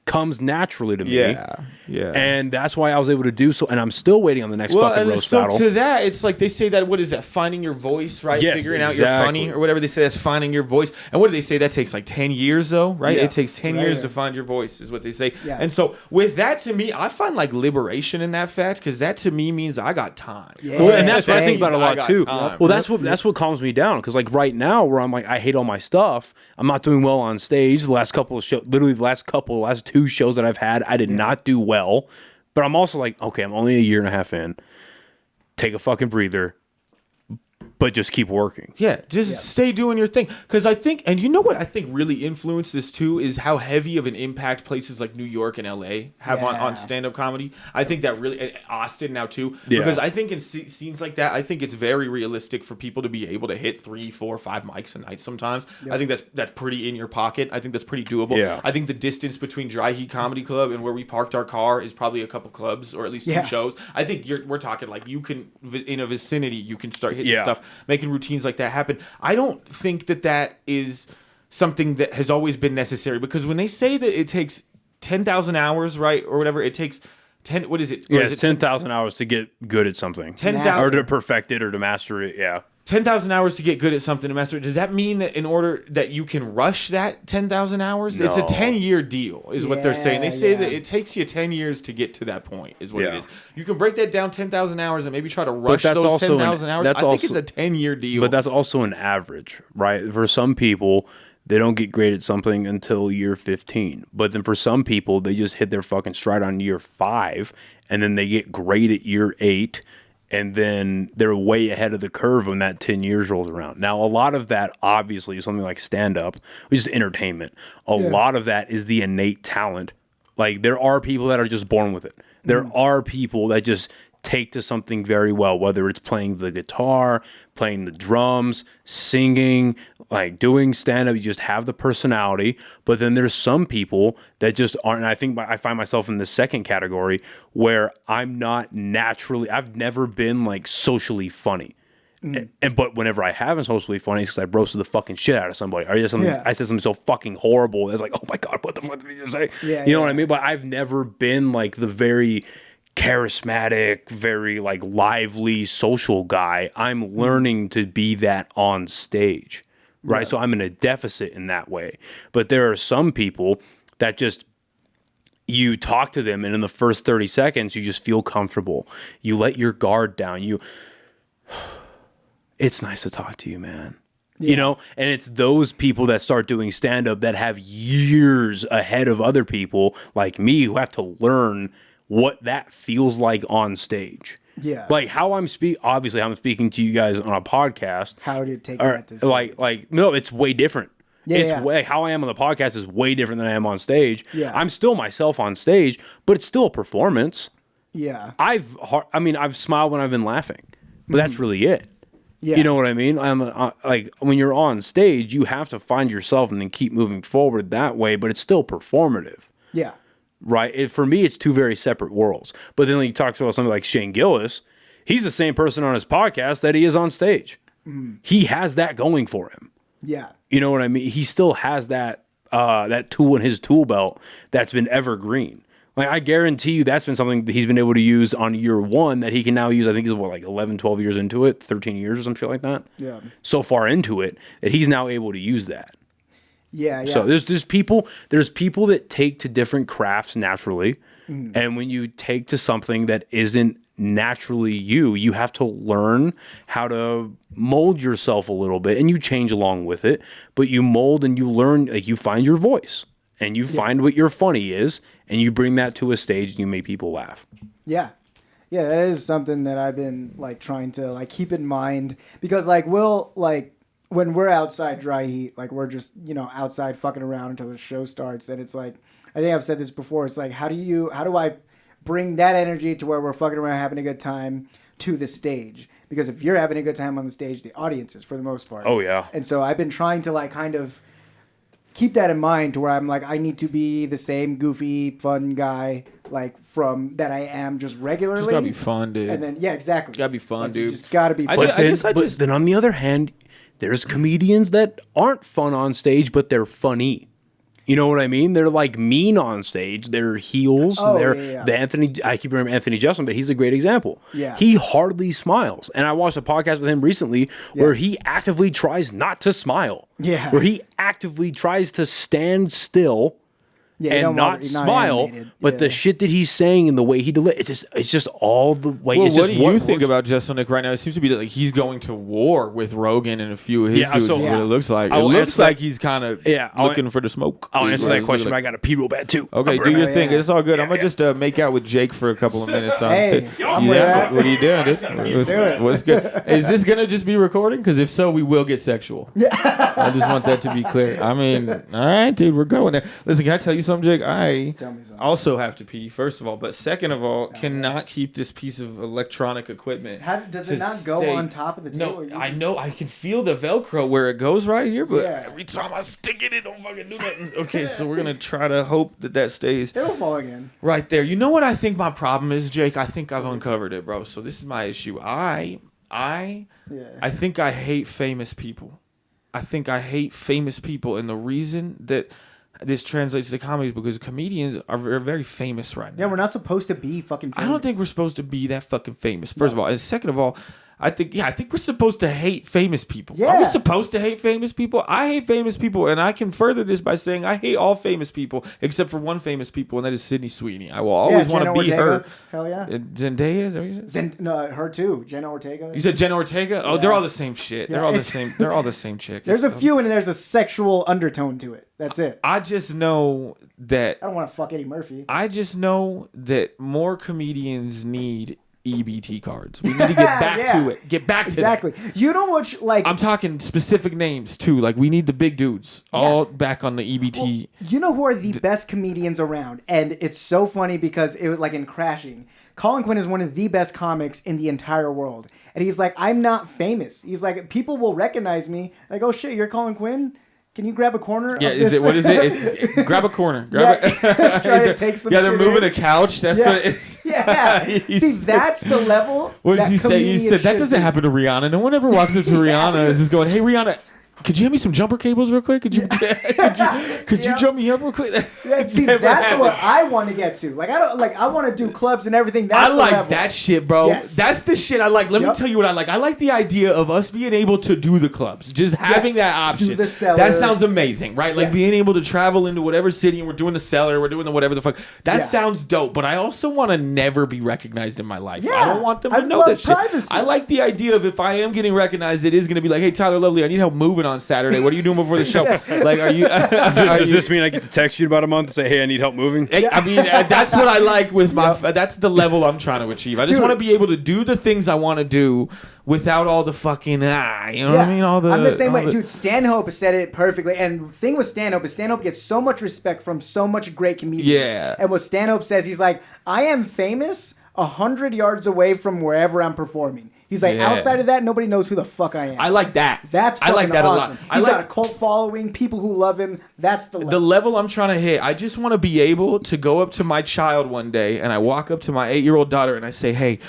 comes naturally to me. Yeah. And that's why I was able to do so. And I'm still waiting on the next fucking roast battle. To that, it's like they say that, what is that, finding your voice, right? Yes, Figuring out you're funny or whatever they say, that's finding your voice. And what do they say? That takes like 10 years though, right? Yeah, it takes 10 years to find your voice is what they say. Yeah. And so with that, to me, I find like liberation in that fact, because that to me means I got time. Yeah. Well, and that's what I think about a I lot got too. time. Well, that's what calms me down, because like right now, where I'm like, I hate all my stuff. I'm not doing well on stage. The last two shows that I've had, I did not do well. But I'm also like, okay, I'm only a year and a half in. Take a fucking breather, but just keep working. Yeah, just stay doing your thing. Because I think, and you know what I think really influenced this too, is how heavy of an impact places like New York and LA have on stand-up comedy. I think that really, and Austin now too. Yeah. Because I think in scenes like that, I think it's very realistic for people to be able to hit 3, 4, 5 mics a night sometimes. I think that's pretty in your pocket. I think that's pretty doable. Yeah. I think the distance between Dry Heat Comedy Club and where we parked our car is probably a couple clubs, or at least 2 shows. I think we're talking like you can, in a vicinity, you can start hitting stuff, making routines like that happen. I don't think that is something that has always been necessary, because when they say that it takes 10,000 hours, right, or whatever, it takes 10. What is it? Yeah, it's 10,000 hours to get good at something. 10,000 or to perfect it or to master it. Yeah. 10,000 hours to get good at something, to master it. Does that mean that in order that you can rush that 10,000 hours? No. It's a 10-year deal is what they're saying. They say that it takes you 10 years to get to that point is what it is. You can break that down 10,000 hours and maybe try to rush those 10,000 hours. I think it's a 10-year deal. But that's also an average, right? For some people, they don't get great at something until year 15. But then for some people, they just hit their fucking stride on year 5, and then they get great at year 8. and then they're way ahead of the curve when that 10 years rolls around. Now, a lot of that obviously is something like stand-up, which is entertainment. A lot of that is the innate talent. Like, there are people that are just born with it. There are people that just take to something very well, whether it's playing the guitar, playing the drums, singing, like doing stand-up. You just have the personality. But then there's some people that just aren't. And I think I find myself in the second category where I'm not naturally, I've never been like socially funny. But whenever I have been socially funny, it's because I roasted the fucking shit out of somebody. Or I said something so fucking horrible. It's like, oh my God, what the fuck did you just say? You know what I mean? But I've never been like the very charismatic, very like lively social guy. I'm learning to be that on stage, right? So I'm in a deficit in that way. But there are some people that just, you talk to them and in the first 30 seconds, you just feel comfortable. You let your guard down. It's nice to talk to you, man. You know, and it's those people that start doing stand-up that have years ahead of other people like me who have to learn what that feels like on stage. Yeah. Like how I'm obviously I'm speaking to you guys on a podcast. How do you take that to stage? Like no, it's way different. Way how I am on the podcast is way different than I am on stage. Yeah. I'm still myself on stage, but it's still a performance. Yeah. I've smiled when I've been laughing. But that's really it. Yeah. You know what I mean? Like when you're on stage, you have to find yourself and then keep moving forward that way, but it's still performative. Yeah. Right? For me, it's two very separate worlds. But then when you talk about something like Shane Gillis, he's the same person on his podcast that he is on stage. He has that going for him. Yeah. You know what I mean? He still has that tool in his tool belt that's been evergreen. Like, I guarantee you that's been something that he's been able to use on year one that he can now use. I think he's, 11, 12 years into it, 13 years or some shit like that. Yeah. So far into it that he's now able to use that. Yeah. So there's people that take to different crafts naturally. And when you take to something that isn't naturally you have to learn how to mold yourself a little bit, and you change along with it. But you mold and you learn, like you find your voice. And you find what your funny is, and you bring that to a stage, and you make people laugh. Yeah. Yeah, that is something that I've been, trying to, keep in mind. Because, when we're outside dry heat, we're just, outside fucking around until the show starts. And it's I think I've said this before. It's how do I bring that energy to where we're fucking around having a good time to the stage? Because if you're having a good time on the stage, the audience is, for the most part. Oh, yeah. And so I've been trying to, kind of keep that in mind to where I'm I need to be the same goofy, fun guy, from that I am just regularly. Just gotta be fun, dude. And then, yeah, exactly. Gotta be fun, dude. Just gotta be fun. But then on the other hand, there's comedians that aren't fun on stage, but they're funny. You know what I mean? They're mean on stage. They're heels. I keep remembering Anthony Jeselnik, but he's a great example. Yeah. He hardly smiles. And I watched a podcast with him recently where he actively tries not to smile. Yeah. Where he actively tries to stand still and not smile, but the shit that he's saying and the way he delivers, it's just all the way. Well, what do you think about Jeselnik right now? It seems to be that he's going to war with Rogan and a few of his dudes. What it looks like. It looks like he's kind of looking for the smoke. I'll answer that question, but I got a pee real bad too. Okay, do your thing. It's all good. I'm gonna just make out with Jake for a couple of minutes on stage. What are you doing, dude? What's good? Is this gonna just be recording? Because if so, we will get sexual. I just want that to be clear. I mean, all right, dude, we're going there. Listen, can I tell you something, Jake? I also have to pee, first of all, but second of all, cannot keep this piece of electronic equipment. Does it not go on top of the table? No, I know. I can feel the Velcro where it goes right here, but every time I stick it don't fucking do that. Okay, so we're going to try to hope that stays. It'll fall again. Right there. You know what I think my problem is, Jake? I think I've uncovered it, bro. So this is my issue. I think I hate famous people. I think I hate famous people, and the reason that this translates to comedy is because comedians are very famous right now. Yeah, we're not supposed to be fucking famous. I don't think we're supposed to be that fucking famous, first of all. And second of all, I think we're supposed to hate famous people. Yeah. Are we supposed to hate famous people? I hate famous people, and I can further this by saying I hate all famous people except for one famous people, and that is Sydney Sweeney. I will always want to be her. Hell yeah. Zendaya, is that what you said? No, her too. Jenna Ortega. You said Jenna Ortega? Oh, they're all the same shit. Yeah, they're all the same. They're all the same chick. There's a few, and there's a sexual undertone to it. That's it. I just know that I don't want to fuck Eddie Murphy. I just know that more comedians need EBT cards. We need to get back to it. Get back to that. You know what? Like, I'm talking specific names too. Like, we need the big dudes all back on the EBT. Well, you know who are the best comedians around, and it's so funny because it was like in Crashing. Colin Quinn is one of the best comics in the entire world, and he's like, I'm not famous. He's like, people will recognize me. Like, oh shit, you're Colin Quinn. Can you grab a corner? Yeah, is it? What is it? It's grab a corner. Grab try to take some. Yeah, they're moving in. a couch. That's what it's. Yeah. See, that's the level. What did he say? He said that doesn't happen to Rihanna. No one ever walks up to Rihanna and is just going, "Hey, Rihanna, could you hand me some jumper cables real quick? Could you jump me up real quick?" Yeah, see, that's what I want to get to. Like, I want to do clubs and everything. That's I like that shit, bro. Yes. That's the shit I like. Let me tell you what I like. I like the idea of us being able to do the clubs, just having that option. Do the cellar. That sounds amazing, right? Like being able to travel into whatever city and we're doing the cellar, we're doing the whatever the fuck. That sounds dope. But I also want to never be recognized in my life. I don't want them to know that shit. I like the idea of if I am getting recognized, it is going to be like, hey, Tyler Lovely, I need help moving on Saturday. What are you doing before the show? Like, are you? Does this mean I get to text you in about a month and say, hey, I need help moving? I mean, that's what I like with my. That's the level I'm trying to achieve. I just want to be able to do the things I want to do without all the fucking you know what I mean? I'm the same way, dude. Stanhope said it perfectly. And the thing with Stanhope is Stanhope gets so much respect from so much great comedians. Yeah. And what Stanhope says, he's like, I am famous 100 yards away from wherever I'm performing. He's like, outside of that, nobody knows who the fuck I am. I like that. That's fucking I like that awesome. a lot. He's got a cult following, people who love him. That's the level. The level I'm trying to hit. I just want to be able to go up to my child one day and I walk up to my 8-year-old daughter and I say, hey,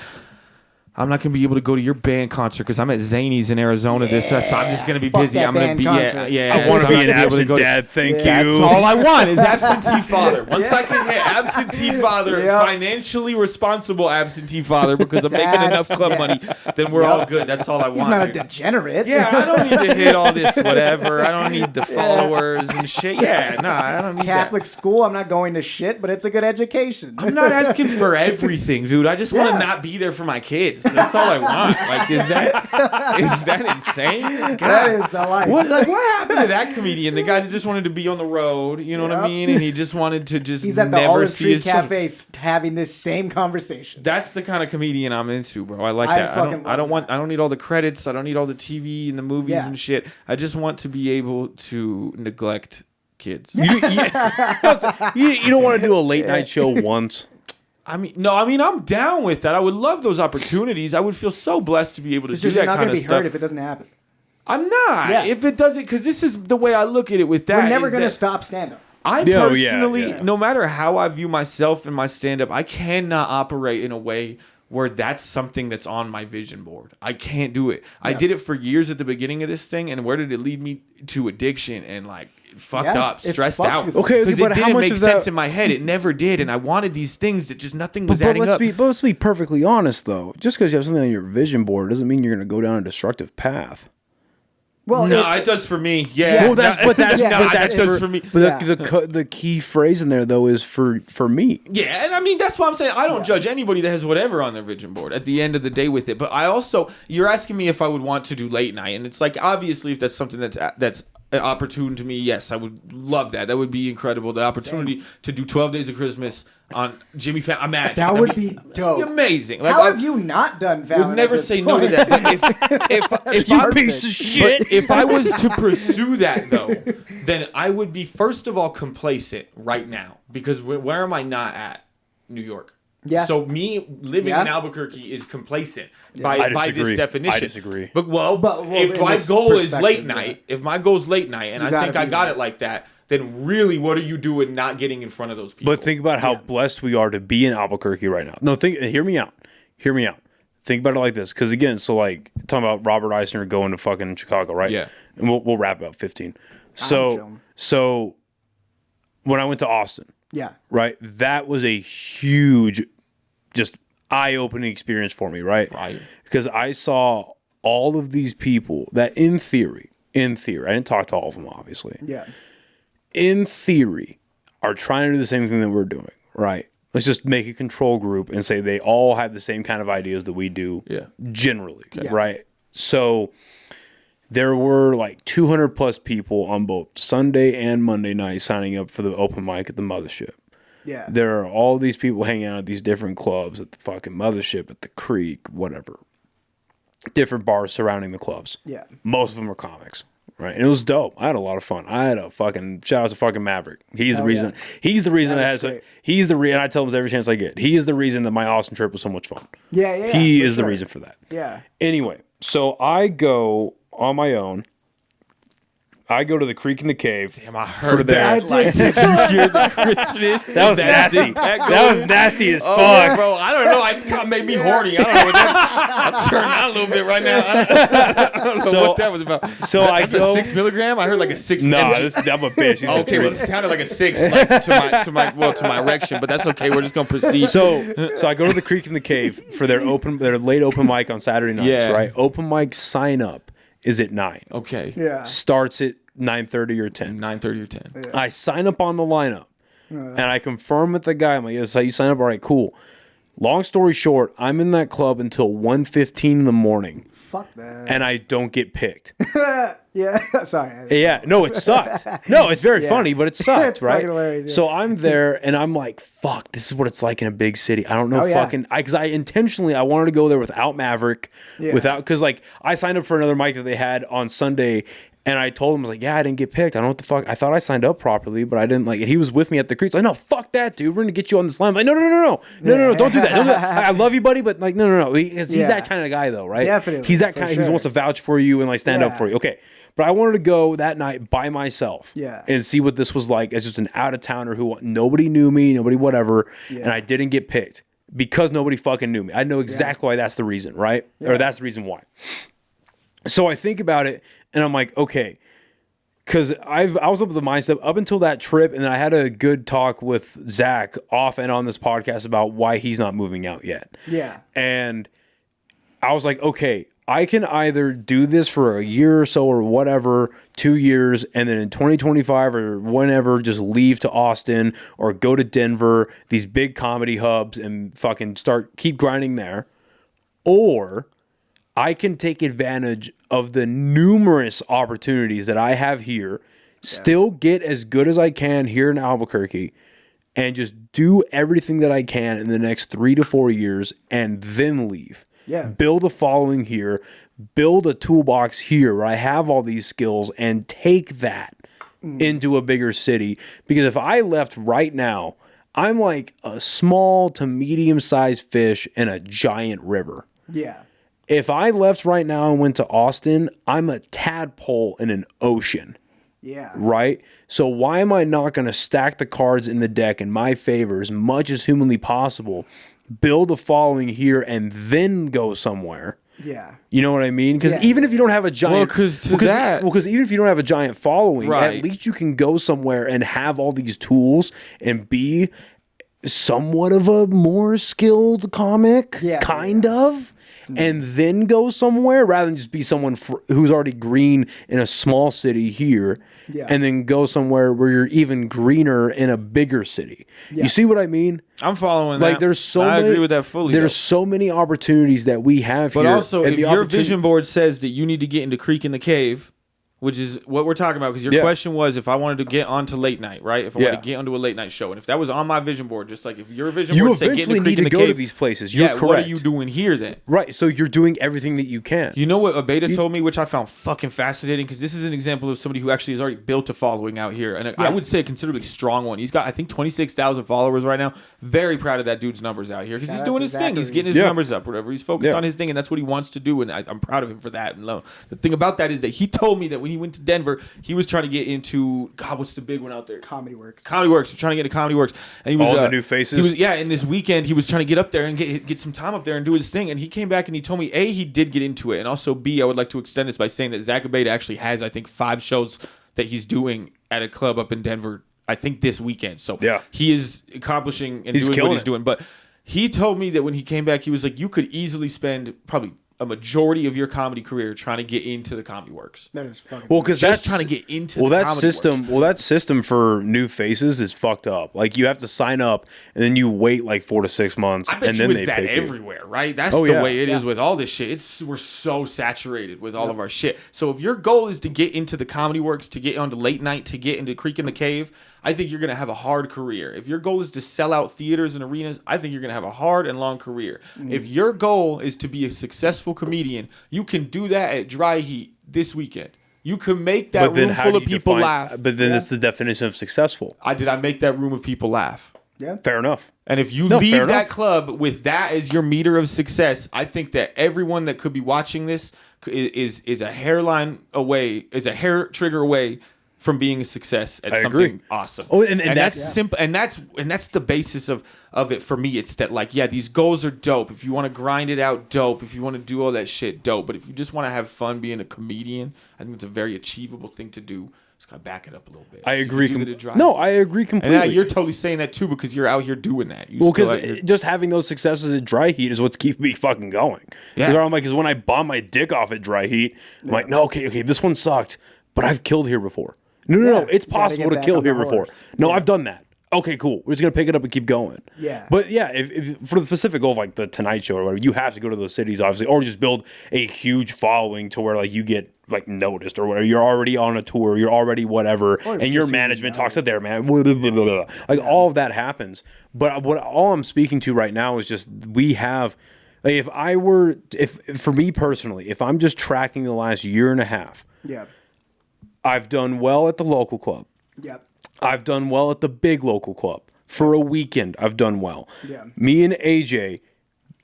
I'm not going to be able to go to your band concert because I'm at Zany's in Arizona so I'm just going to be busy. I'm going to be, I want to be an absent dad, thank you. That's all I want is absentee father. Once I can hit absentee father, financially responsible absentee father because I'm making enough club money, then we're all good. That's all I want. He's not a degenerate. Yeah, I don't need to hit all this whatever. I don't need the followers and shit. Yeah, no, I don't need Catholic school, I'm not going to shit, but it's a good education. I'm not asking for everything, dude. I just want to not be there for my kids. That's all I want. Like, is that insane? God. That is the life. What happened to that comedian? The guy that just wanted to be on the road, you know what I mean? And he just wanted to just He's at the never Olive see Street his Cafe having this same conversation. That's the kind of comedian I'm into, bro. I like that. I don't need all the credits. I don't need all the TV and the movies and shit. I just want to be able to neglect kids. You don't want to do a late night show once. I'm down with that. I would love those opportunities. I would feel so blessed to be able to do that kind of stuff. You're not going to be hurt if it doesn't happen. I'm not. Yeah. If it doesn't, because this is the way I look at it with that. We're never going to stop stand-up. I personally, no matter how I view myself and my stand-up, I cannot operate in a way where that's something that's on my vision board. I can't do it. Yeah. I did it for years at the beginning of this thing, and where did it lead me? To addiction and like fucked up, stressed out. Okay, because it didn't make sense in my head. It never did, and I wanted these things that just nothing was adding up. But let's be perfectly honest, though. Just because you have something on your vision board doesn't mean you're going to go down a destructive path. Well, no, it does for me. Yeah, well, that's does for me. But the key phrase in there though is for me. Yeah, and I mean that's why I'm saying I don't judge anybody that has whatever on their vision board at the end of the day with it. But I also, you're asking me if I would want to do late night, and it's like obviously if that's something that's opportune to me, yes, I would love that. That would be incredible. The opportunity to do 12 Days of Christmas on Jimmy Fallon. Imagine. That would be dope. Amazing. Like, how have you not done Fallon? Would never say no to that. If you piece of shit. If I was to pursue that though, then I would be first of all complacent right now because where am I not at? New York. Yeah. So me living in Albuquerque is complacent by this definition. I disagree. But if my goal is late night, and I think I got it like that, then really what are you doing not getting in front of those people? But think about how blessed we are to be in Albuquerque right now. No, hear me out. Think about it like this. Because again, so like talking about Robert Eisner going to fucking Chicago, right? Yeah. And we'll wrap about 15. So when I went to Austin, right, that was a huge just eye-opening experience for me, right? Right. Because I saw all of these people that in theory, I didn't talk to all of them, obviously. Yeah. In theory, are trying to do the same thing that we're doing, right? Let's just make a control group and say they all have the same kind of ideas that we do generally, right? So there were like 200 plus people on both Sunday and Monday night signing up for the open mic at the Mothership. Yeah. There are all these people hanging out at these different clubs, at the fucking Mothership, at the Creek, whatever. Different bars surrounding the clubs. Yeah. Most of them are comics. Right. And it was dope. I had a lot of fun. I had a fucking shout out to fucking Maverick. He's the reason. Yeah. He's the reason That that was great. he's the reason. I tell him every chance I get. He is the reason that my Austin trip was so much fun. Yeah. He is the reason for that. Yeah. Anyway, so I go on my own. I go to the Creek and the Cave. Damn, I heard I that. Like, did. did you hear the crispness? That was nasty. That was nasty as Oh, fuck. bro, I don't know. It kind of made me horny. I don't know what that. I'm turning on a little bit right now. I don't know what that was about. So That's I go. a 6 milligram. I heard like a 6. No, I'm a bitch. He's Okay, well, it sounded like a 6, like to my erection, but that's okay. We're just gonna proceed. So I go to the Creek and the Cave for their late open mic on Saturday nights. Yeah. Right. Open mic sign up is at 9. Okay. Yeah. Starts at 9:30 or 10. 9:30 or 10. Yeah. I sign up on the lineup and I confirm with the guy. I'm like, "Yes, how you sign up? All right, cool." Long story short, I'm in that club until 1:15 in the morning Fuck that. and I don't get picked. Yeah. Sorry. Yeah, no, it sucks. No, it's very funny, but it sucks, It's right? fucking hilarious, yeah. So I'm there and I'm like, fuck, this is what it's like in a big city. I don't know Oh, yeah. because I intentionally wanted to go there without Maverick, Yeah. because like I signed up for another mic that they had on Sunday. And I told him, I was like, yeah, I didn't get picked. I don't know what the fuck. I thought I signed up properly, but I didn't and he was with me at the Creek. Like, no, fuck that, dude. We're going to get you on this line. I'm like, no, don't do that. Don't do that. I love you, buddy, but like, no. He's that kind of guy though, right? Definitely, He's that for kind sure. who wants to vouch for you and like stand up Yeah. for you. Okay. But I wanted to go that night by myself Yeah. and see what this was like as just an out-of-towner who nobody knew me, nobody whatever, and I didn't get picked because nobody fucking knew me. I know exactly why that's the reason, right? Or that's the reason why. So I think about it and I'm like, okay, because I was up with the mindset up until that trip, and then I had a good talk with Zach off and on this podcast about why he's not moving out yet. Yeah. And I was like, okay, I can either do this for a year or so or whatever, 2 years, and then in 2025 or whenever, just leave to Austin or go to Denver, these big comedy hubs, and fucking keep grinding there. Or I can take advantage of the numerous opportunities that I have here, still get as good as I can here in Albuquerque, and just do everything that I can in the next 3 to 4 years and then leave. Yeah. Build a following here, build a toolbox here where I have all these skills and take that into a bigger city. Because if I left right now, I'm like a small to medium-sized fish in a giant river. Yeah. If I left right now and went to Austin, I'm a tadpole in an ocean, Yeah. right? So why am I not going to stack the cards in the deck in my favor as much as humanly possible, build a following here, and then go somewhere? Yeah. You know what I mean? Because Yeah. even if you don't have a giant, because even if you don't have a giant following, Right. at least you can go somewhere and have all these tools and be somewhat of a more skilled comic, kind of. And then go somewhere rather than just be someone who's already green in a small city here, and then go somewhere where you're even greener in a bigger city. You see what I mean? I'm following Like that. I agree with that fully. There's so many opportunities that we have But here. also, and if your vision board says that you need to get into Creek in the Cave, which is what we're talking about, because your question was if I wanted to get onto late night, right? If I wanted to get onto a late night show, and if that was on my vision board, just like if your vision you board said get eventually into Creek need in to the go Cave, to these places. You're correct. What are you doing here then? Right, so you're doing everything that you can. You know what Abeda told me, which I found fucking fascinating, because this is an example of somebody who actually has already built a following out here, and I would say a considerably strong one. He's got, I think, 26,000 followers right now. Very proud of that dude's numbers out here, because he's doing his thing. He's getting his numbers up, whatever. He's focused on his thing, and that's what he wants to do, and I'm proud of him for that. And the thing about that is that he told me that when he went to Denver, he was trying to get into, God, what's the big one out there? Comedy Works. Comedy Works. We're trying to get to Comedy Works, and he was all the new faces. He was, and this weekend he was trying to get up there and get some time up there and do his thing. And he came back and he told me, A, he did get into it, and also B, I would like to extend this by saying that Zach Abeda actually has, I think, 5 shows that he's doing at a club up in Denver, I think this weekend. So he is accomplishing and doing what he's doing. But he told me that when he came back, he was like, you could easily spend probably a majority of your comedy career trying to get into the Comedy Works. That is fucking because that's trying to get into that system. Well, that system for new faces is fucked up. Like you have to sign up and then you wait like 4 to 6 months, I bet and then you they that pick everywhere, right? That's the way it is with all this shit. We're so saturated with all of our shit. So if your goal is to get into the Comedy Works, to get onto late night, to get into Creek in the Cave, I think you're gonna have a hard career. If your goal is to sell out theaters and arenas, I think you're gonna have a hard and long career. If your goal is to be a successful comedian, you can do that at Dry Heat this weekend. You can make that room full of people laugh. But then it's the definition of successful. Did I make that room of people laugh? Yeah. Fair enough. And if you leave that club with that as your meter of success, I think that everyone that could be watching this is a hairline away, is a hair trigger away from being a success at something awesome. Oh, and that's simple, and that's the basis of it for me. It's that like, yeah, these goals are dope. If you want to grind it out, dope. If you want to do all that shit, dope. But if you just want to have fun being a comedian, I think it's a very achievable thing to do. Just gotta back it up a little bit. I agree. No, I agree completely. And you're totally saying that too because you're out here doing that. Because just having those successes at Dry Heat is what's keeping me fucking going. Yeah. I'm like, because when I bomb my dick off at Dry Heat, I'm like, no, okay, this one sucked, but I've killed here before. No, it's possible to kill here before. No, I've done that. Okay, cool. We're just gonna pick it up and keep going. Yeah. But yeah, if for the specific goal of like the Tonight Show or whatever, you have to go to those cities, obviously, or just build a huge following to where like you get like noticed or whatever. You're already on a tour, you're already whatever, and your management talks to their man. Like all of that happens. But all I'm speaking to right now is just we have. Like if for me personally, if I'm just tracking the last year and a half, I've done well at the local club. Yep. I've done well at the big local club. For a weekend, I've done well. Yeah. Me and AJ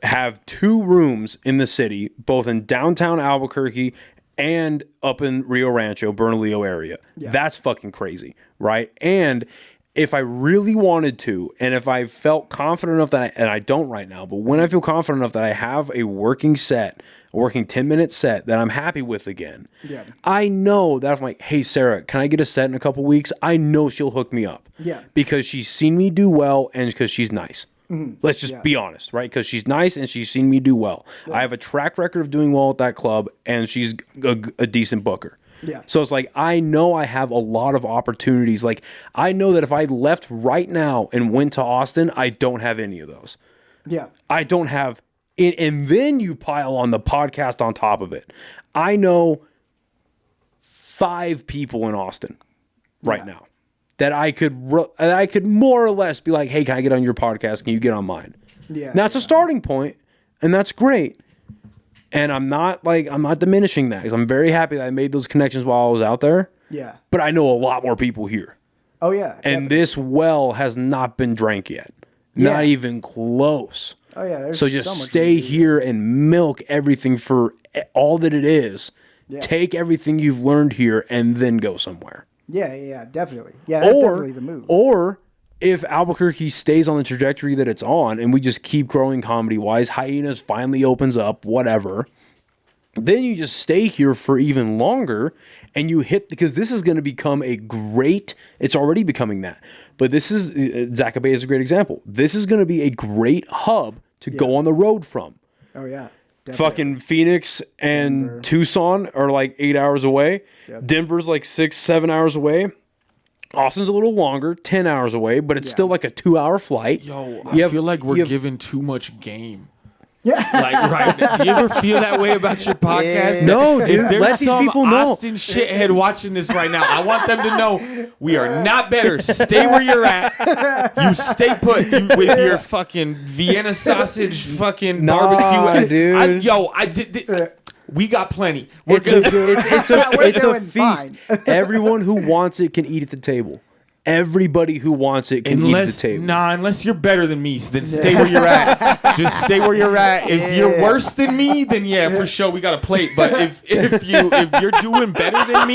have 2 rooms in the city, both in downtown Albuquerque and up in Rio Rancho, Bernalillo area. Yeah. That's fucking crazy, right? And if I really wanted to, and if I felt confident enough that and I don't right now, but when I feel confident enough that I have a working 10-minute set that I'm happy with again, I know that if I'm like, hey, Sarah, can I get a set in a couple weeks? I know she'll hook me up. Yeah. Because she's seen me do well and because she's nice. Mm-hmm. Let's just be honest, right? Because she's nice and she's seen me do well. Yeah. I have a track record of doing well at that club and she's a decent booker. Yeah. So it's like, I know I have a lot of opportunities. Like, I know that if I left right now and went to Austin, I don't have any of those. Yeah. I don't have it. And then you pile on the podcast on top of it. I know 5 people in Austin right now that I could more or less be like, hey, can I get on your podcast? Can you get on mine? Yeah. Now, it's a starting point, and that's great. And I'm not diminishing that because I'm very happy that I made those connections while I was out there. Yeah. But I know a lot more people here. Oh, yeah. And this well has not been drank yet. Yeah. Not even close. Oh, yeah. There's so just stay here and milk everything for all that it is. Yeah. Take everything you've learned here and then go somewhere. Yeah, definitely. Yeah, that's definitely the move. Or if Albuquerque stays on the trajectory that it's on and we just keep growing comedy-wise, Hyenas finally opens up, whatever, then you just stay here for even longer and you hit, because this is going to become it's already becoming that. But this is, Zachabay is a great example. This is going to be a great hub to go on the road from. Oh, yeah. Definitely. Fucking Phoenix and Denver. Tucson are like 8 hours away. Yep. Denver's like 6-7 hours away. Austin's a little longer, 10 hours away, but it's still like a 2-hour flight. Yo, I feel like we're giving too much game. Yeah. Like, right? Do you ever feel that way about your podcast? Yeah. No, dude. If there's let some these people know. Austin shithead watching this right now, I want them to know we are not better. Stay where you're at. You stay put with your fucking Vienna sausage fucking barbecue. Dude. We got plenty. It's a feast. Everyone who wants it can eat at the table. Everybody who wants it can eat at the table. Nah, unless you're better than me, then stay where you're at. Just stay where you're at. If you're worse than me, then for sure we got a plate. But if you're doing better than me,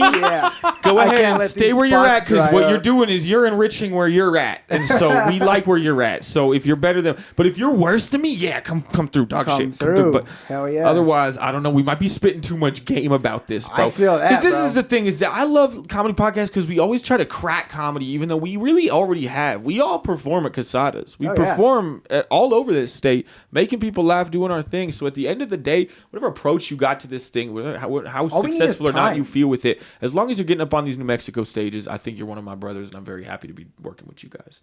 go ahead and stay where you're at, because what you're doing is you're enriching where you're at, and so we like where you're at. So if you're better than, but if you're worse than me, come through, dog shit. Come through. But hell yeah. Otherwise, I don't know. We might be spitting too much game about this, bro. I feel that, because this is the thing, is that I love comedy podcasts because we always try to crack comedy, even even though we really already have. We all perform at casadas. We perform all over this state, making people laugh, doing our thing. So at the end of the day, whatever approach you got to this thing, how successful or not you feel with it, as long as you're getting up on these New Mexico stages, I think you're one of my brothers, and I'm very happy to be working with you guys.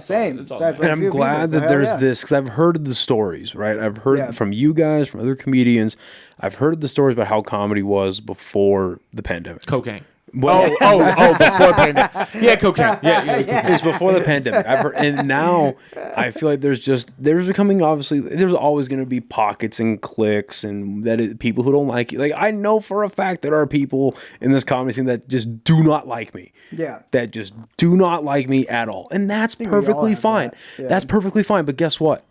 Same. And I'm glad that there's this, because I've heard the stories, right? I've heard from you guys, from other comedians. I've heard the stories about how comedy was before the pandemic. Cocaine. Well, before pandemic. Yeah, cocaine. Yeah. It's before the pandemic. I've heard, and now I feel like there's becoming, obviously, there's always going to be pockets and cliques and people who don't like you. Like, I know for a fact there are people in this comedy scene that just do not like me. Yeah. That just do not like me at all. And that's perfectly fine. That's perfectly fine. But guess what?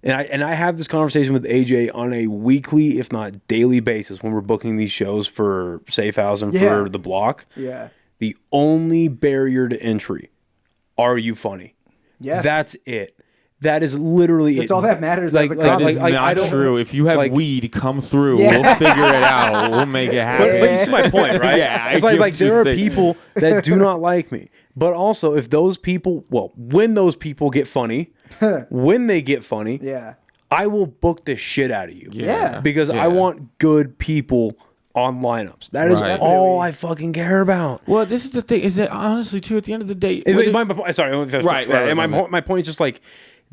And I have this conversation with AJ on a weekly, if not daily basis when we're booking these shows for Safe House and for The Block. Yeah. The only barrier to entry, are you funny? Yeah. That's it. That is literally That's all that matters. That is not true. If you have weed, come through. We'll figure it out. We'll make it happen. But you see my point, right? It's like there are people that do not like me. But also, if those people, when those people get funny, when they get funny, I will book the shit out of you. Yeah. Because I want good people on lineups. That is all I fucking care about. Well, this is the thing. Is that honestly, too, at the end of the day... My point is just like,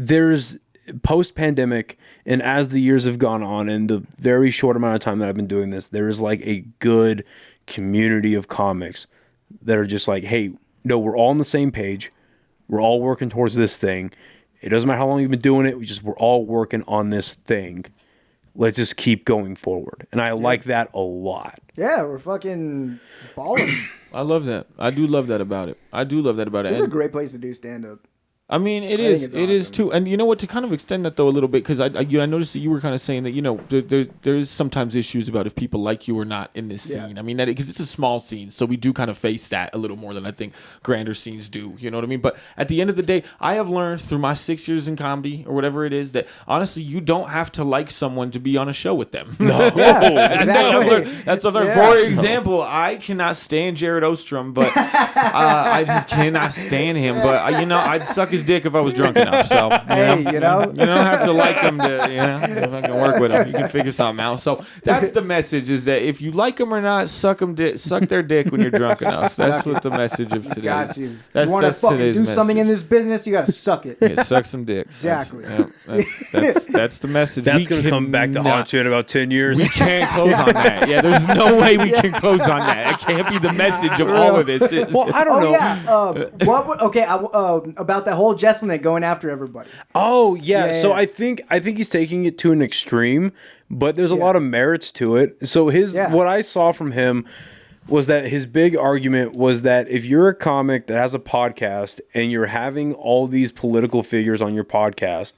there's post-pandemic, and as the years have gone on, and the very short amount of time that I've been doing this, there is like a good community of comics that are just like, hey, no, we're all on the same page. We're all working towards this thing. It doesn't matter how long you've been doing it. We're all working on this thing. Let's just keep going forward. And I like that a lot. Yeah, we're fucking balling. I love that. I do love that about it. This is a great place to do stand-up. I mean, it is too. And you know what, to kind of extend that though a little bit, because I noticed that you were kind of saying that, there's sometimes issues about if people like you or not in this scene. I mean, because it's a small scene, so we do kind of face that a little more than I think grander scenes do. You know what I mean? But at the end of the day, I have learned through my 6 years in comedy or whatever it is that honestly, you don't have to like someone to be on a show with them. No, exactly. That's what I've learned. For example, I cannot stand Jared Ostrom, but I just cannot stand him. But I'd suck his dick if I was drunk enough. So you don't have to like him to if I can work with him. You can figure something out. So that's the message: is that if you like him or not, suck their dick when you're drunk enough. That's what the message of today. Got you. That's, you want to fucking do something in this business, you gotta suck it. Yeah, suck some dick. Exactly. That's the message. That's going to come back to haunt you in about 10 years. We can't close on that. Yeah, there's no way we can close on that. That can't be the message of all of this. Well, I don't know. Yeah. About that whole Jesselnick going after everybody. Oh yeah. So I think he's taking it to an extreme, but there's a lot of merits to it. So what I saw from him was that his big argument was that if you're a comic that has a podcast and you're having all these political figures on your podcast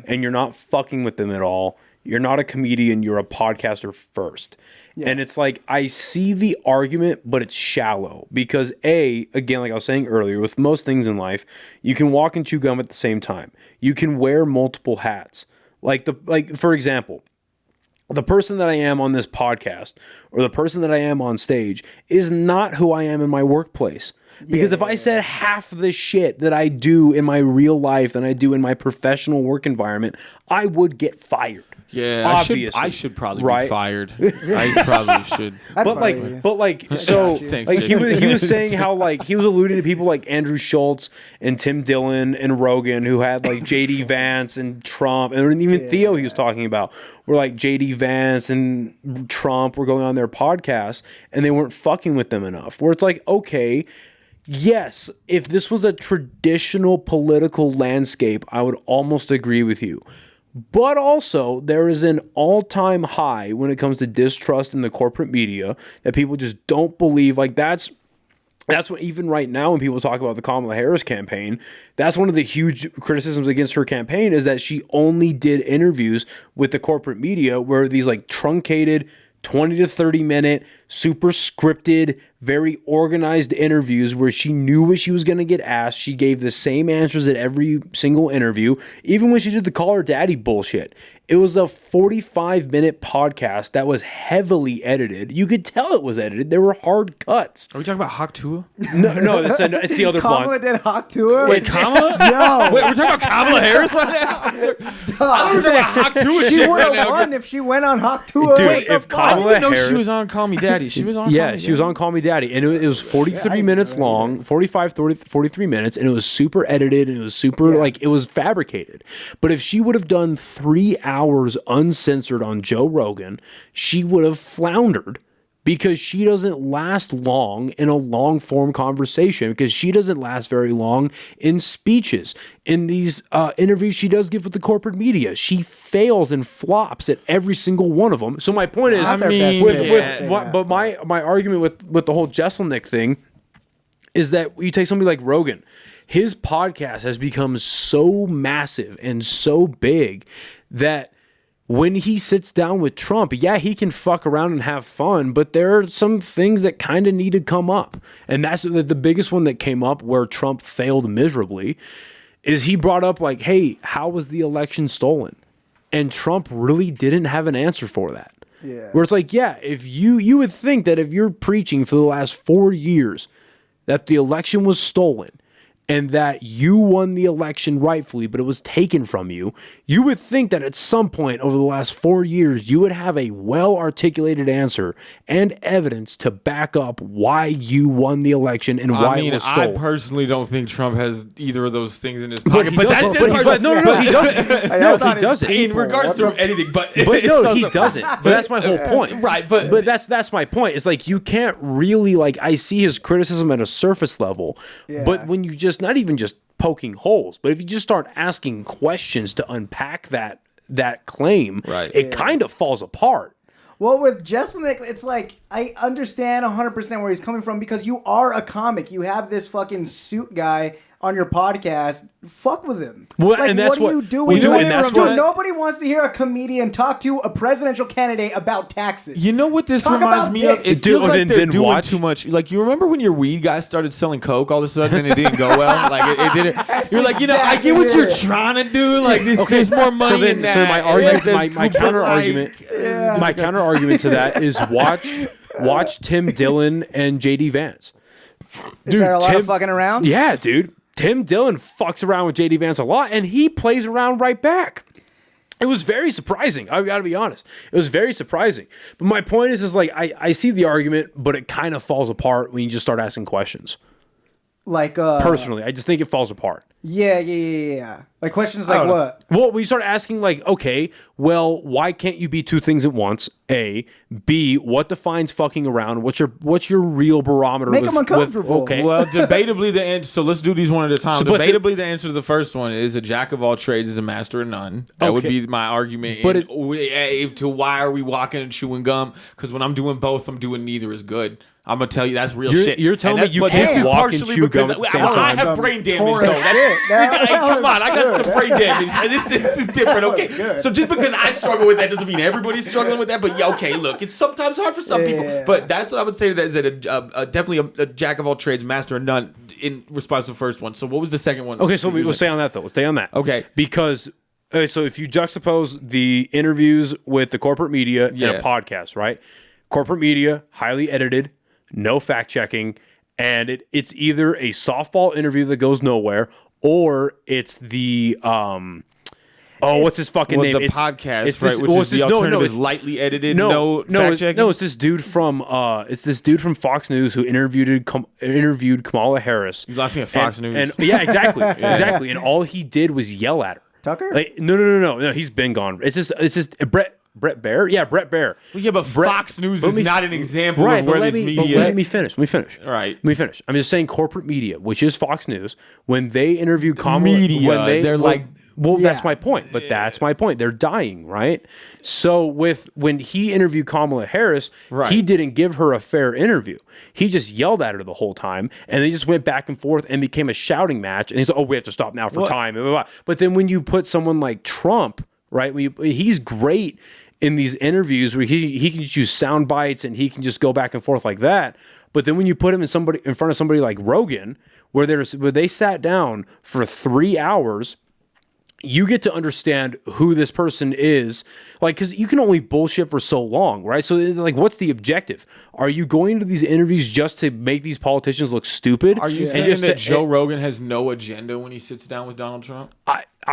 and you're not fucking with them at all, you're not a comedian, you're a podcaster first. Yeah. And it's like, I see the argument, but it's shallow because again, like I was saying earlier, with most things in life, you can walk and chew gum at the same time. You can wear multiple hats. Like for example, the person that I am on this podcast or the person that I am on stage is not who I am in my workplace. Because if I said half the shit that I do in my real life than I do in my professional work environment, I would get fired. Yeah, obviously. I should probably be fired. I probably should. He was saying how he was alluding to people like Andrew Schultz and Tim Dillon and Rogan who had like JD Vance and Trump and even Theo he was talking about were like JD Vance and Trump were going on their podcasts and they weren't fucking with them enough. Where it's like, okay, yes, if this was a traditional political landscape, I would almost agree with you. But also, there is an all-time high when it comes to distrust in the corporate media that people just don't believe. Like, that's what even right now when people talk about the Kamala Harris campaign, that's one of the huge criticisms against her campaign is that she only did interviews with the corporate media where these like truncated 20 to 30 minute super scripted, very organized interviews where she knew what she was going to get asked. She gave the same answers at every single interview, even when she did the call her daddy bullshit. It was a 45-minute podcast that was heavily edited. You could tell it was edited. There were hard cuts. Are we talking about Hawk Tua? No, it's the other Kamala blonde. did Hawk Tua? Wait, Kamala? No. Wait, we're talking about Kamala Harris right now? I thought we were talking about Hawk Tua She shit would right have now. won if she went on Hawk Tua. Dude, What the if fuck? I Kamala didn't know Harris- she was on Call Me Daddy. She was on Call Me She was on Call Me Daddy, and it was 43 minutes long, 43 minutes, and it was super edited, and it was super, it was fabricated. But if she would have done 3 hours uncensored on Joe Rogan, she would have floundered, because she doesn't last long in a long form conversation, because she doesn't last very long in speeches. In these interviews she does give with the corporate media, she fails and flops at every single one of them. So my point is, but my argument with the whole Jesselnick thing is that you take somebody like Rogan, his podcast has become so massive and so big that when he sits down with Trump, yeah, he can fuck around and have fun, but there are some things that kind of need to come up. And that's the biggest one that came up where Trump failed miserably, is he brought up like, hey, how was the election stolen? And Trump really didn't have an answer for that. Yeah. Where it's like, yeah, if you would think that if you're preaching for the last 4 years that the election was stolen, and that you won the election rightfully, but it was taken from you, you would think that at some point over the last 4 years, you would have a well-articulated answer and evidence to back up why you won the election and why it was stolen. I personally don't think Trump has either of those things in his But pocket. he But doesn't. that's just part. No, he doesn't. No, he doesn't. In regards to anything, but No, he doesn't. But that's my whole point. Right, but that's my point. It's like you can't really I see his criticism at a surface level, but when you just not even just poking holes, but if you just start asking questions to unpack that claim, it kind of falls apart. Well, with Jesselnick, it's like, I understand 100% where he's coming from, because you are a comic. You have this fucking suit guy on your podcast. Fuck with him. Well, like, and that's what are you doing? Dude, nobody wants to hear a comedian talk to a presidential candidate about taxes. You know what this Talk reminds about me of? It dicks. feels like they're doing watch. too much. Like, you remember when your weed guy started selling coke all of a sudden and it didn't go well? Like, it didn't. You're like, I get what you're trying to do. Like, there's more money in that. So my argument, my counter argument, my counter argument to that is watch Tim Dillon and JD Vance. Is there a lot of fucking around? Yeah, dude. Tim Dillon fucks around with JD Vance a lot, and he plays around right back. It was very surprising. I've got to be honest. It was very surprising. But my point is like, I see the argument, but it kind of falls apart when you just start asking questions. Like, personally, I just think it falls apart. Yeah. Like, questions like what? Well, we start asking like, okay, well, why can't you be two things at once? A, B, what defines fucking around? What's your real barometer? Make them uncomfortable. Okay. Well, debatably the answer. So let's do these one at a time. So, Debatably, the answer to the first one is a jack of all trades is a master of none. That would be my argument. But to why are we walking and chewing gum? Because when I'm doing both, I'm doing neither is good. I'm gonna tell you that's real shit. You're telling me you can't walk and chew gum at the same time. I have brain damage though. Hey, come on, I got some brain damage. This is different. Okay, so just because I struggle with that doesn't mean everybody's struggling with that. But yeah, okay, look, it's sometimes hard for some people. But that's what I would say to that, is that definitely a jack of all trades, master of none in response to the first one. So what was the second one? Okay, so we'll stay on that though. We'll stay on that. Okay, because. So if you juxtapose the interviews with the corporate media in a podcast, right? Corporate media, highly edited, no fact checking, and it's either a softball interview that goes nowhere, or it's the what's his fucking name? The podcast, it's right? Which is the alternative is lightly edited, no fact checking. No, it's this dude from Fox News who interviewed Kamala Harris. You lost me at Fox News. And yeah, exactly, exactly. And all he did was yell at her. Tucker? Like, no. He's been gone. It's just Brett Baer? Yeah, Brett Baer. Well, yeah, but Fox News is not an example of where this media... Let me finish. All right. Let me finish. I'm just saying corporate media, which is Fox News, when they interview Kamala... They're like... Well, that's my point. But that's my point. They're dying, right? So when he interviewed Kamala Harris, he didn't give her a fair interview. He just yelled at her the whole time, and they just went back and forth and became a shouting match. And he's like, we have to stop now for time. But then when you put someone like Trump, right, he's great in these interviews where he can just use sound bites and he can just go back and forth like that. But then when you put him in front of somebody like Rogan, where they sat down for 3 hours, you get to understand who this person is, like, because you can only bullshit for so long, right? So, like, what's the objective? Are you going to these interviews just to make these politicians look stupid? Are you saying that Joe Rogan has no agenda when he sits down with Donald Trump?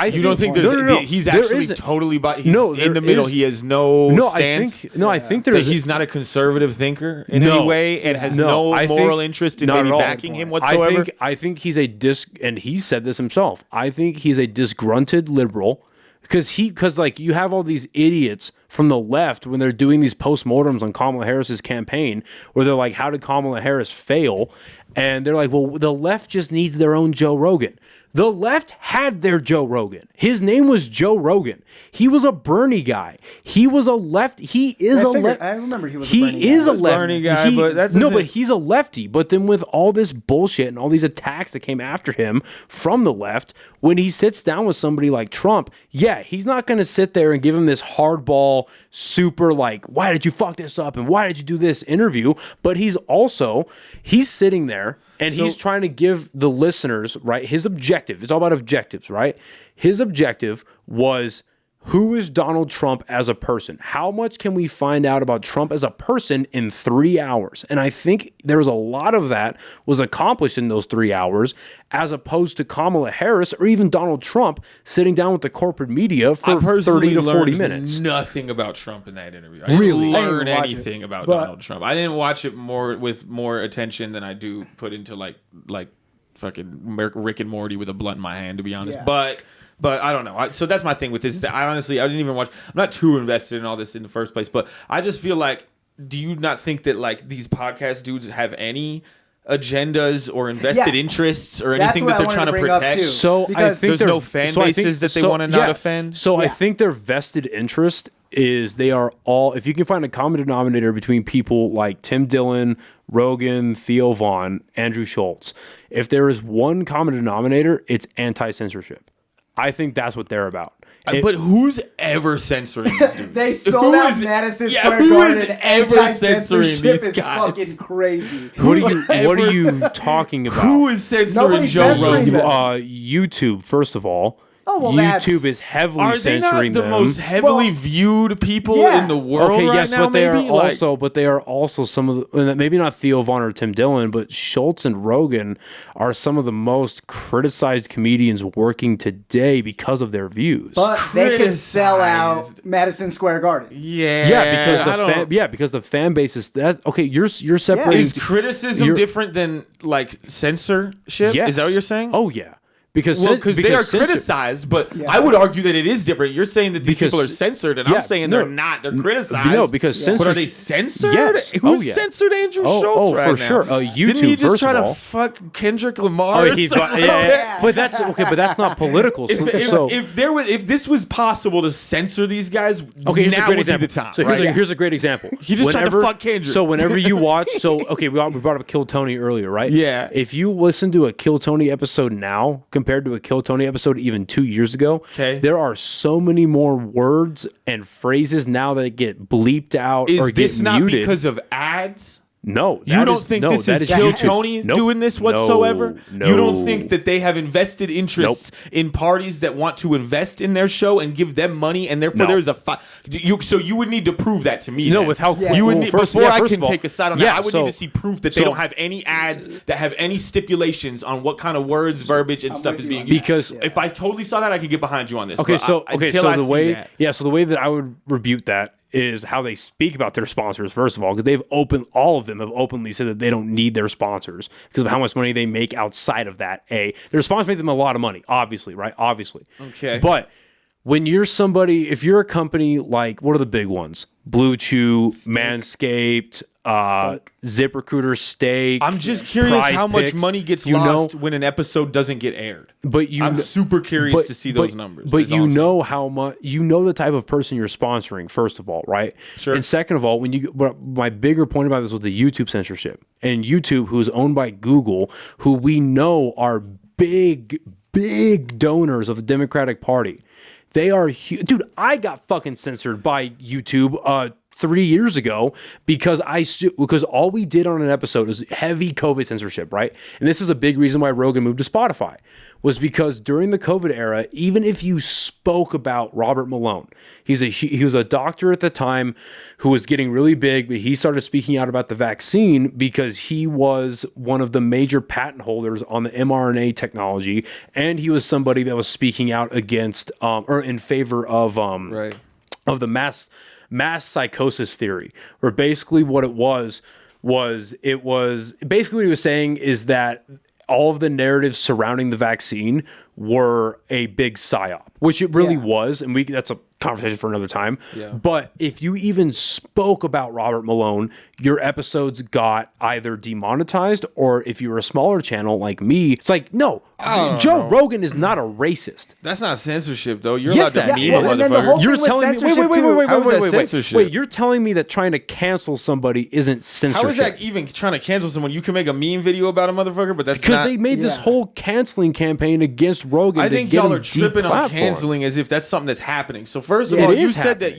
You don't think there's he's actually totally he's in the middle. He has no stance. I think there's he's not a conservative thinker in any way and has no moral interest in maybe backing him whatsoever. I think he's and he said this himself. I think he's a disgruntled liberal because like you have all these idiots from the left when they're doing these postmortems on Kamala Harris's campaign where they're like, how did Kamala Harris fail? And they're like, well, the left just needs their own Joe Rogan. The left had their Joe Rogan. His name was Joe Rogan. He was a Bernie guy. He was a left. He is a left. I remember he was. He is a Bernie guy, but that's but he's a lefty. But then with all this bullshit and all these attacks that came after him from the left, when he sits down with somebody like Trump, yeah, he's not going to sit there and give him this hardball, super like, why did you fuck this up and why did you do this interview? But he's sitting there. And he's trying to give the listeners, right, his objective. It's all about objectives, right? His objective was, who is Donald Trump as a person? How much can we find out about Trump as a person in 3 hours? And I think there was a lot of that was accomplished in those 3 hours, as opposed to Kamala Harris or even Donald Trump sitting down with the corporate media for 30 to 40 minutes. Nothing about Trump in that interview. I didn't learn anything about Donald Trump. I didn't watch it with more attention than I do put into like fucking Rick and Morty with a blunt in my hand, to be honest. Yeah. But I don't know. So that's my thing with this. I didn't even watch. I'm not too invested in all this in the first place. But I just feel like, do you not think that like these podcast dudes have any agendas or invested interests or anything that they're trying to protect? So I think there's no fan bases that they want to not offend. So I think their vested interest is they are all, if you can find a common denominator between people like Tim Dillon, Rogan, Theo Vaughn, Andrew Schultz, if there is one common denominator, it's anti-censorship. I think that's what they're about. But who's ever censoring these dudes? They sold out Madison Square Garden. Anti-censorship is fucking crazy. What are you talking about? Who is censoring Joe Rogan? YouTube, first of all. Oh, well, YouTube is heavily censoring them. Are they not the most heavily viewed people in the world right now? But they are also some of the, maybe not Theo Vaughn or Tim Dillon, but Schultz and Rogan are some of the most criticized comedians working today because of their views. But they can sell out Madison Square Garden. Because the fan base is that. Okay, you're separating. Is criticism different than like censorship? Yes. Is that what you're saying? Oh yeah. Because they are criticized, but I would argue that it is different. You're saying that these people are censored, and I'm saying they're not. They're criticized. No, because censorship. But are they censored? Yes. Who's censored Andrew Schultz right now? For sure. YouTube, didn't he just try to fuck Kendrick Lamar? But that's okay. But that's not political. If this was possible to censor these guys, here's now a great would example. be the time. So here's a great example. He just tried to fuck Kendrick. So whenever you watch, we brought up Kill Tony earlier, right? Yeah. If you listen to a Kill Tony episode now compared to a Kill Tony episode even 2 years ago, there are so many more words and phrases now that get bleeped out or get muted. Is this not because of ads? No. You don't think this is Kill Tony doing this whatsoever? No. You don't think that they have invested interests in parties that want to invest in their show and give them money, and therefore there's a so you would need to prove that to me. No, then. with how you would need, before I can take a side on that, I would need to see proof that they don't have any ads that have any stipulations on what kind of words, verbiage, and stuff is being used. Because if I totally saw that, I could get behind you on this. So the way that I would rebuke that is how they speak about their sponsors, first of all, because all of them have openly said that they don't need their sponsors because of how much money they make outside of that. Their sponsors make them a lot of money, obviously, right? Obviously. Okay. But when you're if you're a company like, what are the big ones? Blue Chew, Manscaped, ZipRecruiter, Steak. I'm just curious how much money gets lost when an episode doesn't get aired. I'm super curious to see those numbers. But you know how much, the type of person you're sponsoring, first of all, right? Sure. And second of all, my bigger point about this was the YouTube censorship. And YouTube, who's owned by Google, who we know are big donors of the Democratic Party. They are huge. Dude, I got fucking censored by YouTube 3 years ago because because all we did on an episode is heavy COVID censorship, right? And this is a big reason why Rogan moved to Spotify, was because during the COVID era, even if you spoke about Robert Malone, he was a doctor at the time who was getting really big, but he started speaking out about the vaccine because he was one of the major patent holders on the mRNA technology, and he was somebody that was speaking out against or in favor of the mass psychosis theory, where basically what it was basically what he was saying is that all of the narratives surrounding the vaccine were a big psyop, which it really was, and that's a conversation for another time. Yeah. But if you even spoke about Robert Malone, your episodes got either demonetized, or if you were a smaller channel like me, it's like, no, Joe Rogan is not a racist. That's not censorship, though. You're allowed to meme a motherfucker. You're telling me, censorship? You're telling me that trying to cancel somebody isn't censorship. How is that even trying to cancel someone? You can make a meme video about a motherfucker, but that's because they made this whole canceling campaign against Rogan. I think y'all are tripping on canceling as if that's something that's happening. So first of all, you said that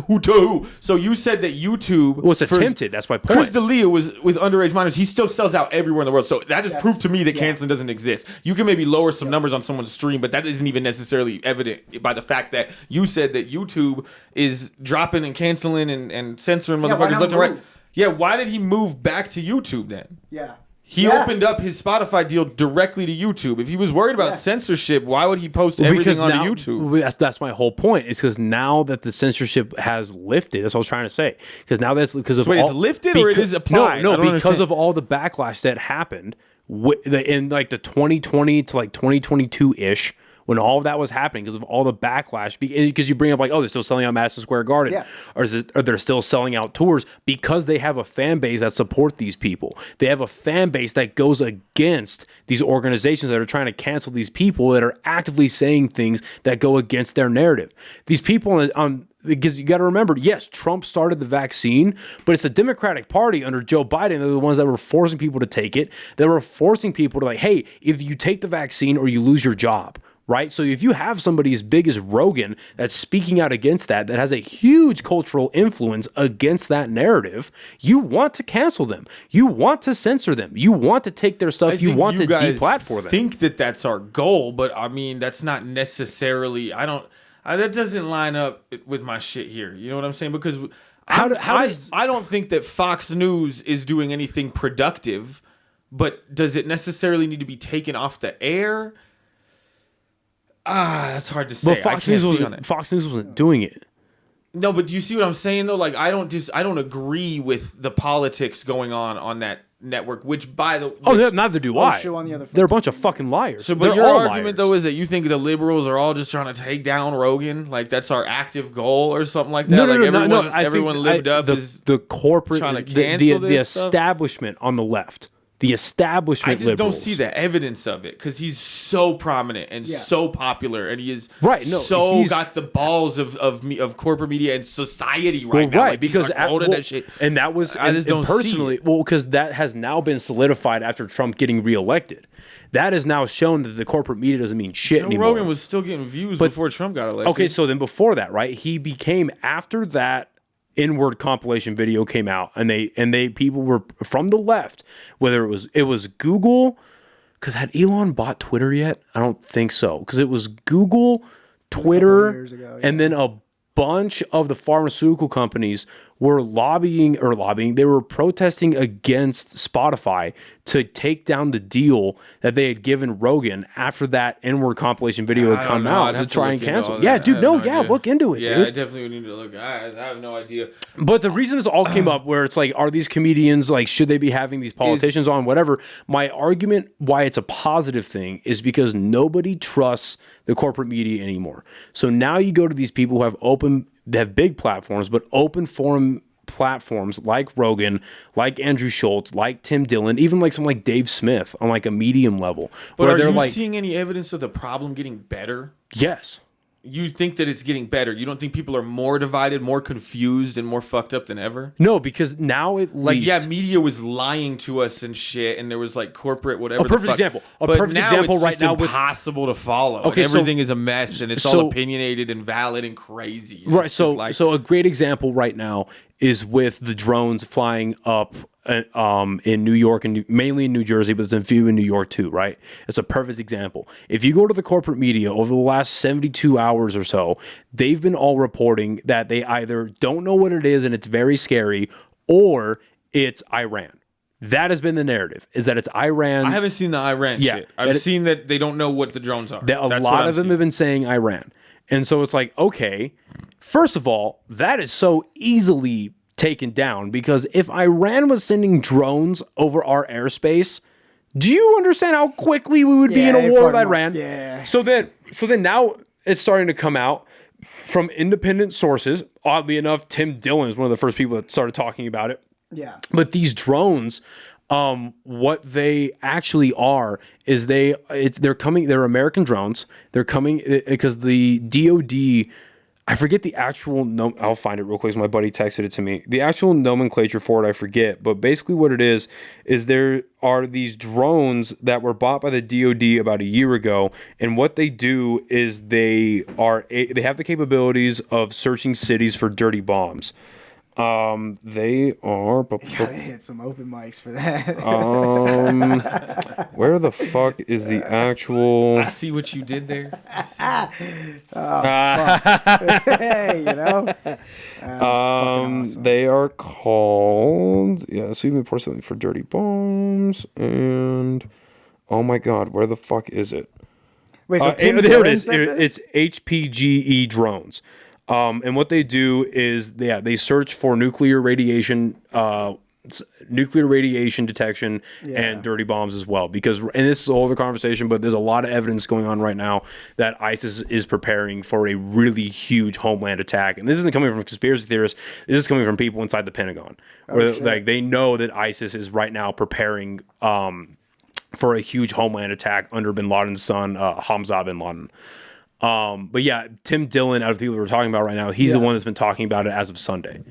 who to who? So you said that YouTube was attempted. That's my point. Chris D'Elia was with underage minors. He still sells out everywhere in the world. So that just proved to me that canceling doesn't exist. You can maybe lower some numbers on someone's stream, but that isn't even necessarily evident by the fact that you said that YouTube is dropping and canceling and censoring motherfuckers left and right. Yeah, why did he move back to YouTube then? Yeah. He opened up his Spotify deal directly to YouTube. If he was worried about censorship, why would he post everything onto YouTube? That's my whole point. It's because now that the censorship has lifted, that's what I was trying to say. Because now that's because of it's lifted or it is applied? No, because of all the backlash that happened in like the 2020 to like 2022-ish, when all of that was happening because of all the backlash, because you bring up like, oh, they're still selling out Madison Square Garden, or they're still selling out tours, because they have a fan base that support these people. They have a fan base that goes against these organizations that are trying to cancel these people that are actively saying things that go against their narrative. These people because you got to remember, yes, Trump started the vaccine, but it's the Democratic Party under Joe Biden. They're the ones that were forcing people to take it. They were forcing people to like, hey, either you take the vaccine or you lose your job. Right? So if you have somebody as big as Rogan that's speaking out against that has a huge cultural influence against that narrative, you want to cancel them. You want to censor them. You want to take their stuff. You want to deplatform them. I think that that's our goal, but I mean, that's not necessarily, that doesn't line up with my shit here. You know what I'm saying? Because I don't think that Fox News is doing anything productive, but does it necessarily need to be taken off the air? That's hard to say. Well, Fox News wasn't doing it. No, but do you see what I'm saying though? Like I don't agree with the politics going on that network. Which neither do I. They're a bunch of fucking liars. So, but your argument though is that you think the liberals are all just trying to take down Rogan, like that's our active goal or something like that. No, everyone lived up is the corporate, trying to cancel the establishment on the left. The establishment. I just don't see the evidence of it because he's so prominent and so popular, and he is got the balls of corporate media and society now. Right, like, because that shit. And that was I just don't personally see it. Well, because that has now been solidified after Trump getting reelected. That is now shown that the corporate media doesn't mean shit anymore. Rogan was still getting views before Trump got elected. Okay, so then before that, right? He became after that. N-word compilation video came out, and they people were from the left, whether it was Google, because had Elon bought Twitter yet? I don't think so, because it was Google, Twitter, and then a bunch of the pharmaceutical companies were they were protesting against Spotify to take down the deal that they had given Rogan after that N-word compilation video had come out to try and cancel. Yeah, dude, look into it, dude. Yeah, I definitely need to look. I have no idea. But the reason this all came up, where it's like, are these comedians, like, should they be having these politicians on, whatever? My argument why it's a positive thing is because nobody trusts the corporate media anymore. So now you go to these people who have big platforms, but open forum platforms like Rogan, like Andrew Schultz, like Tim Dillon, even like someone like Dave Smith on like a medium level. But are you seeing any evidence of the problem getting better? Yes. you think that it's getting better. You don't think people are more divided, more confused, and more fucked up than ever? No, because now at least... media was lying to us and shit, and there was like corporate whatever. A perfect example. A perfect example right now. It's impossible to follow. Okay, everything is a mess, and it's all opinionated and valid and crazy. And right. So a great example right now is with the drones flying up in New York and mainly in New Jersey, but there's a few in New York too, right? It's a perfect example. If you go to the corporate media over the last 72 hours or so, they've been all reporting that they either don't know what it is and it's very scary, or it's Iran. That has been the narrative, is that it's Iran. I haven't seen the Iran shit. I've seen that they don't know what the drones are. A lot of them have been saying Iran. And so it's like, okay, first of all, that is so easily taken down, because if Iran was sending drones over our airspace, do you understand how quickly we would be in a war with Iran? Yeah. So then now it's starting to come out from independent sources. Oddly enough, Tim Dillon is one of the first people that started talking about it. Yeah. But these drones, what they actually are is they're American drones. They're coming because the DOD, I forget the actual I'll find it real quick. My buddy texted it to me. The actual nomenclature for it, I forget. But basically what it is there are these drones that were bought by the DOD about a year ago. And what they do is they have the capabilities of searching cities for dirty bombs. They are... You gotta hit some open mics for that. Where the fuck is the actual... I see what you did there. Hey, you know? Awesome. They are called... Yeah, so you report something for dirty bombs, and... Oh my god, where the fuck is it? Wait, so there it is. It's HPGE drones. And what they do is they search for nuclear radiation detection and dirty bombs as well. Because, and this is a whole other conversation, but there's a lot of evidence going on right now that ISIS is preparing for a really huge homeland attack. And this isn't coming from conspiracy theorists. This is coming from people inside the Pentagon, where like they know that ISIS is right now preparing for a huge homeland attack under Bin Laden's son, Hamza Bin Laden. But yeah, Tim Dillon, out of the people we're talking about right now, he's the one that's been talking about it as of Sunday.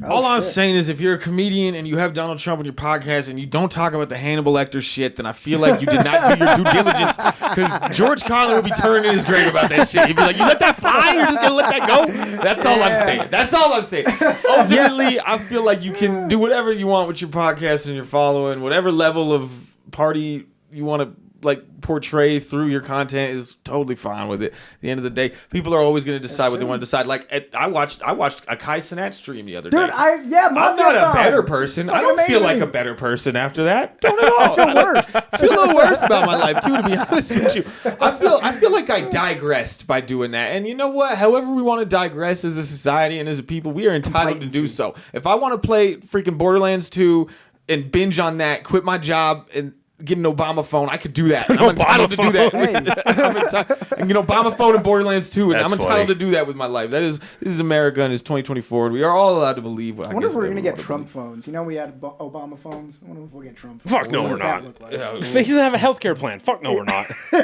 All I'm saying is, if you're a comedian and you have Donald Trump on your podcast and you don't talk about the Hannibal Lecter shit, then I feel like you did not do your due diligence, because George Carlin would be turning in his grave about that shit. He'd be like, "You let that fly? You're just gonna let that go?" That's all I'm saying. That's all I'm saying. Ultimately, I feel like you can do whatever you want with your podcast and your following, whatever level of party you want to like portray through your content is totally fine with it. At the end of the day, people are always going to decide what they want to decide. Like I watched a Kai Cenat stream the other day. Dude, I'm not a better person. I don't feel like a better person after that. Don't at all. I feel worse. I feel a little worse about my life too, to be honest with you. I feel like I digressed by doing that. And you know what? However we want to digress as a society and as a people, we are entitled to do so. If I want to play freaking Borderlands 2 and binge on that, quit my job and get an Obama phone, I could do that. I'm entitled to do that. And get Obama phone and Borderlands 2, and I'm entitled to do that with my life. This is America, and it's 2024, and we are all allowed to believe. I wonder if we're going to get Trump phones. You know, we had Obama phones. I wonder if we'll get Trump phones. Fuck no, we're not. Like? He doesn't have a healthcare plan. Fuck no, we're not. All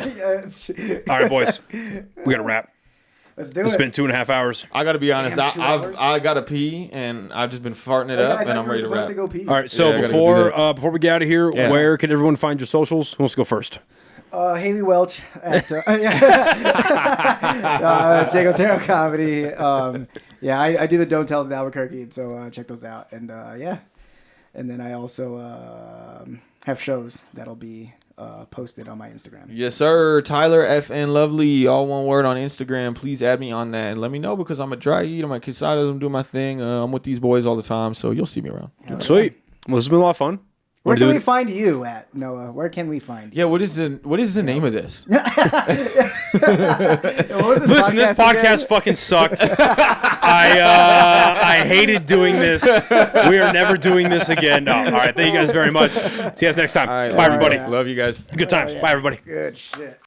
right, boys. We got to wrap. Let's do it. It's been 2.5 hours. I got to be honest. I got to pee, and I've just been farting it up, and I'm ready to wrap. To go pee. All right. So before we get out of here, where can everyone find your socials? Who wants to go first? Haley Welch at Jake Otero Comedy. I do the Don't Tells in Albuquerque, so check those out. And and then I also have shows that'll be posted on my Instagram. Yes, sir. Tyler FN Lovely, all one word on Instagram. Please add me on that and let me know, because I'm a dry eat. I'm a quesadas. I'm doing my thing. I'm with these boys all the time, so you'll see me around. Sweet. Well, this has been a lot of fun. Where can we find you at, Noah? Where can we find you? Yeah, what is the name of this? Listen, this podcast fucking sucked. I hated doing this. We are never doing this again. No. All right. Thank you guys very much. See you guys next time. Right, bye, everybody. Love you guys. Good times. Bye, everybody. Good shit.